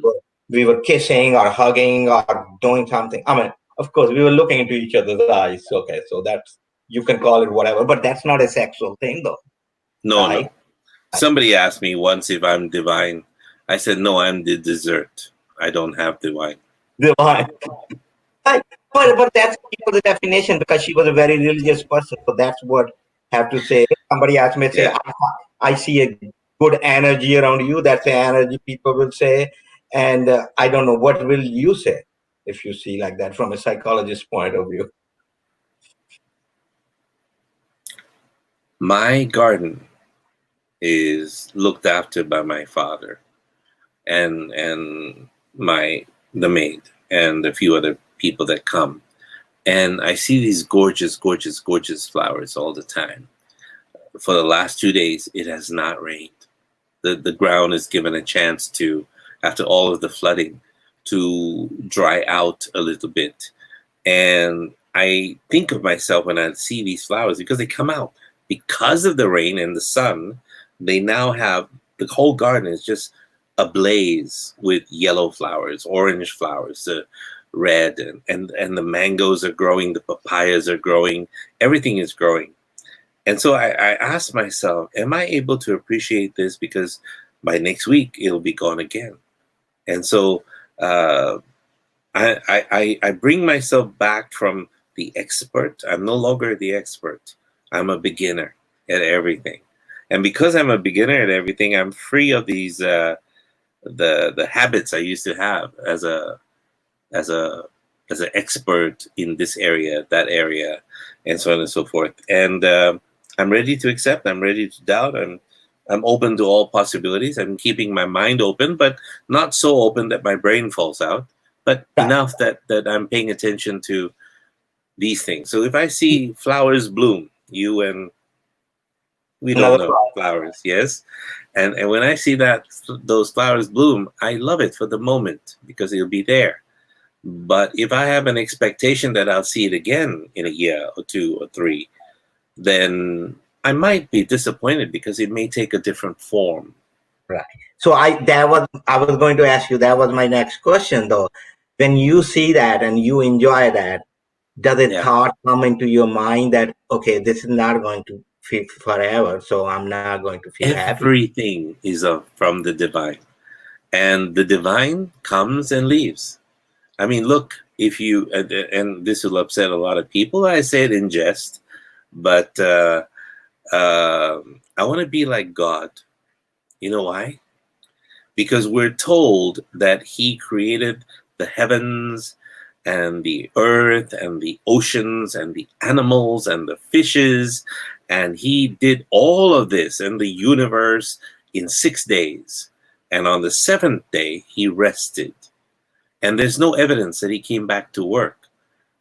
we were kissing or hugging or doing something. I mean, of course, we were looking into each other's eyes. Okay, so that's, you can call it whatever, but that's not a sexual thing, though. No, right? No. Somebody asked me once if I'm divine. I said, no, I'm the dessert. I don't have divine. Divine. But that's the definition, because she was a very religious person. So that's what I have to say. Somebody asked me, say, I see a good energy around you. That's the energy people will say. And I don't know, what will you say? if you see like that from a psychologist's point of view? My garden is looked after by my father and the maid and a few other people that come. And I see these gorgeous, gorgeous, gorgeous flowers all the time. For the last 2 days, it has not rained. The ground is given a chance to, after all of the flooding, to dry out a little bit. And I think of myself when I see these flowers, because they come out. Because of the rain and the sun, they now have, the whole garden is just ablaze with yellow flowers, orange flowers, red, and the mangoes are growing, the papayas are growing, everything is growing. And so I asked myself, am I able to appreciate this? Because by next week, it'll be gone again. And so I bring myself back from the expert. I'm no longer the expert. I'm a beginner at everything. And because I'm a beginner at everything, I'm free of these the habits I used to have as an expert in this area, that area, and so on and so forth. And I'm ready to accept. I'm ready to doubt. I'm open to all possibilities. I'm keeping my mind open, but not so open that my brain falls out, but enough that I'm paying attention to these things. So if I see flowers bloom, you and we don't know flowers, yes? And when I see that those flowers bloom, I love it for the moment because it'll be there. But if I have an expectation that I'll see it again in a year or 2 or 3, then I might be disappointed because it may take a different form. Right. So I was going to ask you, that was my next question though. When you see that and you enjoy that, does a thought come into your mind that, okay, this is not going to feel forever, so I'm not going to feel happy? Everything is from the divine. And the divine comes and leaves. I mean, look, if you, and this will upset a lot of people, I say it in jest, but I want to be like God. You know why? Because we're told that he created the heavens and the earth and the oceans and the animals and the fishes, and he did all of this and the universe in 6 days. And on the 7th day, he rested. And there's no evidence that he came back to work.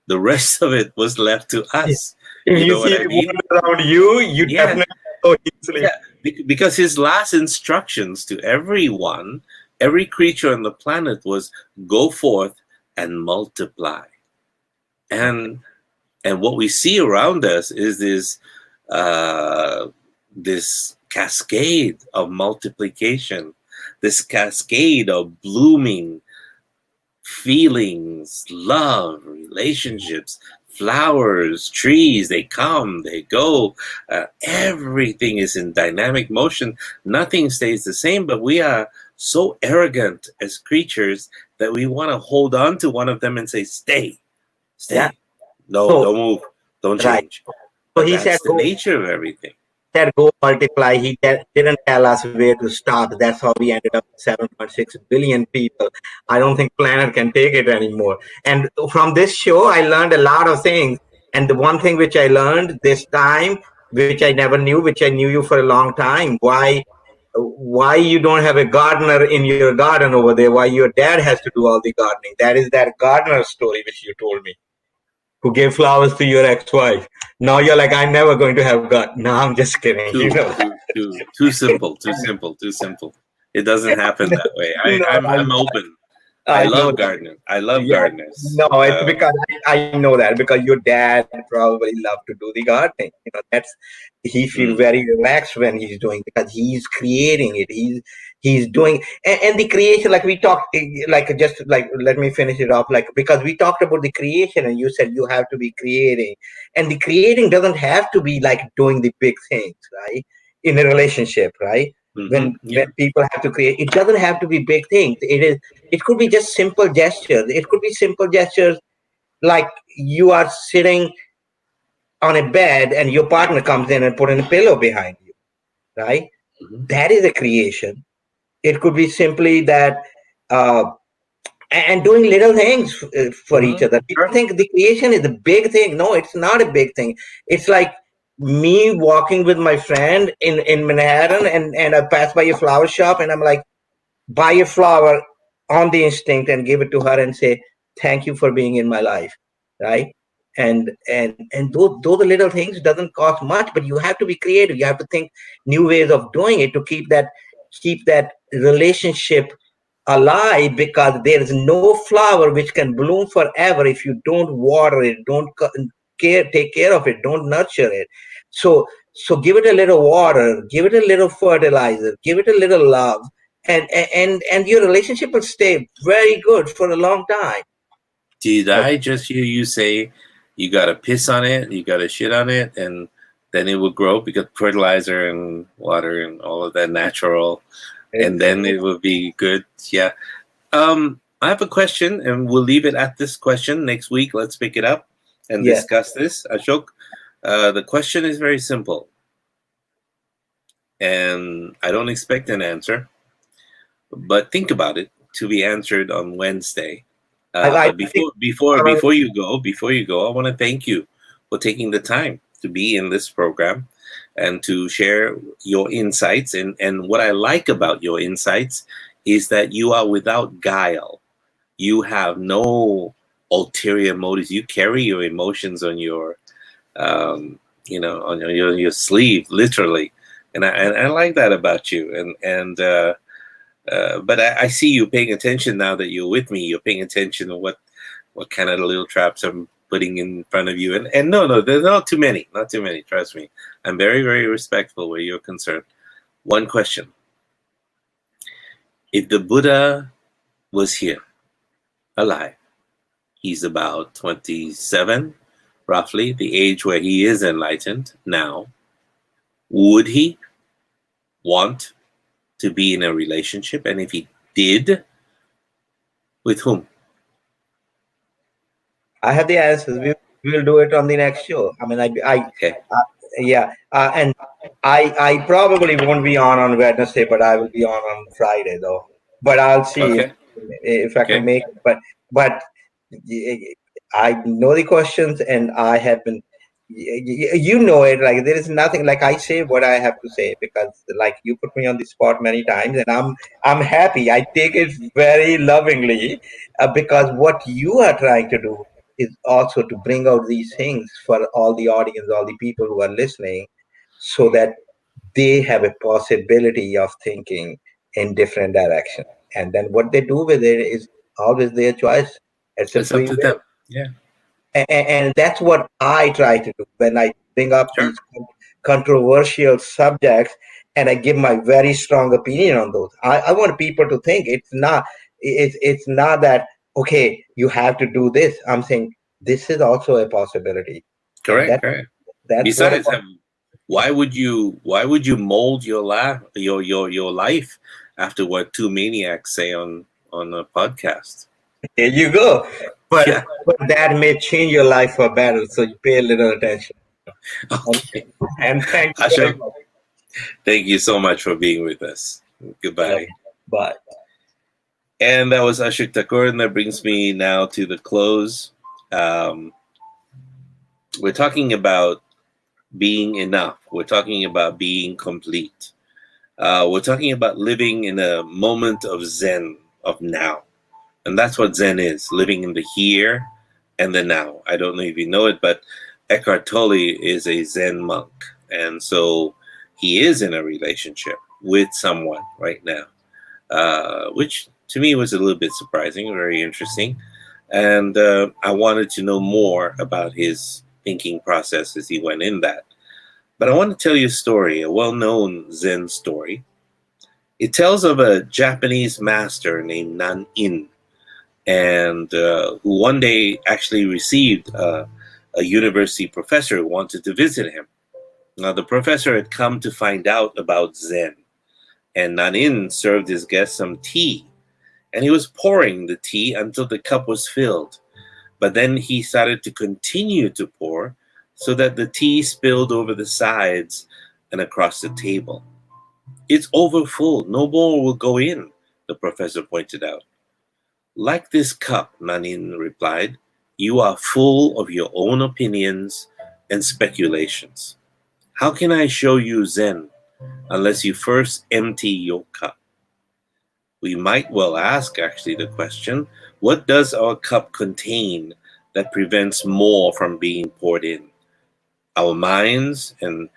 The rest of it was left to us. You know what I mean? Around you definitely so easily. Yeah, because his last instructions to everyone, every creature on the planet, was go forth and multiply. And what we see around us is this cascade of multiplication, this cascade of blooming feelings, love, relationships, flowers, trees, they come, they go. Everything is in dynamic motion. Nothing stays the same, but we are so arrogant as creatures that we want to hold on to one of them and say, stay. Yeah. No, don't move, don't change. So but he that's said, the nature of everything. Said go multiply. He didn't tell us where to start. That's how we ended up with 7.6 billion people. I don't think planet can take it anymore. And from this show, I learned a lot of things. And the one thing which I learned this time, which I never knew, which I knew you for a long time, why you don't have a gardener in your garden over there, why your dad has to do all the gardening. That is that gardener story which you told me, who gave flowers to your ex-wife. Now you're like, I'm never going to have God. No, I'm just kidding. Too simple. It doesn't happen that way. I'm open. I love gardeners. I love gardeners. No, it's because I know that because your dad probably loved to do the gardening. You know, he feels very relaxed when he's doing, because he's creating it. He's doing, and the creation, like we talked, let me finish it off, because we talked about the creation and you said you have to be creating, and the creating doesn't have to be like doing the big things, right? In a relationship, right? When people have to create, it doesn't have to be big things. It could be just simple gestures. It could be simple gestures like you are sitting on a bed and your partner comes in and put in a pillow behind you, right? That is a creation. It could be simply that and doing little things for each Mhm. other. People Sure. think the creation is a big thing. No, it's not a big thing. It's like me walking with my friend in Manhattan, and I pass by a flower shop, and I'm like, buy a flower on the instinct and give it to her and say, thank you for being in my life, right? And those little things doesn't cost much, but you have to be creative. You have to think new ways of doing it to keep that relationship alive, because there is no flower which can bloom forever if you don't water it, don't take care of it, don't nurture it. So give it a little water, give it a little fertilizer, give it a little love, and your relationship will stay very good for a long time. Did I just hear you say you gotta piss on it, you gotta shit on it, and then it will grow because fertilizer and water and all of that natural, and then it will be good. Yeah. I have a question, and we'll leave it at this question. Next week, let's pick it up and Yeah. discuss this. Ashok, the question is very simple, and I don't expect an answer, but think about it to be answered on Wednesday. I But think before you go, I want to thank you for taking the time to be in this program and to share your insights. And what I like about your insights is that you are without guile. You have no ulterior motives. You carry your emotions on your, on your sleeve, literally. And I like that about you. But I see you paying attention now that you're with me. You're paying attention to what kind of little traps I'm putting in front of you. And no, there's not too many. Not too many. Trust me. I'm very, very respectful where you're concerned. One question. If the Buddha was here, alive, he's about 27, roughly, the age where he is enlightened now, would he want to be in a relationship? And if he did, with whom? I have the answers. We will do it on the next show. I mean, Okay. yeah, and I probably won't be on Wednesday, but I will be on Friday though. But I'll see Okay. if I can Okay. make it. But I know the questions, and I have been. You know it. Like there is nothing. Like I say what I have to say, because like you put me on the spot many times, and I'm happy. I take it very lovingly, because what you are trying to do is also to bring out these things for all the audience, all the people who are listening, so that they have a possibility of thinking in different directions. And then what they do with it is always their choice. It's a It's up free to will. them. Yeah. And that's what I try to do when I bring up Sure. these controversial subjects, and I give my very strong opinion on those. I want people to think it's not that, okay, you have to do this. I'm saying this is also a possibility. And Correct. Correct. that's what Besides, why would you mold your life after what two maniacs say on a podcast? here you go. But Yeah. but that may change your life for better. So you pay a little attention. And, Okay. and thank you very Ashok, much. thank you so much for being with us. Goodbye. Bye. And that was Ashok Thakur, and that brings me now to the close. Um, we're talking about being enough. We're talking about being complete. We're talking about living in a moment of Zen, of now. And that's what Zen is, living in the here and the now. I don't know if you know it, but Eckhart Tolle is a Zen monk. And so he is in a relationship with someone right now, which to me was a little bit surprising, very interesting. And I wanted to know more about his thinking process as he went in that. But I want to tell you a story, a well known Zen story. It tells of a Japanese master named Nan-in, and who one day actually received a university professor who wanted to visit him. Now, the professor had come to find out about Zen, and Nan-in served his guest some tea, and he was pouring the tea until the cup was filled. But then he started to continue to pour so that the tea spilled over the sides and across the table. It's over full. No more will go in, the professor pointed out. Like this cup, Nanin replied, you are full of your own opinions and speculations. How can I show you Zen unless you first empty your cup? We might well ask, actually, the question, what does our cup contain that prevents more from being poured in? Our minds, and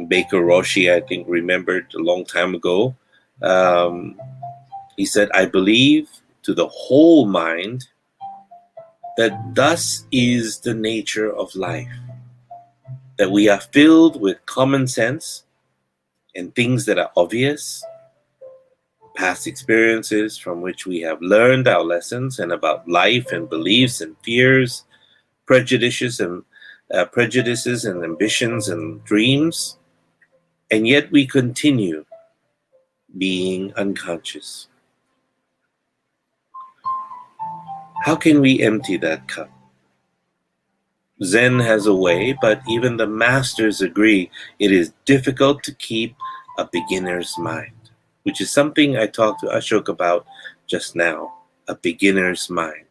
Baker Roshi, I think, remembered a long time ago, he said, I believe to the whole mind that thus is the nature of life, that we are filled with common sense and things that are obvious, past experiences from which we have learned our lessons and about life and beliefs and fears, prejudices and ambitions and dreams, and yet we continue being unconscious. How can we empty that cup? Zen has a way, but even the masters agree it is difficult to keep a beginner's mind, which is something I talked to Ashok about just now, a beginner's mind.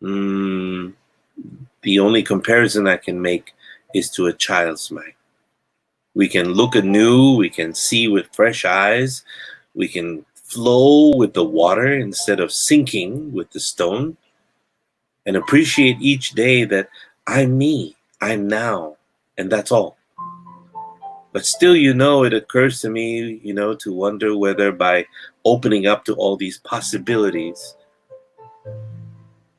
The only comparison I can make is to a child's mind. We can look anew, we can see with fresh eyes, we can flow with the water instead of sinking with the stone, and appreciate each day that I'm me, I'm now, and that's all. But still, it occurs to me, to wonder whether by opening up to all these possibilities,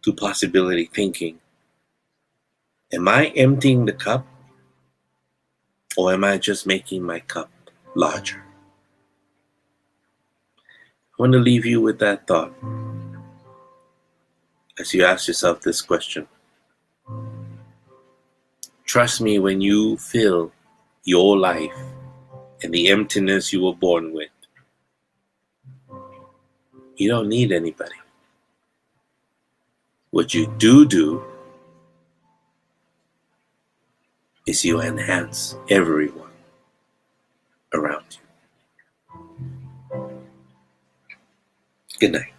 to possibility thinking, am I emptying the cup? Or am I just making my cup larger? I want to leave you with that thought as you ask yourself this question. Trust me when you fill your life and the emptiness you were born with. You don't need anybody. What you do is you enhance everyone around you. Good night.